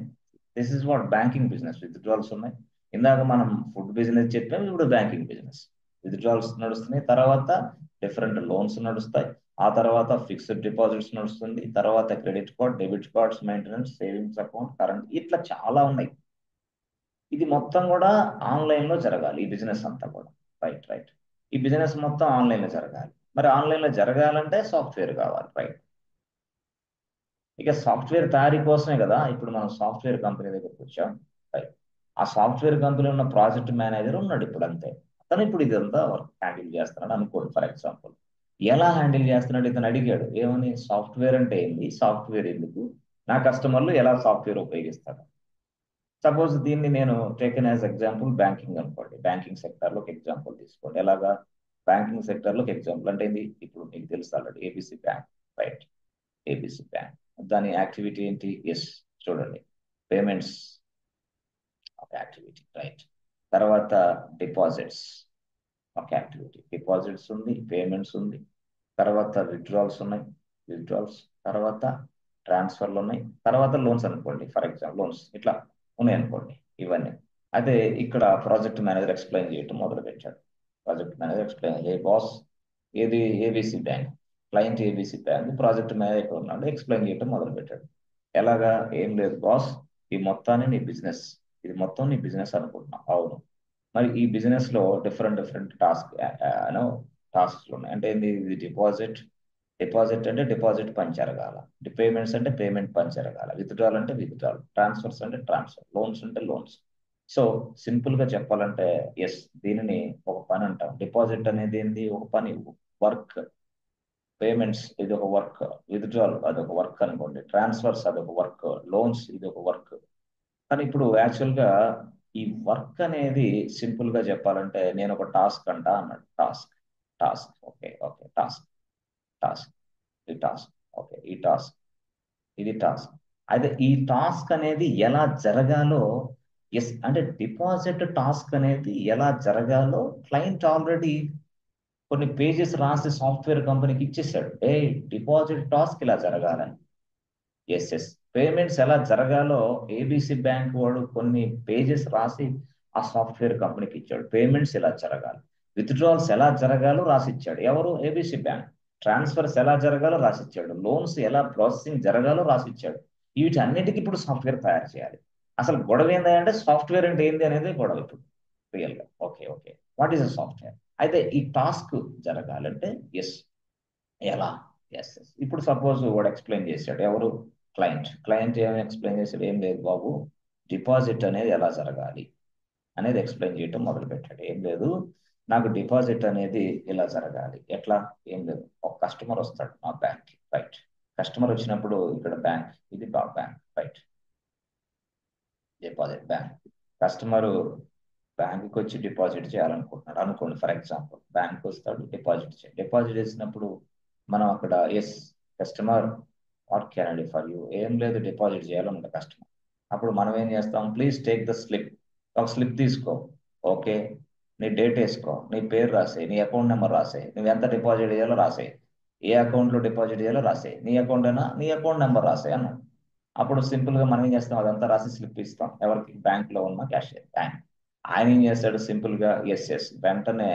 This is what banking business. Withdrawals ఉన్నాయి, ఇందాక మనం ఫుడ్ బిజినెస్ చెప్పాం, ఇప్పుడు బ్యాంకింగ్ బిజినెస్. విత్డ్రాల్స్ నడుస్తున్నాయి, తర్వాత డిఫరెంట్ లోన్స్ నడుస్తాయి, ఆ తర్వాత ఫిక్స్డ్ డిపాజిట్స్ నడుస్తుంది, తర్వాత credit card, debit cards maintenance, savings account, current, ఇట్లా చాలా ఉన్నాయి. ఇది మొత్తం కూడా ఆన్లైన్ లో జరగాలి, ఈ బిజినెస్ అంతా కూడా. రైట్ రైట్, ఈ బిజినెస్ మొత్తం ఆన్లైన్ లో జరగాలి. మరి ఆన్లైన్ లో జరగాలంటే సాఫ్ట్వేర్ కావాలి. రైట్, ఇక సాఫ్ట్వేర్ తయారీ కోసమే కదా ఇప్పుడు మనం సాఫ్ట్వేర్ కంపెనీ దగ్గరికి వచ్చాం. రైట్, ఆ సాఫ్ట్వేర్ కంపెనీ ఉన్న ప్రాజెక్ట్ మేనేజర్ ఉన్నాడు ఇప్పుడు, అంతే. అతను ఇప్పుడు ఇదంతా వర్క్ హ్యాండిల్ చేస్తున్నాడు అనుకోండి, ఫర్ ఎగ్జాంపుల్. ఎలా హ్యాండిల్ చేస్తున్నాడు? ఇతను అడిగాడు ఏమని, సాఫ్ట్వేర్ అంటే ఏంది, సాఫ్ట్వేర్ ఎందుకు, నా కస్టమర్లు ఎలా సాఫ్ట్వేర్ ఉపయోగిస్తారు. సపోజ్ దీన్ని నేను టేకెన్ యాజ్ ఎగ్జాంపుల్ బ్యాంకింగ్ అనుకోండి, బ్యాంకింగ్ సెక్టర్ లోకి ఎగ్జాంపుల్ తీసుకోండి. ఎలాగా? బ్యాంకింగ్ సెక్టర్ లోకి ఎగ్జాంపుల్ అంటే ఏంది? ఇప్పుడు మీకు తెలుసు already, ABC bank. Right, ABC bank, దాని యాక్టివిటీ ఏంటి? ఎస్, చూడండి, పేమెంట్స్ ఒక యాక్టివిటీ. రైట్, తర్వాత డిపాజిట్స్ ఒక యాక్టివిటీ, డిపాజిట్స్ ఉంది, పేమెంట్స్ ఉంది, తర్వాత విత్డ్రాల్స్ ఉన్నాయి, విత్డ్రాల్స్, తర్వాత ట్రాన్స్ఫర్లు ఉన్నాయి, తర్వాత లోన్స్ అనుకోండి, ఫర్ ఎగ్జాంపుల్ లోన్స్ ఇట్లా ఉన్నాయి అనుకోండి, ఇవన్నీ. అయితే ఇక్కడ ప్రాజెక్ట్ మేనేజర్ ఎక్స్ప్లెయిన్ చేయటం మొదలు పెట్టాడు. Project manager explain, hey boss, ఏది? ABC bank, client ABC bank, project manager ఇక్కడ ఉన్నాడు, ఎక్స్ప్లెయిన్ చేయటం మొదలు పెట్టాడు. ఎలాగా? ఏం లేదు బాస్, ఈ మొత్తాన్ని నీ బిజినెస్, ఇది మొత్తం నీ బిజినెస్ అనుకుంటున్నావు, అవును. మరి ఈ బిజినెస్ లో డిఫరెంట్ టాస్క్లు ఉన్నాయి. అంటే ఇది డిపాజిట్, డిపాజిట్ అంటే డిపాజిట్ పని జరగాల, పేమెంట్స్ అంటే పేమెంట్ పని జరగాల, విత్డ్రాల్ అంటే విత్డ్రాల్, ట్రాన్స్ఫర్స్ అంటే ట్రాన్స్ఫర్, లోన్స్ అంటే లోన్స్. సో సింపుల్ గా చెప్పాలంటే ఎస్, దీనిని ఒక పని అంటాం. డిపాజిట్ అనేది ఏంది? ఒక పని, వర్క్. పేమెంట్స్ ఇది ఒక వర్క్, విత్డ్రాల్ అదొక వర్క్ అనుకోండి, ట్రాన్స్ఫర్స్ అదొక వర్క్, లోన్స్ ఇది ఒక వర్క్. కానీ ఇప్పుడు యాక్చువల్ గా ఈ వర్క్ అనేది సింపుల్ గా చెప్పాలంటే నేను ఒక టాస్క్ అంటా అన్నాడు. Task task okay okay task task ఈ టాస్క్ ఓకే ఈ టాస్క్ ఇది టాస్క్. అయితే ఈ టాస్క్ అనేది ఎలా జరగాలో ఎస్ అంటే డిపాజిట్ టాస్క్ అనేది ఎలా జరగాలో క్లయింట్ ఆల్రెడీ కొన్ని పేజెస్ రాసి సాఫ్ట్వేర్ కంపెనీకి ఇచ్చేసాడు. డిపాజిట్ టాస్క్ ఇలా జరగాలని. ఎస్ పేమెంట్స్ ఎలా జరగాలో ఏబిసి బ్యాంక్ వాడు కొన్ని పేజెస్ రాసి ఆ సాఫ్ట్వేర్ కంపెనీకి ఇచ్చాడు. పేమెంట్స్ ఎలా జరగాలి, విత్డ్రాల్స్ ఎలా జరగాలో రాసిచ్చాడు. ఎవరు? ABC bank. ట్రాన్స్ఫర్స్ ఎలా జరగాలో రాసిచ్చాడు. లోన్స్ ఎలా ప్రాసెసింగ్ జరగాలో రాసిచ్చాడు. వీటన్నిటికీ ఇప్పుడు సాఫ్ట్వేర్ తయారు చేయాలి. అసలు గొడవ ఏంటంటే సాఫ్ట్వేర్ అంటే ఏంది అనేది గొడవ ఇప్పుడు రియల్ గా. Okay okay what is a software? అయితే ఈ టాస్క్ జరగాలంటే ఎస్ ఎలా? ఎస్ ఇప్పుడు సపోజ్ వాడు ఎక్స్ప్లెయిన్ చేశాడు. ఎవరు? క్లయింట్ ఏమైనా ఎక్స్ప్లెయిన్ చేశాడు? ఏం లేదు బాబు, డిపాజిట్ అనేది ఎలా జరగాలి అనేది ఎక్స్ప్లెయిన్ చేయటం మొదలు పెట్టాడు. ఏం లేదు, నాకు డిపాజిట్ అనేది ఇలా జరగాలి. ఎట్లా? ఏం లేదు, ఒక కస్టమర్ వస్తాడు మా బ్యాంక్, రైట్. కస్టమర్ వచ్చినప్పుడు ఇక్కడ బ్యాంక్, ఇది bank, right. Deposit bank. Customer బ్యాంకుకి వచ్చి డిపాజిట్ చేయాలనుకుంటున్నాడు అనుకోండి. ఫర్ ఎగ్జాంపుల్ బ్యాంక్ వస్తాడు, డిపాజిట్ చేసినప్పుడు మనం అక్కడ yes customer what can I do for you, ఏం లేదు డిపాజిట్ చేయాలనుకుంటా కస్టమర్. అప్పుడు మనం ఏం చేస్తాం? Please take the slip. ఒక స్లిప్ తీసుకో, ఓకే, నీ డేట్ వేసుకో, నీ పేరు రాసేయి, నీ అకౌంట్ నెంబర్ రాసేయి, నువ్వు ఎంత డిపాజిట్ చేయాలో రాసేయి, ఏ అకౌంట్లో డిపాజిట్ చేయాలో రాసేయి, నీ అకౌంట్ అయినా నీ అకౌంట్ నెంబర్ రాసేయి అన్నాడు. అప్పుడు సింపుల్ గా మనం ఏం చేస్తాం? అదంతా రాసి స్లిప్ ఇస్తాం ఎవరికి? బ్యాంక్ లో ఉన్న క్యాషియర్. బ్యాంక్ ఆయన ఏం చేస్తాడు? సింపుల్ గా ఎస్ వెంటనే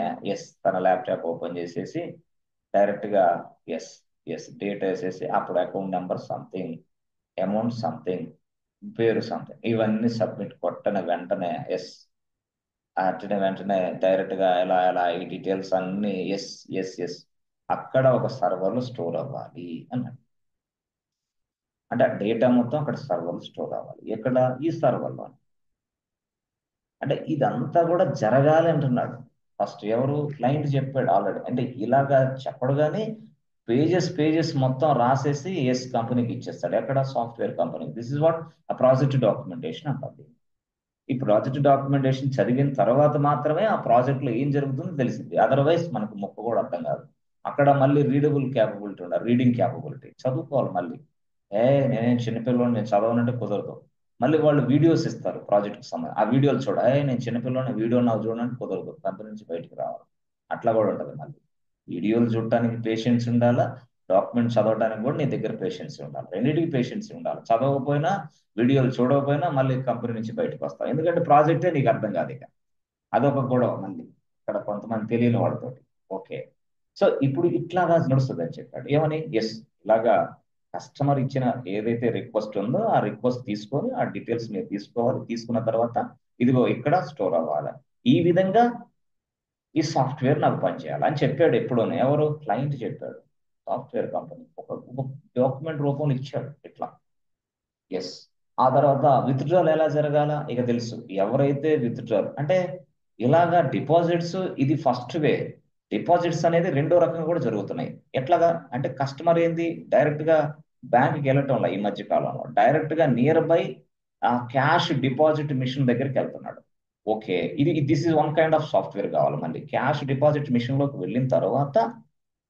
తన ల్యాప్టాప్ ఓపెన్ చేసేసి డైరెక్ట్ గా ఎస్ డేట్ వేసేసి అప్పుడు account number something, amount something, పేరు సంథింగ్, ఇవన్నీ సబ్మిట్ కొట్టన వెంటనే అట్నే వెంటనే డైరెక్ట్ గా ఎలా ఎలా ఈ డీటెయిల్స్ అన్ని ఎస్ అక్కడ ఒక సర్వర్ లో స్టోర్ అవ్వాలి అన్నాడు. అంటే డేటా మొత్తం అక్కడ సర్వర్లో స్టోర్ అవ్వాలి. ఎక్కడ? ఈ సర్వర్లో. అంటే ఇదంతా కూడా జరగాలి అంటున్నాడు. ఫస్ట్ ఎవరు? క్లయింట్ చెప్పాడు ఆల్రెడీ. అంటే ఇలాగా చెప్పడు కానీ పేజెస్ మొత్తం రాసేసి కంపెనీకి ఇచ్చేస్తాడు. ఎక్కడ? Software company. This is what ఆ ప్రాజెక్ట్ డాక్యుమెంటేషన్ అంటుంది. ఈ ప్రాజెక్ట్ డాక్యుమెంటేషన్ చదివిన తర్వాత మాత్రమే ఆ ప్రాజెక్ట్ లో ఏం జరుగుతుందో తెలిసింది. అదర్వైజ్ మనకు మొక్క కూడా అర్థం కాదు. అక్కడ మళ్ళీ రీడబుల్ క్యాపబిలిటీ ఉండాలి, రీడింగ్ క్యాపబిలిటీ, చదువుకోవాలి. మళ్ళీ నేనేం చిన్నపిల్లని, నేను చదవనంటే కుదరదు. మళ్ళీ వాళ్ళు వీడియోస్ ఇస్తారు ప్రాజెక్ట్కి సంబంధించి. ఆ వీడియోలు చూడ, నేను చిన్నపిల్లని వీడియో నాకు చూడడానికి కుదరదు, కంపెనీ నుంచి బయటకు రావాలి. అట్లా కూడా ఉంటుంది. మళ్ళీ వీడియోలు చూడటానికి పేషెన్స్ ఉండాలా, డాక్యుమెంట్ చదవడానికి కూడా నీ దగ్గర పేషెన్స్ ఉండాలి. రెండింటికి పేషెన్స్ ఉండాలి. చదవకపోయినా, వీడియోలు చూడకపోయినా మళ్ళీ కంపెనీ నుంచి బయటకు వస్తావు. ఎందుకంటే ప్రాజెక్టే నీకు అర్థం కాదు. ఇక అదొక గొడవ మళ్ళీ ఇక్కడ కొంతమంది తెలియని వాళ్ళతోటి. ఓకే, సో ఇప్పుడు ఇట్లాగా నడుస్తుంది అని చెప్పాడు. ఏమని? ఇలాగా కస్టమర్ ఇచ్చిన ఏదైతే రిక్వెస్ట్ ఉందో ఆ రిక్వెస్ట్ తీసుకొని ఆ డీటెయిల్స్ మీరు తీసుకోవాలి. తీసుకున్న తర్వాత ఇదిగో ఇక్కడ స్టోర్ అవ్వాలి. ఈ విధంగా ఈ సాఫ్ట్వేర్ నాకు పనిచేయాలి అని చెప్పాడు. ఎప్పుడోనే ఎవరు? క్లయింట్ చెప్పాడు. సాఫ్ట్వేర్ కంపెనీ ఒక డాక్యుమెంట్ రూపంలో ఇచ్చాడు ఇట్లా. ఆ తర్వాత విత్డ్రాల్ ఎలా జరగాల ఇక తెలుసు. ఎవరైతే విత్డ్రాల్ అంటే ఇలాగా డిపాజిట్స్, ఇది ఫస్ట్ వే. డిపాజిట్స్ అనేది రెండో రకంగా కూడా జరుగుతున్నాయి. ఎట్లాగా అంటే కస్టమర్ ఏంది డైరెక్ట్ గా బ్యాంక్కి వెళ్ళటంలో ఈ మధ్య కాలంలో డైరెక్ట్ గా nearby cash deposit machine దగ్గరికి వెళ్తున్నాడు. Okay, this is one kind of software కావాలి. మళ్ళీ క్యాష్ డిపాజిట్ మిషన్ లోకి వెళ్ళిన తర్వాత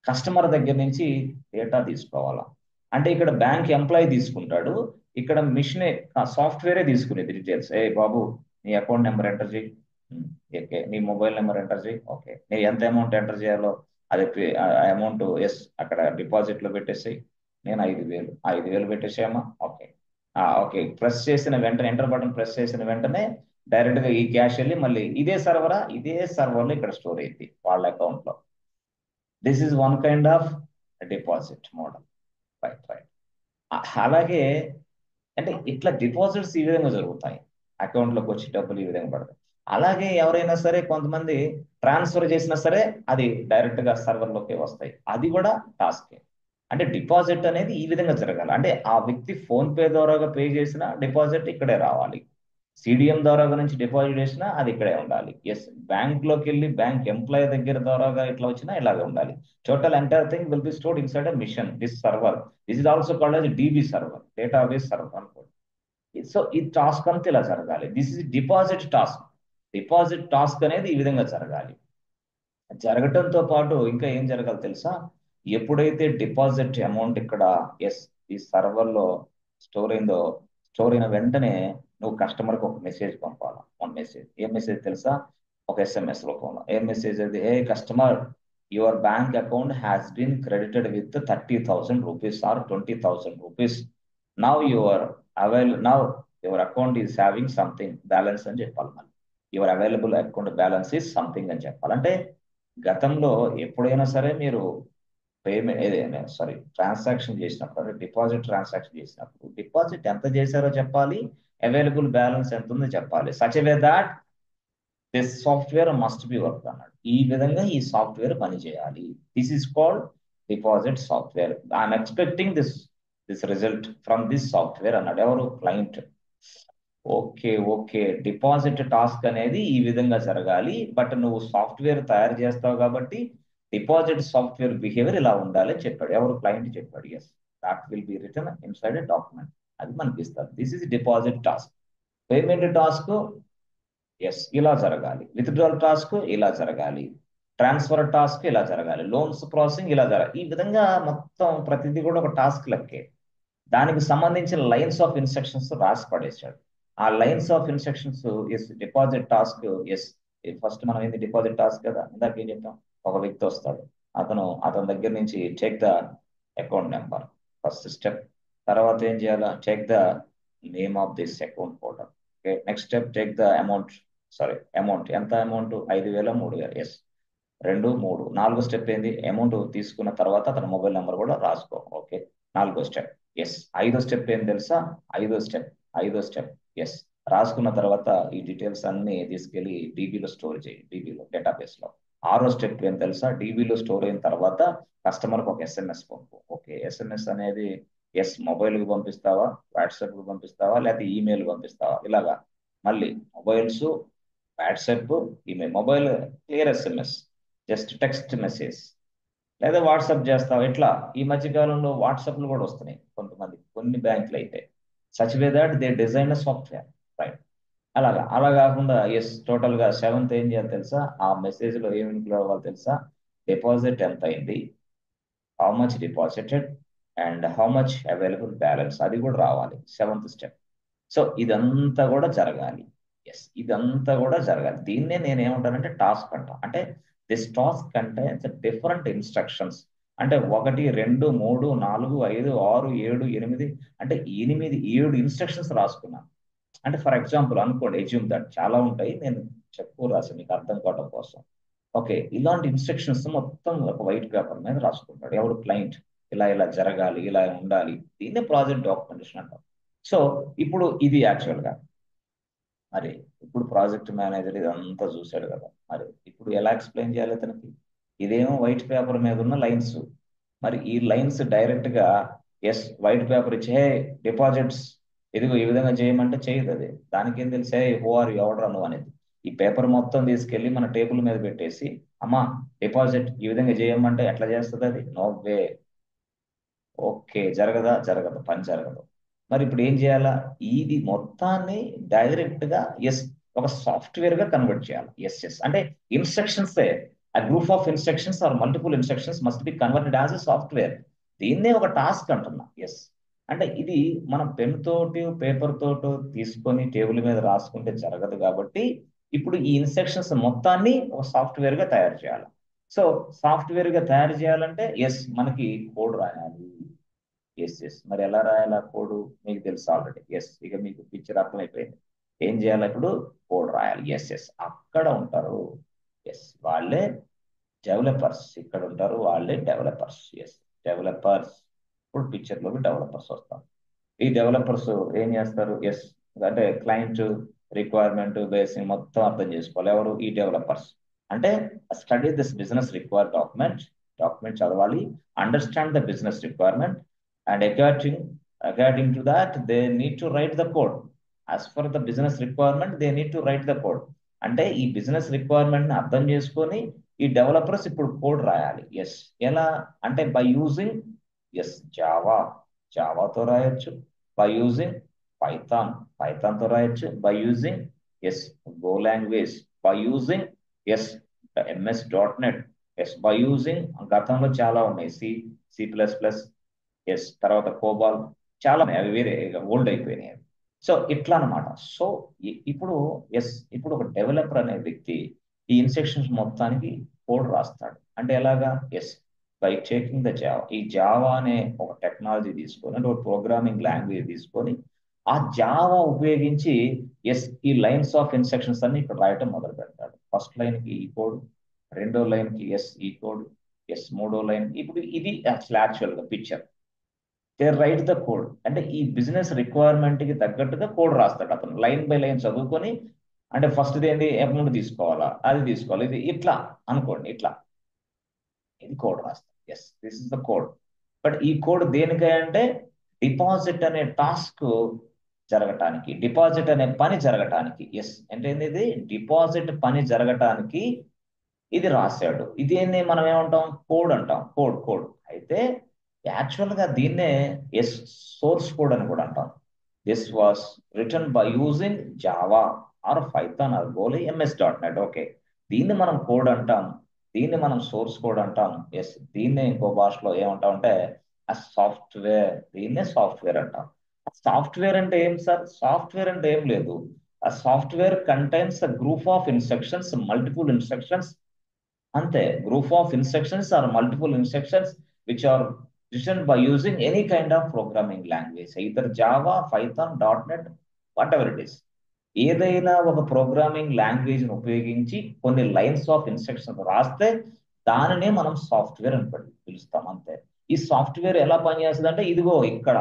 కస్టమర్ దగ్గర నుంచి డేటా తీసుకోవాలా. అంటే ఇక్కడ బ్యాంక్ ఎంప్లాయీ తీసుకుంటాడు, ఇక్కడ మిషన్ సాఫ్ట్వేరే తీసుకునేది డీటెయిల్స్. బాబు నీ అకౌంట్ నెంబర్ ఎంటర్ చేయి, ఓకే, నీ మొబైల్ నెంబర్ ఎంటర్ చేయి, ఓకే, నీ ఎంత అమౌంట్ ఎంటర్ చేయాలో అది అమౌంట్ అక్కడ డిపాజిట్ లో పెట్టేసి నేను 5,000 పెట్టేసామా, ఓకే ఓకే ప్రెస్ చేసిన వెంటనే ఎంటర్ బటన్ ప్రెస్ చేసిన వెంటనే డైరెక్ట్ గా ఈ క్యాష్ వెళ్ళి మళ్ళీ ఇదే సర్వర్ లో ఇక్కడ స్టోర్ అయింది వాళ్ళ అకౌంట్ లో. This is one kind of deposit model, right. అలాగే అంటే ఇట్లా డిపాజిట్స్ ఈ విధంగా జరుగుతాయి. అకౌంట్ లోకి వచ్చి డబ్బులు ఈ విధంగా పడతాయి. అలాగే ఎవరైనా సరే కొంతమంది ట్రాన్స్ఫర్ చేసినా సరే అది డైరెక్ట్ గా సర్వర్ లోకి వస్తాయి. అది కూడా టాస్కే. అంటే డిపాజిట్ అనేది ఈ విధంగా జరగాలి. అంటే ఆ వ్యక్తి ఫోన్ పే ద్వారా పే చేసిన డిపాజిట్ ఇక్కడే రావాలి. సిడిఎం ద్వారా నుంచి డిపాజిట్ చేసినా అది ఇక్కడే ఉండాలి. బ్యాంక్ లోకి వెళ్ళి బ్యాంక్ ఎంప్లాయీ దగ్గర ద్వారా ఇట్లా వచ్చినా ఇలాగే ఉండాలి. Total entire thing will be stored inside a machine, this server. This is also called as DB server, database server అనుకోండి. సో ఈ టాస్క్ అంతా ఇలా జరగాలి. This is deposit task. Deposit task అనేది ఈ విధంగా జరగాలి. జరగటంతో పాటు ఇంకా ఏం జరగాలి తెలుసా? ఎప్పుడైతే డిపాజిట్ అమౌంట్ ఇక్కడ ఎస్ ఈ సర్వర్లో స్టోర్ అయిందో, స్టోర్ అయిన వెంటనే నువ్వు కస్టమర్కి ఒక మెసేజ్ పంపాలా. One message. ఏ మెసేజ్ తెలుసా? ఒక ఎస్ఎంఎస్ రూపంలో. ఏ మెసేజ్ అది? A customer, your bank account has been credited with 30,000 rupees or 20,000 rupees. Now your account is having something balance అని చెప్పాలి. మళ్ళీ your available account balance is something అని చెప్పాలి. అంటే గతంలో ఎప్పుడైనా సరే మీరు పేమెంట్ ఏదైనా ట్రాన్సాక్షన్ చేసినప్పుడు, డిపాజిట్ ట్రాన్సాక్షన్ చేసినప్పుడు డిపాజిట్ ఎంత చేశారో చెప్పాలి, అవైలబుల్ బ్యాలెన్స్ ఎంత ఉందో చెప్పాలి. Such way that this software must be work అన్నాడు. ఈ విధంగా ఈ సాఫ్ట్వేర్ పనిచేయాలి. This is called deposit software. I'm expecting this result from this software అన్నాడు. ఎవరు? Client. Okay okay, deposit task అనేది ఈ విధంగా జరగాలి, బట్ నువ్వు సాఫ్ట్వేర్ తయారు చేస్తావు కాబట్టి డిపాజిట్ సాఫ్ట్వేర్ బిహేవియర్ ఇలా ఉండాలి అని చెప్పాడు. ఎవరు? క్లయింట్ చెప్పాడు. Yes, that will be written inside a document. అది మనకి ఇస్తారు. This is deposit task. Payment task yes ఇలా జరగాలి. విత్డ్రాల్ టాస్క్ ఇలా జరగాలి. ట్రాన్స్ఫర్ టాస్క్ ఇలా జరగాలి. లోన్స్ ప్రాసెసింగ్ ఇలా జరగాలి. ఈ విధంగా మొత్తం ప్రతిదీ కూడా ఒక టాస్క్ లెక్కే. దానికి సంబంధించిన లైన్స్ ఆఫ్ ఇన్స్ట్రక్షన్స్ రాసి పడేశాడు. ఆ lines of instructions yes deposit task. Yes, first మనం ఏంది డిపాజిట్ టాస్క్ కదా, ఇందాక ఏం చెప్తాం? ఒక వ్యక్తి వస్తాడు, అతని దగ్గర నుంచి take the account number, first step. తర్వాత ఏం చేయాలా? Take the name of this account holder. Okay, next step take the amount. Amount ఎంత? అమౌంట్ 5,000 3,000. ఎస్, 2 3. 4 స్టెప్ ఏంది? అమౌంట్ తీసుకున్న తర్వాత అతని మొబైల్ నెంబర్ కూడా రాసుకో. Okay, 4 step. ఎస్, 5 స్టెప్ ఏం తెలుసా? 5 స్టెప్. ఎస్, రాసుకున్న తర్వాత ఈ డీటెయిల్స్ అన్ని తీసుకెళ్లి డీబీలో స్టోర్ చేయి, డీబీలో డేటాబేస్ లో. 6 స్టెప్ ఏం తెలుసా? డీబీలో స్టోర్ అయిన తర్వాత కస్టమర్కి ఒక ఎస్ఎంఎస్ పంపు. ఓకే, ఎస్ఎంఎస్ అనేది ఎస్ మొబైల్కి పంపిస్తావా, వాట్సాప్కి పంపిస్తావా, లేకపోతే ఈమెయిల్ పంపిస్తావా? ఇలాగా మళ్ళీ mobiles, WhatsApp, email. Mobile clear SMS, just text message, లేదా వాట్సాప్ చేస్తావు. ఇట్లా ఈ మధ్య కాలంలో వాట్సాప్లు కూడా వస్తున్నాయి కొంతమంది, కొన్ని బ్యాంకులు అయితే. Such way that they design software, right? అలా కాకుండా ఎస్ టోటల్ గా 7th ఏం చేయాలి తెలుసా? ఆ మెసేజ్ లో ఏమి ఇన్క్లూడ్ అవ్వాలి తెలుసా? డిపాజిట్ ఎంత అయింది, how much deposited, and how much available balance, అది కూడా రావాలి. 7th step. సో ఇదంతా కూడా జరగాలి. ఎస్, ఇదంతా కూడా జరగాలి. దీన్నే నేను ఏమంటానంటే టాస్క్ అంటా. అంటే దిస్ టాస్క్ అంటే డిఫరెంట్ ఇన్స్ట్రక్షన్స్. అంటే 1 2 3 4 5 6 7 8, అంటే 7 ఇన్స్ట్రక్షన్స్ రాసుకున్నాను. అంటే ఫర్ ఎగ్జాంపుల్ అనుకోండి, ఎజ్యూమ్ దట్ చాలా ఉంటాయి, నేను రాసి మీకు అర్థం కావడం కోసం. ఓకే, ఇలాంటి ఇన్స్ట్రక్షన్స్ మొత్తం ఒక వైట్ పేపర్ మీద రాసుకుంటాడు. ఎవరు? క్లయింట్. ఇలా ఇలా జరగాలి, ఇలా ఉండాలి. దీన్నే ప్రాజెక్ట్ డాక్యుమెంటేషన్ అంటాం. సో ఇప్పుడు ఇది యాక్చువల్ గా మరి ఇప్పుడు ప్రాజెక్ట్ మేనేజర్ ఇదంతా చూశాడు కదా, మరి ఇప్పుడు ఎలా ఎక్స్ప్లెయిన్ చేయాలి అతనికి? ఇదేమో వైట్ పేపర్ మీద ఉన్న లైన్స్. మరి ఈ లైన్స్ డైరెక్ట్ గా ఎస్ వైట్ పేపర్ ఇచ్చి హే డిపాజిట్స్ ఇదిగో ఈ విధంగా చేయమంటే చేయదు. అది దానికి ఏం తెలిసే హూ ఆర్ ఎవడరా నువ్వు అనేది. ఈ పేపర్ మొత్తం తీసుకెళ్లి మన టేబుల్ మీద పెట్టేసి అమ్మా డిపాజిట్ ఈ విధంగా చేయమంటే ఎట్లా చేస్తుంది? అది నో వే. ఓకే, జరగదు, పని జరగదు. మరి ఇప్పుడు ఏం చేయాలా? ఇది మొత్తాన్ని డైరెక్ట్ గా ఎస్ ఒక సాఫ్ట్వేర్ గా కన్వర్ట్ చేయాలి. ఎస్ అంటే ఇన్స్ట్రక్షన్స్, ఆ group of instructions or multiple instructions must be converted as a software. దీన్నే ఒక టాస్క్ అంటున్నా. ఎస్, అంటే ఇది మనం పెన్ తోటి పేపర్ తోటి తీసుకొని టేబుల్ మీద రాసుకుంటే జరగదు కాబట్టి ఇప్పుడు ఈ ఇన్స్ట్రక్షన్స్ మొత్తాన్ని ఒక సాఫ్ట్వేర్ గా తయారు చేయాలి. సో సాఫ్ట్వేర్ గా తయారు చేయాలంటే ఎస్ మనకి కోడ్ రాయాలి. ఎస్ మరి ఎలా రాయాలి ఆ కోడ్ మీకు తెలుసు ఆల్రెడీ. ఎస్, ఇక మీకు పిక్చర్ అర్థమైపోయింది. ఏం చేయాలి ఇప్పుడు? కోడ్ రాయాలి. ఎస్ అక్కడ ఉంటారు. ఎస్, వాళ్ళే డెవలపర్స్. ఇక్కడ ఉంటారు వాళ్ళే డెవలపర్స్. Yes, developers. ఇప్పుడు పిక్చర్ లోకి డెవలపర్స్ వస్తారు. ఈ డెవలపర్స్ ఏం చేస్తారు? ఎస్, అంటే క్లయింట్ రిక్వైర్మెంట్ బేసింగ్ మొత్తం అర్థం చేసుకోవాలి. ఎవరు? ఈ డెవలపర్స్. అంటే study this business require document చదవాలి, understand the business requirement, and according to that they need to write the code. As for the business requirement they need to write the code. అంటే ఈ బిజినెస్ రిక్వైర్మెంట్ ని అర్థం చేసుకొని ఈ డెవలపర్స్ ఇప్పుడు కోడ్ రాయాలి. ఎస్, ఎలా అంటే బై యూజింగ్ ఎస్ జావాతో రాయొచ్చు, బై యూజింగ్ పైథాన్తో రాయొచ్చు by using yes go language, by using yes MS.NET, yes by using గతంలో చాలా ఉన్నాయి C++, ఎస్ తర్వాత కోబాల్, చాలా ఉన్నాయి, అవి వేరే ఓల్డ్ అయిపోయినాయి. సో ఇట్లా అనమాట. సో ఇప్పుడు ఇప్పుడు ఒక డెవలపర్ అనే వ్యక్తి ఈ ఇన్స్ట్రక్షన్స్ మొత్తానికి కోడ్ రాస్తాడు. అంటే ఎలాగా? బై టేకింగ్ ద జావా, ఈ జావా అనే ఒక టెక్నాలజీ తీసుకొని, అంటే ఒక ప్రోగ్రామింగ్ లాంగ్వేజ్ తీసుకొని ఆ జావా ఉపయోగించి ఈ లైన్స్ ఆఫ్ ఇన్స్ట్రక్షన్స్ అన్ని ఇక్కడ రాయటం మొదలు పెడతాడు. ఫస్ట్ లైన్ కి ఈ కోడ్, రెండో లైన్ కి ఈ కోడ్, మూడో లైన్. ఇప్పుడు ఇది యాక్చువల్ గా picture. They write the code, అంటే ఈ బిజినెస్ రిక్వైర్మెంట్ కి తగ్గట్టుగా కోడ్ రాస్తాడు అతను, లైన్ బై లైన్ చదువుకొని. అంటే ఫస్ట్ ఏంటి, అమౌంట్ తీసుకోవాలా, అది తీసుకోవాలి, ఇది ఇట్లా అనుకోండి, ఇట్లా ఇది కోడ్ రాస్తాడు. This is the code. But ఈ కోడ్ దేనికంటే డిపాజిట్ అనే టాస్క్ జరగటానికి, డిపాజిట్ అనే పని జరగటానికి. అంటే ఇది డిపాజిట్ పని జరగటానికి ఇది రాశాడు. ఇది మనం ఏమంటాం? కోడ్ అంటాం. కోడ్ అయితే యాక్చువల్ గా దీన్నే సోర్స్ కోడ్ అని కూడా అంటాం. This was written by using Java or Python or గోలీ MS.NET. ఓకే, దీన్ని మనం కోడ్ అంటాం, దీన్ని మనం సోర్స్ కోడ్ అంటాం. దీన్నే ఇంకో భాషలో ఏమంటాం అంటే సాఫ్ట్వేర్, దీన్నే సాఫ్ట్వేర్ అంటాం. సాఫ్ట్వేర్ అంటే ఏం సార్? సాఫ్ట్వేర్ అంటే ఏం లేదు. ఆ software contains a group of instructions, multiple instructions, అంతే. Group of instructions or multiple instructions which are written by using any kind of programming language, either Java, Python, .NET, whatever it is. ఏదైనా ఒక ప్రోగ్రామింగ్ లాంగ్వేజ్ ను ఉపయోగించి కొన్ని లైన్స్ ఆఫ్ ఇన్స్ట్రక్షన్స్ రాస్తే దానినే మనం సాఫ్ట్వేర్ అని పిలుస్తాం, అంతే. ఈ సాఫ్ట్వేర్ ఎలా పనిచేస్తుంది అంటే, ఇదిగో ఇక్కడ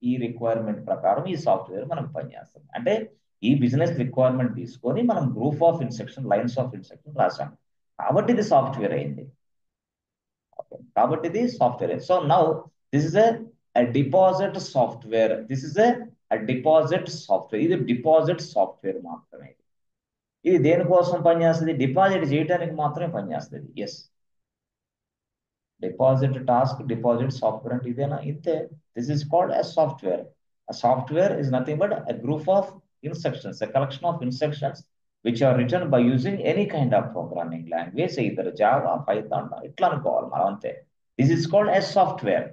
ఈ రిక్వైర్మెంట్ ప్రకారం ఈ సాఫ్ట్వేర్ మనకు పనిచేస్తుంది. అంటే ఈ బిజినెస్ రిక్వైర్మెంట్ తీసుకొని మనం group of instruction, lines of instruction రాసాం, కాబట్టి ఇది సాఫ్ట్వేర్ అయింది. కాబట్టి ఇది software. So now this is a deposit software. This is a deposit software. ఇది డిపాజిట్ సాఫ్ట్వేర్ మాత్రమే. ఇది దేనికోసం పనిచేస్తుంది? డిపాజిట్ చేయడానికి మాత్రమే పనిచేస్తుంది. డిపాజిట్ టాస్క్, డిపాజిట్ సాఫ్ట్వేర్ అంటే ఇదేనా? ఇంతే. This is called a software. A software is nothing but a group of instructions, a collection of instructions which are written by using any kind of programming language, either Java, Python, ఇట్లా అనుకోవాలి మనం, అంతే. This is called a software.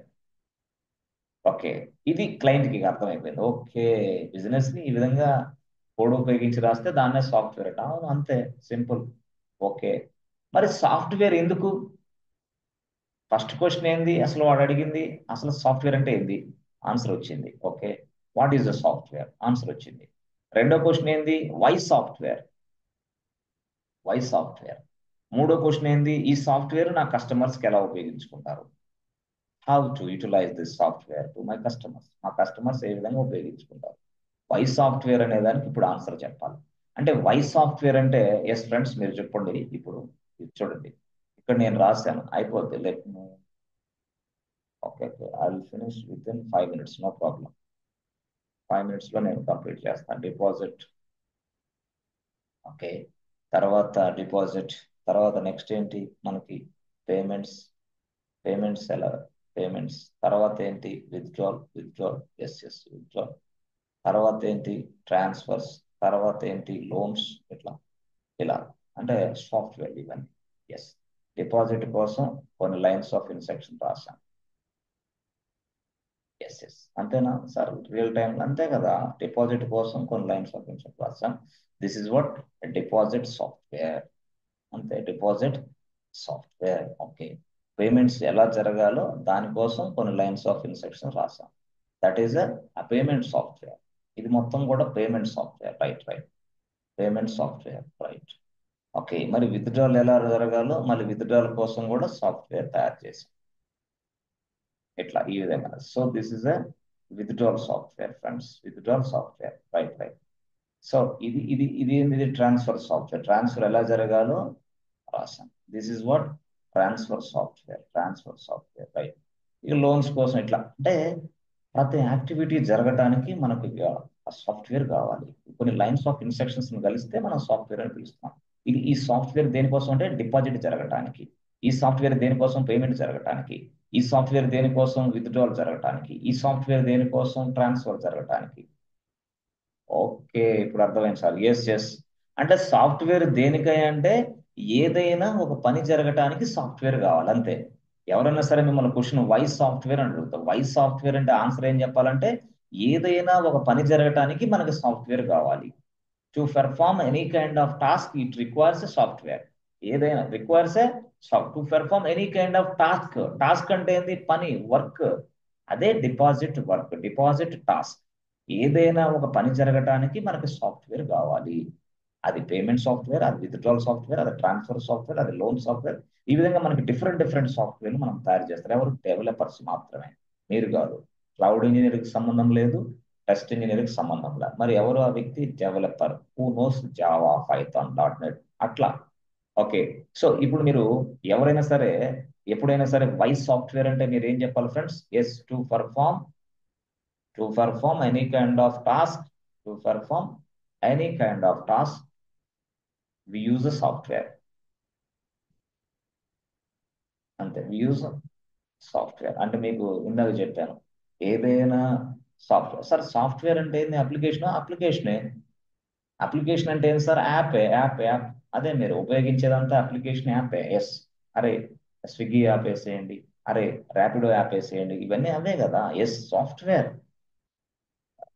Okay, ఇది క్లయింట్ కి అర్థమైపోయింది. ఓకే, బిజినెస్ ని ఈ విధంగా కోడ్ ఉపయోగించి రాస్తే దాన్నే సాఫ్ట్వేర్ అంట. అంతే, సింపుల్. ఓకే, మరి సాఫ్ట్వేర్ ఎందుకు? ఫస్ట్ క్వశ్చన్ ఏంది అసలు? వాడు అడిగింది అసలు సాఫ్ట్వేర్ అంటే ఏంది? ఆన్సర్ వచ్చింది. Okay, what is the software? Answer వచ్చింది. రెండో క్వశ్చన్ ఏంది? Why software? Why software. మూడో క్వశ్చన్ ఏంది? ఈ సాఫ్ట్వేర్ నా కస్టమర్స్కి ఎలా ఉపయోగించుకుంటారు? How to utilize this software to my customers. మా కస్టమర్స్ ఏ విధంగా ఉపయోగించుకుంటారు? వై సాఫ్ట్వేర్ అనే దానికి ఇప్పుడు ఆన్సర్ చెప్పాలి. అంటే వై సాఫ్ట్వేర్ అంటే, ఫ్రెండ్స్ మీరు చెప్పండి. ఇప్పుడు చూడండి, ఇక్కడ నేను రాశాను, అయిపోద్ది. Let me okay, I will finish with in 5 minutes, no problem. 5 minutes లో నేను కంప్లీట్ చేస్తాను. డిపాజిట్, ఓకే, తర్వాత డిపాజిట్, తర్వాత నెక్స్ట్ ఏంటి మనకి? పేమెంట్స్ ఎలా? పేమెంట్స్ తర్వాత ఏంటి? Withdrawal, withdrawal. తర్వాత ఏంటి? ట్రాన్స్ఫర్స్. తర్వాత ఏంటి? లోన్స్. ఇలా అంటే సాఫ్ట్వేర్ ఇవన్నీ. డిపాజిట్ కోసం కొన్ని లైన్స్ ఆఫ్ ఇన్స్ట్రక్షన్ రాసాం. అంతేనా సార్? రియల్ టైం అంతే కదా. డిపాజిట్ కోసం కొన్ని లైన్స్ ఆఫ్ ఇన్స్ట్రక్షన్ రాసాం. This is what deposit software, అంతే. Deposit software. ఓకే, పేమెంట్స్ ఎలా జరగాలో దానికోసం కొన్ని లైన్స్ ఆఫ్ ఇన్స్ట్రక్షన్ రాసాం. That is a payment software. ఇది మొత్తం కూడా payment software. Right. Payment software, right. Okay, మరి విత్డ్రాల్ ఎలా జరగాలో మళ్ళీ విత్డ్రాల్ కోసం కూడా సాఫ్ట్వేర్ తయారు చేసాం. ఇట్లా ఈ విధంగా. So this is a withdrawal software friends, withdrawal software. Right. So ఇది ట్రాన్స్ఫర్ సాఫ్ట్వేర్. ట్రాన్స్ఫర్ ఎలా జరగాలో రాసాం. This is what transfer software. Right. ఇక లోన్స్ కోసం ఇట్లా. అంటే ప్రతి యాక్టివిటీ జరగటానికి మనకు సాఫ్ట్వేర్ కావాలి. కొన్ని లైన్స్ ఆఫ్ ఇన్స్ట్రక్షన్స్ కలిస్తే మనం సాఫ్ట్వేర్ అని పిలుస్తాం. ఈ సాఫ్ట్వేర్ దేనికోసం అంటే డిపాజిట్ జరగటానికి. ఈ సాఫ్ట్వేర్ దేనికోసం? పేమెంట్ జరగటానికి. ఈ సాఫ్ట్వేర్ దేనికోసం? విత్డ్రాల్ జరగటానికి. ఈ సాఫ్ట్వేర్ దేనికోసం? ట్రాన్స్ఫర్ జరగటానికి. ఓకే, ఇప్పుడు అర్థమైంది సార్. Yes yes. అంటే సాఫ్ట్వేర్ దేనికై అంటే ఏదైనా ఒక పని జరగటానికి సాఫ్ట్వేర్ కావాలి అంతే. ఎవరైనా సరే మిమ్మల్ని క్వశ్చన్ వై సాఫ్ట్వేర్ అని అడుగుతాం. వై సాఫ్ట్వేర్ అంటే ఆన్సర్ ఏం చెప్పాలంటే ఏదైనా ఒక పని జరగటానికి మనకి సాఫ్ట్వేర్ కావాలి. To perform any kind of task it requires a software. ఏదైనా requires a to perform any kind of task. Task అంటే ఏంది? పని, వర్క్. అదే డిపాజిట్ వర్క్, డిపాజిట్ టాస్క్. ఏదైనా ఒక పని జరగటానికి మనకి సాఫ్ట్వేర్ కావాలి. అది పేమెంట్ సాఫ్ట్వేర్, అది విత్డ్రాల్ సాఫ్ట్వేర్, అది ట్రాన్స్ఫర్ సాఫ్ట్వేర్, అది లోన్ సాఫ్ట్వేర్. ఈ విధంగా మనకి డిఫరెంట్ డిఫరెంట్ సాఫ్ట్వేర్లు మనం తయారు చేస్తారు. ఎవరు? డెవలపర్స్ మాత్రమే, మీరు కాదు. క్లౌడ్ ఇంజనీర్కి సంబంధం లేదు, టెస్ట్ ఇంజనీర్కి సంబంధం లేదు. మరి ఎవరు ఆ వ్యక్తి? Developer who knows Java, Python, dot net అట్లా. ఓకే. సో ఇప్పుడు మీరు ఎవరైనా సరే ఎప్పుడైనా సరే వై సాఫ్ట్వేర్ అంటే మీరు ఏం చెప్పాలి friends? Yes, to perform any kind of task, to perform any kind of task we use a software. అంతే, వి యూజ్ సాఫ్ట్వేర్. అంటే మీకు ఇందాక చెప్పాను ఏదైనా సాఫ్ట్వేర్. సార్ సాఫ్ట్వేర్ అంటే ఏంది? అప్లికేషనే. అప్లికేషన్ అంటే ఏంటి సార్? యాప్. అదే మీరు ఉపయోగించేదంతా అప్లికేషన్, యాపే. ఎస్. అరే స్విగ్గీ యాప్ వేసేయండి, అరే ర్యాపిడో యాప్ వేసేయండి, ఇవన్నీ అవే కదా. Yes, software.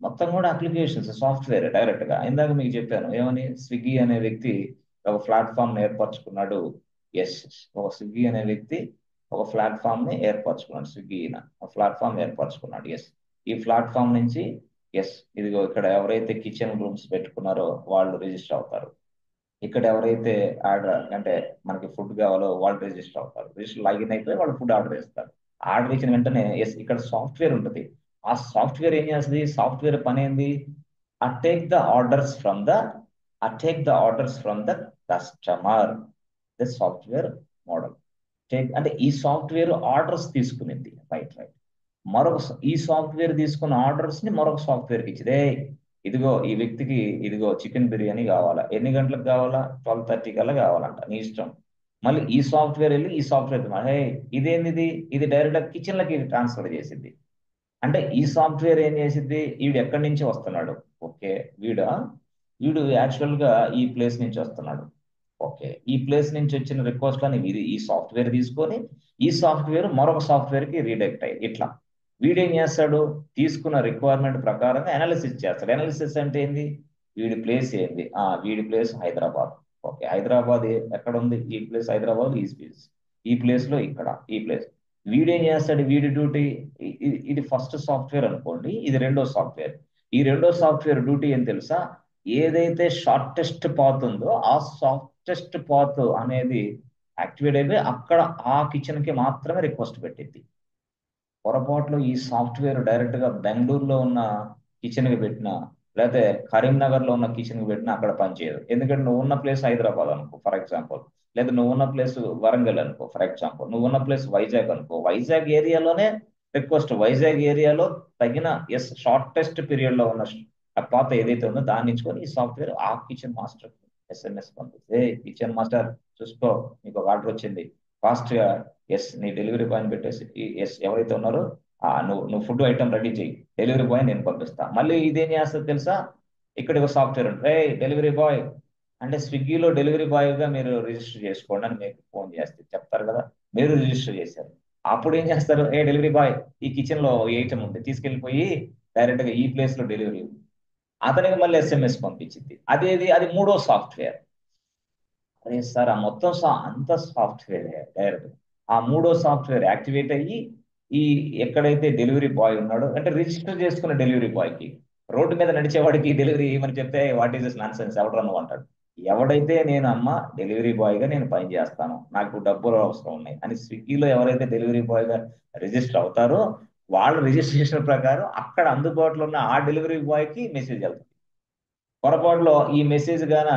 మొత్తం కూడా అప్లికేషన్స్ సాఫ్ట్వేర్ డైరెక్ట్ గా. ఇందాక మీకు చెప్పాను ఏమని? స్విగ్గీ అనే వ్యక్తి ఒక ప్లాట్ఫామ్ ఏర్పరచుకున్నాడు. ఎస్, ఒక స్విగ్గీ అనే వ్యక్తి ఒక ప్లాట్ఫామ్ ని ఏర్పరచుకున్నాడు. స్విగ్గీ ఒక ప్లాట్ఫామ్ ఏర్పరచుకున్నాడు. ఎస్. ఈ ప్లాట్ఫామ్ నుంచి ఎస్, ఇదిగో ఇక్కడ ఎవరైతే కిచెన్ రూమ్స్ పెట్టుకున్నారో వాళ్ళు రిజిస్టర్ అవుతారు. ఇక్కడ ఎవరైతే ఆర్డర్ అంటే మనకి ఫుడ్ కావాలో వాళ్ళు రిజిస్టర్ అవుతారు. రిజిస్టర్ లాగిన్ అయిపోయి వాళ్ళు ఫుడ్ ఆర్డర్ చేస్తారు. ఆర్డర్ ఇచ్చిన వెంటనే ఎస్, ఇక్కడ సాఫ్ట్వేర్ ఉంటుంది. ఆ సాఫ్ట్వేర్ ఏం చేస్తుంది? సాఫ్ట్వేర్ పని ఏంది? Take the orders from the take the orders from the customer. The software model. Take అంటే ఈ సాఫ్ట్వేర్ ఆర్డర్స్ తీసుకునింది. Right right. ఈ సాఫ్ట్వేర్ తీసుకున్న ఆర్డర్స్ ని మరొక సాఫ్ట్వేర్కి ఇచ్చింది. ఇదిగో ఈ వ్యక్తికి ఇదిగో చికెన్ బిర్యానీ కావాలా, ఎన్ని గంటలకు కావాలా? 12:30 కల్లా కావాలంట, నీ ఇష్టం. మళ్ళీ ఈ సాఫ్ట్వేర్ వెళ్ళి ఈ సాఫ్ట్వేర్ ఇదేంది? ఇది డైరెక్ట్ కిచెన్ లకి ట్రాన్స్ఫర్ చేసింది. అంటే ఈ సాఫ్ట్వేర్ ఏం చేసింది? వీడు ఎక్కడి నుంచి వస్తున్నాడు? ఓకే, వీడు యాక్చువల్ గా ఈ ప్లేస్ నుంచి వస్తున్నాడు. ఓకే, ఈ ప్లేస్ నుంచి వచ్చిన రిక్వెస్ట్ అని ఇది ఈ సాఫ్ట్వేర్ తీసుకొని ఈ సాఫ్ట్వేర్ మరొక సాఫ్ట్వేర్ కి రీడైరెక్ట్ అయ్యి ఇట్లా వీడేం చేస్తాడు? తీసుకున్న రిక్వైర్మెంట్ ప్రకారంగా అనాలిసిస్ చేస్తాడు. అనాలిసిస్ అంటే ఏంది? వీడి ప్లేస్ ఏంది? వీడి ప్లేస్ హైదరాబాద్. ఓకే, హైదరాబాద్ ఎక్కడ ఉంది? ఈ ప్లేస్ హైదరాబాద్, ఈ ప్లేస్ ఈ ప్లేస్ లో ఇక్కడ ఈ ప్లేస్. వీడేం చేస్తాడు? వీడి డ్యూటీ ఇది ఫస్ట్ సాఫ్ట్వేర్ అనుకోండి, ఇది రెండో సాఫ్ట్వేర్. ఈ రెండో సాఫ్ట్వేర్ డ్యూటీ ఏం తెలుసా? ఏదైతే షార్టెస్ట్ పాత్ ఉందో ఆ షార్టెస్ట్ పాత్ అనేది యాక్టివేట్ అయిపోయి అక్కడ ఆ కిచెన్ కి మాత్రమే రిక్వెస్ట్ పెట్టింది. పొరపాట్లు ఈ సాఫ్ట్వేర్ డైరెక్ట్ గా బెంగళూరులో ఉన్న కిచెన్ కి పెట్టినా లేకపోతే కరీంనగర్ లో ఉన్న కిచెన్ కి పెట్టినా అక్కడ పనిచేయదు. ఎందుకంటే నువ్వు ఉన్న ప్లేస్ హైదరాబాద్ అనుకో ఫర్ ఎగ్జాంపుల్, లేదా నువ్వు ఉన్న ప్లేస్ వరంగల్ అనుకో ఫర్ ఎగ్జాంపుల్, నువ్వు ఉన్న ప్లేస్ వైజాగ్ అనుకో, వైజాగ్ ఏరియాలోనే రిక్వెస్ట్ వైజాగ్ ఏరియాలో తగిన షార్టెస్ట్ పీరియడ్ లో ఉన్న ఆ పాత ఏదైతే ఉందో దాన్ని ఇచ్చుకొని ఈ సాఫ్ట్వేర్ ఆ కిచెన్ మాస్టర్ ఎస్ఎంఎస్ పంపిస్తే, కిచెన్ మాస్టర్ చూసుకో నీకు ఒక ఆర్డర్ వచ్చింది, ఫాస్ట్ గా ఎస్ నీ డెలివరీ బాయ్ పెట్టేసి ఎస్ ఎవరైతే ఉన్నారో నువ్వు ఫుడ్ ఐటమ్ రెడీ చేయి, డెలివరీ బాయ్ నేను పంపిస్తా. మళ్ళీ ఇదేం చేస్తుంది తెలుసా? ఇక్కడ ఒక సాఫ్ట్వేర్ ఉంటుంది, డెలివరీ బాయ్ అంటే స్విగ్గీలో డెలివరీ బాయ్ గా మీరు రిజిస్టర్ చేసుకోండి అని మీకు ఫోన్ చేస్తే చెప్తారు కదా. మీరు రిజిస్టర్ చేశారు, అప్పుడు ఏం చేస్తారు? డెలివరీ బాయ్ ఈ కిచెన్ లో ఈ ఐటమ్ ఉంది తీసుకెళ్లిపోయి డైరెక్ట్ గా ఈ ప్లేస్ లో డెలివరీ. అతనికి మళ్ళీ ఎస్ఎంఎస్ పంపించింది. అది మూడో సాఫ్ట్వేర్. అరే సార్ ఆ మొత్తం అంత సాఫ్ట్వేర్ డైరెక్ట్ ఆ మూడో సాఫ్ట్వేర్ యాక్టివేట్ అయ్యి ఈ ఎక్కడైతే డెలివరీ బాయ్ ఉన్నాడో అంటే రిజిస్టర్ చేసుకున్న డెలివరీ బాయ్ కి, రోడ్డు మీద నడిచేవాడికి డెలివరీ ఏమని చెప్తే what is this non sense ఎవడరా నువ్వు అంటాడు. ఎవడైతే నేను అమ్మ డెలివరీ బాయ్ గా నేను పని చేస్తాను, నాకు డబ్బులు అవసరం ఉన్నాయి అని స్విగ్గీలో ఎవరైతే డెలివరీ బాయ్ గా రిజిస్టర్ అవుతారో వాళ్ళ రిజిస్ట్రేషన్ ప్రకారం అక్కడ అందుబాటులో ఉన్న ఆ డెలివరీ బాయ్ కి మెసేజ్ వెళ్తుంది. పొరపాటులో ఈ మెసేజ్ గాన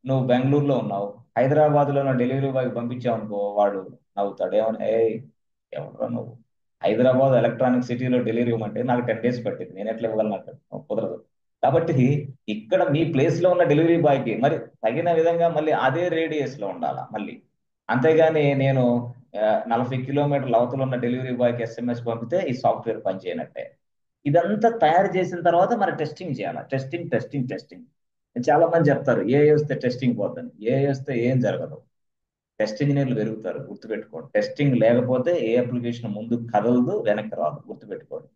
నువ్వు బెంగళూరులో ఉన్నావు, హైదరాబాద్ లో ఉన్న డెలివరీ బాయ్ పంపించావు అనుకో, వాడు నవ్వుతాడు ఏమని? ఎవరు నువ్వు హైదరాబాద్ ఎలక్ట్రానిక్ సిటీలో డెలివరీ ఇవ్వమంటే నాకు 10 days పట్టింది, నేను ఎట్లా ఇవ్వగలను అంటాడు. కుదరదు. కాబట్టి ఇక్కడ మీ ప్లేస్ లో ఉన్న డెలివరీ బాయ్ కి మరి తగిన విధంగా మళ్ళీ అదే రేడియస్ లో ఉండాలా మళ్ళీ. అంతేగాని నేను 40 కిలోమీటర్ల అవతల ఉన్న డెలివరీ బాయ్ కి ఎస్ఎంఎస్ పంపితే ఈ సాఫ్ట్వేర్ పనిచేయనట్టే. ఇదంతా తయారు చేసిన తర్వాత మరి టెస్టింగ్ చేయాలి. టెస్టింగ్. చాలా మంది చెప్తారు ఏ వస్తే టెస్టింగ్ పోతుంది, ఏ వస్తే ఏం జరగదు. టెస్ట్ ఇంజనీర్లు పెరుగుతారు, గుర్తుపెట్టుకోండి. టెస్టింగ్ లేకపోతే ఏ అప్లికేషన్ ముందు కదలదు, వెనక్కి రాదు, గుర్తుపెట్టుకోండి.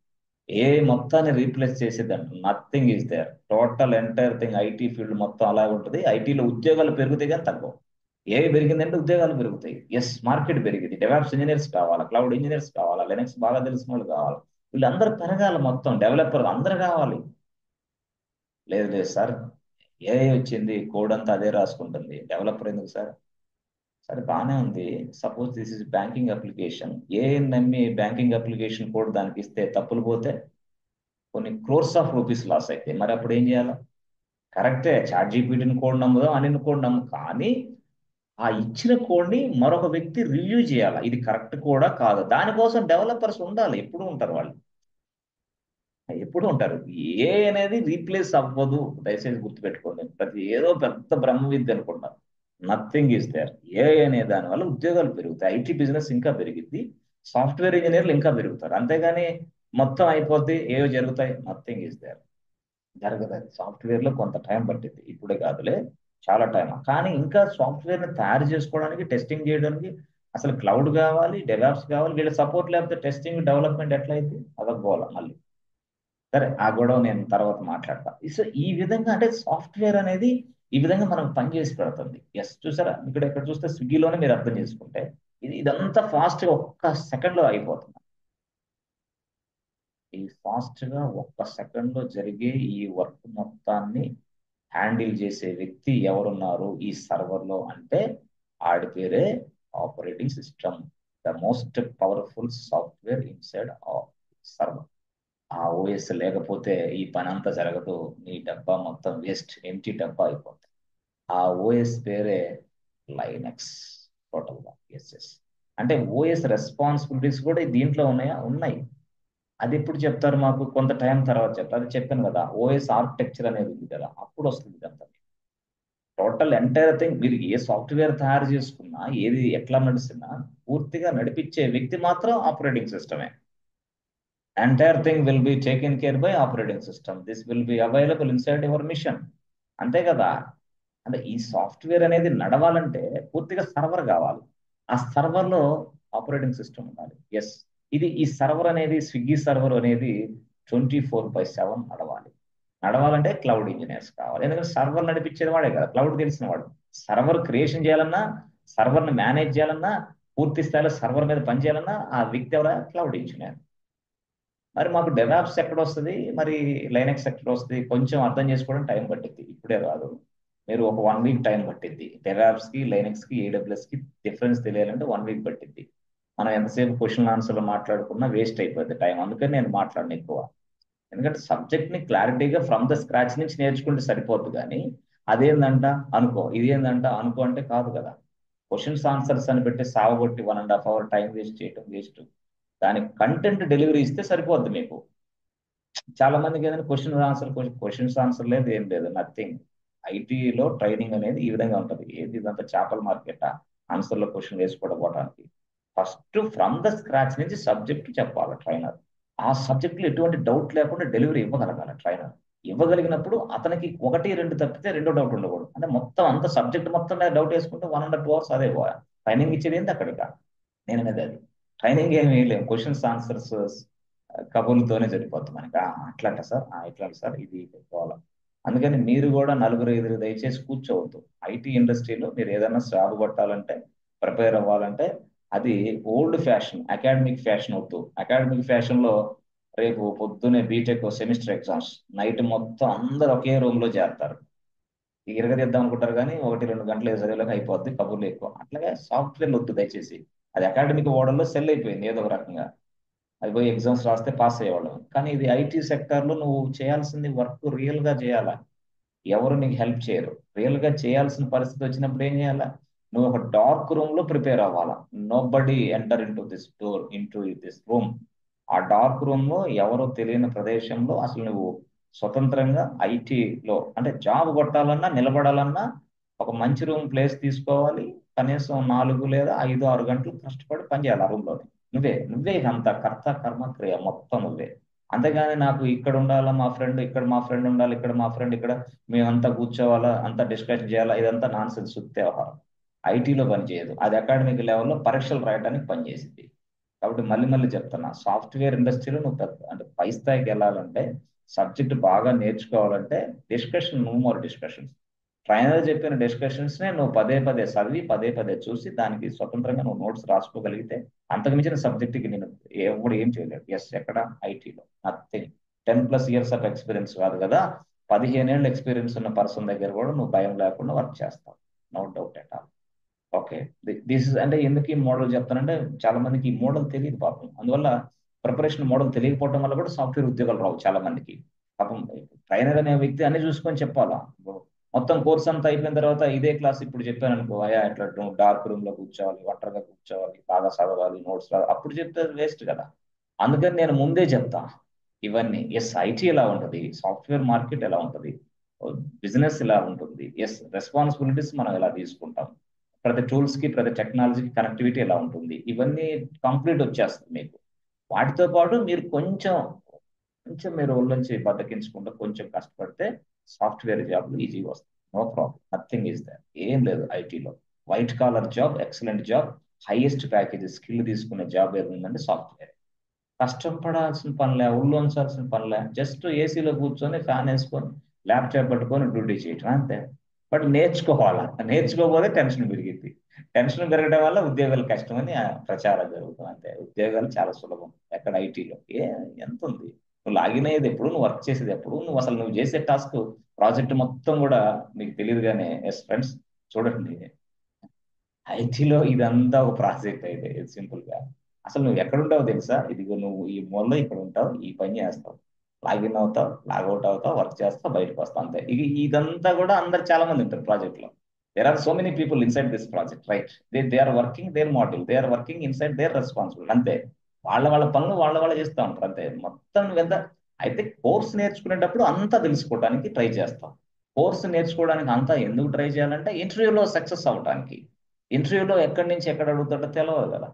ఏ మొత్తాన్ని రీప్లేస్ చేసేదంట nothing is there. Total entire thing IT field మొత్తం అలా ఉంటుంది. ఐటీలో ఉద్యోగాలు పెరుగుతాయి కానీ తగ్గవు. ఏ పెరిగిందంటే ఉద్యోగాలు పెరుగుతాయి. ఎస్, మార్కెట్ పెరిగింది, డెవలప్స్ ఇంజనీర్స్ కావాలా, క్లౌడ్ ఇంజనీర్స్ కావాలా, లెనక్స్ బాగా తెలిసిన వాళ్ళు కావాలి, వీళ్ళందరూ పెరగాలి, మొత్తం డెవలపర్ అందరూ కావాలి. లేదు లేదు సార్, ఏఐ వచ్చింది, కోడ్ అంతా అదే రాసుకుంటుంది, డెవలపర్ ఎందుకు సార్? సరే బాగానే ఉంది. Suppose this is banking application, ఏ నమ్మి బ్యాంకింగ్ అప్లికేషన్ కోడ్ దానికి ఇస్తే తప్పులు పోతే కొన్ని క్రోర్స్ ఆఫ్ రూపీస్ లాస్ అయితే మరి అప్పుడు ఏం చేయాలి? కరెక్టే, చాట్ జీపీటీని కోడ్ నమ్ముదాం, అనిని కోడ్ నమ్ము, కానీ ఆ ఇచ్చిన కోడ్ ని మరొక వ్యక్తి రివ్యూ చేయాలి, ఇది కరెక్ట్ కూడా కాదు. దానికోసం డెవలపర్స్ ఉండాలి, ఎప్పుడు ఉంటారు వాళ్ళు, ఎప్పుడు ఉంటారు. ఏ అనేది రీప్లేస్ అవ్వదు, దయచేసి గుర్తుపెట్టుకోండి. ప్రతి ఏదో పెద్ద బ్రహ్మ విద్య అనుకుంటారు, నథింగ్ ఈస్ దేర్. ఏ అనే దాని వల్ల ఉద్యోగాలు పెరుగుతాయి, ఐటీ బిజినెస్ ఇంకా పెరిగింది, సాఫ్ట్వేర్ ఇంజనీర్లు ఇంకా పెరుగుతారు. అంతేగాని మొత్తం అయిపోతే ఏవో జరుగుతాయి, నథింగ్ ఈస్ దేర్, జరగదు. అది సాఫ్ట్వేర్ లో కొంత టైం పట్టింది, ఇప్పుడే కాదులే, చాలా టైం. కానీ ఇంకా సాఫ్ట్వేర్ ని తయారు చేసుకోవడానికి, టెస్టింగ్ చేయడానికి అసలు క్లౌడ్ కావాలి, డెవాప్స్ కావాలి. వీళ్ళ సపోర్ట్ లేకపోతే టెస్టింగ్ డెవలప్మెంట్ ఎట్లయితే అవ్వకపోవాలి మళ్ళీ. సరే, ఆ గొడవ నేను తర్వాత మాట్లాడతా. సో ఈ విధంగా అంటే సాఫ్ట్వేర్ అనేది ఈ విధంగా మనం పనిచేసి పెడుతుంది. ఎస్, చూసారా, ఇక్కడ చూస్తే స్విగ్గీలోనే మీరు అర్థం చేసుకుంటే ఇదంతా ఫాస్ట్ గా ఒక్క సెకండ్ లో అయిపోతుంది. ఈ ఫాస్ట్ గా ఒక్క సెకండ్ లో జరిగే ఈ వర్క్ మొత్తాన్ని హ్యాండిల్ చేసే వ్యక్తి ఎవరున్నారు ఈ సర్వర్ లో అంటే ఆడి పేరే operating system, the most powerful software inside server. ఆ ఓఎస్ లేకపోతే ఈ పని అంతా జరగదు, నీ డబ్బా మొత్తం వేస్ట్, ఎంటీ డబ్బా అయిపోతుంది. ఆ ఓఎస్ పేరే లైనక్స్. టోటల్ గా ఎస్ఎస్ అంటే ఓఎస్ రెస్పాన్సిబిలిటీస్ కూడా దీంట్లో ఉన్నాయా? ఉన్నాయి. అది ఎప్పుడు చెప్తారు మాకు? కొంత టైం తర్వాత చెప్తారు. అది చెప్పాను కదా, ఓఎస్ ఆర్కిటెక్చర్ అనేది ఉంది కదా, అప్పుడు వస్తుంది ఇదంతా. టోటల్ ఎంటైర్ థింగ్, మీరు ఏ సాఫ్ట్వేర్ తయారు చేసుకున్నా, ఏది ఎట్లా నడిచినా పూర్తిగా నడిపించే వ్యక్తి మాత్రం ఆపరేటింగ్ సిస్టమే. Entire thing will be taken care by operating system, this will be available inside your machine. అంతే కదా. అంటే ఈ సాఫ్ట్వేర్ అనేది నడవాలంటే పూర్తిగా సర్వర్ కావాలి, ఆ సర్వర్ లో ఆపరేటింగ్ సిస్టమ్ ఉండాలి. ఎస్, ఈ సర్వర్ అనేది, స్విగ్గీ సర్వర్ అనేది 24/7 నడవాలి. నడవాలంటే క్లౌడ్ ఇంజనీర్స్ కావాలి, ఎందుకంటే సర్వర్ నడిపించేది వాడే కదా, క్లౌడ్ తెలిసిన వాడు. సర్వర్ క్రియేషన్ చేయాలన్నా, సర్వర్ ని మేనేజ్ చేయాలన్నా, పూర్తి స్థాయిలో సర్వర్ మీద పనిచేయాలన్నా ఆ వ్యక్తి ఎవరా? Cloud engineer. మరి మాకు డెవాప్స్ ఎక్కడ వస్తుంది, మరి లైనక్స్ ఎక్కడ వస్తుంది, కొంచెం అర్థం చేసుకోవడం టైం పట్టింది, ఇప్పుడే రాదు. మీరు ఒక 1 వీక్ టైం పట్టింది. డెవాప్స్ కి, లైనక్స్ కి, ఏడబ్ల్యూఎస్ కి డిఫరెన్స్ తెలియాలంటే 1 వీక్ పట్టింది. మనం ఎంతసేపు క్వశ్చన్ ఆన్సర్లు మాట్లాడుకున్నా వేస్ట్ అయిపోద్ది టైం, అందుకని నేను మాట్లాడను ఎక్కువ. ఎందుకంటే సబ్జెక్ట్ ని క్లారిటీగా ఫ్రమ్ ద స్క్రాచ్ నుంచి నేర్చుకుంటే సరిపోద్ది. కానీ అదేందంట అనుకో, ఇదేందంట అనుకో అంటే కాదు కదా. క్వశ్చన్స్ ఆన్సర్స్ అని పెట్టి సావగొట్టి 1.5 hour టైం వేస్ట్ చేయటం వేస్ట్. దానికి కంటెంట్ డెలివరీ ఇస్తే సరిపోద్ది మీకు. చాలా మందికి ఏదైనా క్వశ్చన్స్ ఆన్సర్ లేదు, ఏం లేదు, నథింగ్. ఐటీలో ట్రైనింగ్ అనేది ఈ విధంగా ఉంటుంది. ఏది ఇదంతా చేపల మార్కెట్ ఆన్సర్లో క్వశ్చన్ వేసుకోవడం పోవడానికి. ఫస్ట్ ఫ్రమ్ ద స్క్రాచ్ నుంచి సబ్జెక్ట్ చెప్పాలి ట్రైనర్. ఆ సబ్జెక్ట్ లో ఎటువంటి డౌట్ లేకుండా డెలివరీ ఇవ్వగలగాలి ట్రైనర్. ఇవ్వగలిగినప్పుడు అతనికి 1-2 తప్పితే రెండో డౌట్ ఉండకూడదు. అంటే మొత్తం అంత సబ్జెక్ట్ మొత్తం మీద డౌట్ వేసుకుంటే 1.5 hours అదే పోయా. ట్రైనింగ్ ఇచ్చేది ఏంటి అక్కడిక? నేను అనేది అది. ట్రైనింగ్ ఏమి వేయలేము, క్వశ్చన్స్ ఆన్సర్స్ కబుర్లతోనే సరిపోతుంది మనకి. అట్లాంట సార్, ఇట్లాంటి సార్, ఇది పెట్టుకోవాలి. అందుకని మీరు కూడా 4-5 దయచేసి కూర్చోవద్దు. ఐటీ ఇండస్ట్రీలో మీరు ఏదైనా జాబ్ కొట్టాలంటే, ప్రిపేర్ అవ్వాలంటే అది ఓల్డ్ ఫ్యాషన్, అకాడమిక్ ఫ్యాషన్ వద్దు. అకాడమిక్ ఫ్యాషన్ లో రేపు పొద్దునే బీటెక్ సెమిస్టర్ ఎగ్జామ్స్, నైట్ మొత్తం అందరు ఒకే రూమ్ లో చేరతారు, ఇరగదిద్దాం అనుకుంటారు కానీ 1-2 గంటలు చదివేలాగా అయిపోద్ది, కబుర్లు ఎక్కువ. అట్లాగే సాఫ్ట్వేర్ వద్దు దయచేసి. అది అకాడమిక్ ఓడల్లో సెల్ అయిపోయింది ఏదో ఒక రకంగా. అది పోయి ఎగ్జామ్స్ రాస్తే పాస్ అయ్యేవాళ్ళం. కానీ ఇది ఐటీ సెక్టర్ లో నువ్వు చేయాల్సింది వర్క్ రియల్ గా చేయాలా. ఎవరు నీకు హెల్ప్ చేయరు. రియల్ గా చేయాల్సిన పరిస్థితి వచ్చినప్పుడు ఏం చేయాలా? నువ్వు ఒక డార్క్ రూమ్ లో ప్రిపేర్ అవ్వాలా. Nobody enter into this room. ఆ డార్క్ రూమ్ లో ఎవరో తెలియని ప్రదేశంలో అసలు నువ్వు స్వతంత్రంగా ఐటీలో అంటే జాబ్ కొట్టాలన్నా, నిలబడాలన్నా ఒక మంచి రూమ్ ప్లేస్ తీసుకోవాలి. కనీసం 4 లేదా 5-6 గంటలు కష్టపడి పనిచేయాలి ఆ రూమ్ లో. నువ్వే అంత కర్త కర్మ క్రియ మొత్తం నువ్వే. అంతేగాని నాకు ఇక్కడ ఉండాలా మా ఫ్రెండ్, ఇక్కడ మా ఫ్రెండ్ ఉండాలి, ఇక్కడ మా ఫ్రెండ్, ఇక్కడ మేమంతా కూర్చోవాలా, అంతా డిస్కషన్ చేయాలా, ఇదంతా నాన్ సెన్స్ సుత్తి వ్యవహారం. ఐటీలో పనిచేయదు, అది అకాడమిక్ లెవెల్లో పరీక్షలు రాయడానికి పనిచేసింది. కాబట్టి మళ్ళీ మళ్ళీ చెప్తున్నా, సాఫ్ట్వేర్ ఇండస్ట్రీలో నువ్వు అంటే పై స్థాయికి వెళ్ళాలంటే, సబ్జెక్ట్ బాగా నేర్చుకోవాలంటే discussion, no more discussions. Trainer చెప్పిన డిస్కషన్స్ నే నువ్వు పదే పదే చదివి, పదే పదే చూసి, దానికి స్వతంత్రంగా నువ్వు నోట్స్ రాసుకోగలిగితే అంతకు మించిన సబ్జెక్ట్కి నేను ఎవడు ఏం చేయలేడు. ఎస్, ఎక్కడ ఐటీలో నథింగ్. 10+ ఇయర్స్ ఆఫ్ ఎక్స్పీరియన్స్ కాదు కదా, 15 ఏళ్ళ ఎక్స్పీరియన్స్ ఉన్న పర్సన్ దగ్గర కూడా నువ్వు భయం లేకుండా వర్క్ చేస్తావు. No doubt at all. Okay, this is అంటే ఎందుకు ఈ మోడల్ చెప్తానంటే, చాలా మందికి ఈ మోడల్ తెలియదు పాపం. అందువల్ల ప్రిపరేషన్ మోడల్ తెలియకపోవడం వల్ల కూడా సాఫ్ట్వేర్ ఉద్యోగాలు రావు చాలా మందికి. పాపం ట్రైనర్ అనే వ్యక్తి అన్ని చూసుకొని చెప్పాలా. మొత్తం కోర్స్ అంతా అయిపోయిన తర్వాత ఇదే క్లాస్ ఇప్పుడు చెప్పాను అనుకో, అయ్యా ఇట్లా డార్క్ రూమ్ లో కూర్చోవాలి, ఒంటరిగా కూర్చోవాలి, బాగా చదవాలి, నోట్స్ అప్పుడు చెప్తే వేస్ట్ కదా. అందుకని నేను ముందే చెప్తా ఇవన్నీ. ఎస్, ఐటీ ఎలా ఉంటుంది, సాఫ్ట్వేర్ మార్కెట్ ఎలా ఉంటుంది, బిజినెస్ ఎలా ఉంటుంది, ఎస్ రెస్పాన్సిబిలిటీస్ మనం ఎలా తీసుకుంటాం, ప్రతి టూల్స్ కి ప్రతి టెక్నాలజీకి కనెక్టివిటీ ఎలా ఉంటుంది, ఇవన్నీ కంప్లీట్ వచ్చేస్తుంది మీకు. వాటితో పాటు మీరు కొంచెం కొంచెం మీరు ఒళ్ళొంచి బద్దకించుకుంటూ కొంచెం కష్టపడితే సాఫ్ట్వేర్ జాబ్లు ఈజీగా వస్తాయి. No problem, nothing is there. ఏం లేదు ఐటీలో. White collar job, excellent job, highest package, skill తీసుకునే జాబ్ ఏది ఉందంటే సాఫ్ట్వేర్. కష్టపడాల్సిన పనిలే, ఉంచాల్సిన పనిలే, జస్ట్ ఏసీలో కూర్చొని ఫ్యాన్ వేసుకొని ల్యాప్టాప్ పట్టుకొని డ్యూటీ చేయటం అంతే. బట్ నేర్చుకోవాలా, నేర్చుకోకపోతే టెన్షన్ పెరిగింది. టెన్షన్ పెరగడం వల్ల ఉద్యోగాలు కష్టమని ప్రచారం జరుగుతుంది అంతే. ఉద్యోగాలు చాలా సులభం ఎక్కడ ఐటీలో. ఎంత ఉంది, నువ్వు లాగిన్ అయ్యేది ఎప్పుడు, నువ్వు వర్క్ చేసేది ఎప్పుడు, నువ్వు అసలు నువ్వు చేసే టాస్క్ ప్రాజెక్ట్ మొత్తం కూడా మీకు తెలియదు. కానీ ఎస్ ఫ్రెండ్స్, చూడండి, ఐటీలో ఇదంతా ఒక ప్రాజెక్ట్ అయితే సింపుల్ గా. అసలు నువ్వు ఎక్కడ ఉంటావు తెలుసా, ఇదిగో నువ్వు ఈ మూలలో ఇక్కడ ఉంటావు, ఈ పని చేస్తావు, లాగిన్ అవుతావు, లాగౌట్ అవుతావు, వర్క్ చేస్తావు, బయటకు వస్తావు అంతే. ఇదంతా కూడా అందరు చాలా మంది ఉంటారు ప్రాజెక్ట్ లో. There are so many people inside this project, right. They are working their module, they are working inside their responsible అంతే. వాళ్ళ పనులు వాళ్ళ చేస్తూ ఉంటారు అంతే. మొత్తం ఎంత అయితే కోర్స్ నేర్చుకునేటప్పుడు అంతా తెలుసుకోవడానికి ట్రై చేస్తాం. కోర్స్ నేర్చుకోవడానికి అంతా ఎందుకు ట్రై చేయాలంటే ఇంటర్వ్యూలో సక్సెస్ అవ్వడానికి. ఇంటర్వ్యూలో ఎక్కడి నుంచి ఎక్కడ అడుగుతాడో తెలియదు కదా.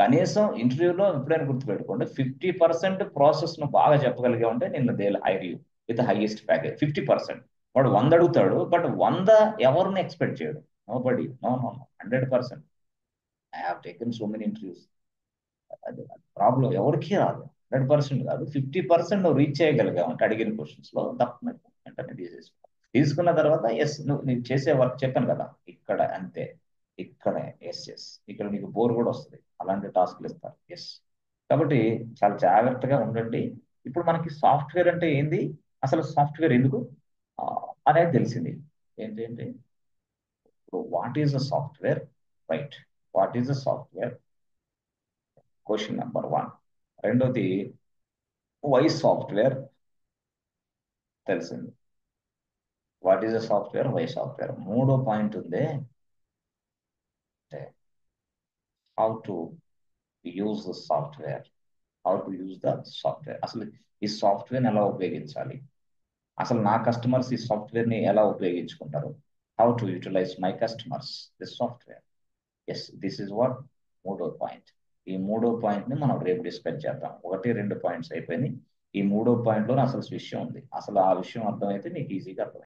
కనీసం ఇంటర్వ్యూలో ఎప్పుడైనా గుర్తుపెట్టుకోండి, 50% ప్రాసెస్ ను బాగా చెప్పగలిగా ఉంటే నేను they hire you with highest package. 50%. వాడు 100 అడుగుతాడు, బట్ 100 ఎవరిని ఎక్స్పెక్ట్ చేయడు. Nobody, no no no, 100%. I have taken so many interviews. అది ప్రాబ్లం ఎవరికి రాదు. 100% కాదు, 50% నువ్వు రీచ్ చేయగలిగా ఉంటే అడిగిన క్వశ్చన్స్ లో తప్ప వెంటనే తీసేసుకో. తీసుకున్న తర్వాత ఎస్, నువ్వు చేసే వర్క్ చెప్పాను కదా ఇక్కడ అంతే, ఇక్కడే ఎస్ ఇక్కడ నీకు బోర్ కూడా వస్తుంది, అలాంటి టాస్క్లు ఇస్తారు. ఎస్, కాబట్టి చాలా జాగ్రత్తగా ఉండండి. ఇప్పుడు మనకి సాఫ్ట్వేర్ అంటే ఏంది, అసలు సాఫ్ట్వేర్ ఎందుకు అనేది తెలిసింది. ఏంటంటే ఇప్పుడు what is a software, right? What is a software, question number 1. రెండోది, వై సాఫ్ట్వేర్, తెలిసింది. What is a software, why software. మూడో పాయింట్ ఉంది, how to use the software. How to use the software, అసలు ఈ సాఫ్ట్వేర్ ఎలా ఉపయోగించాలి, అసలు నా కస్టమర్స్ ఈ సాఫ్ట్వేర్ ని ఎలా ఉపయోగించుకుంటారు. How to utilize my customers this software. Yes, this is what మూడో పాయింట్. ఈ మూడో పాయింట్ ని మనం రేపు డిస్కస్ చేద్దాం. 1-2 పాయింట్స్ అయిపోయినాయి. ఈ మూడో పాయింట్ లో అసలు విషయం ఉంది. అసలు ఆ విషయం అర్థమైతే నీకు ఈజీగా అర్థమైంది.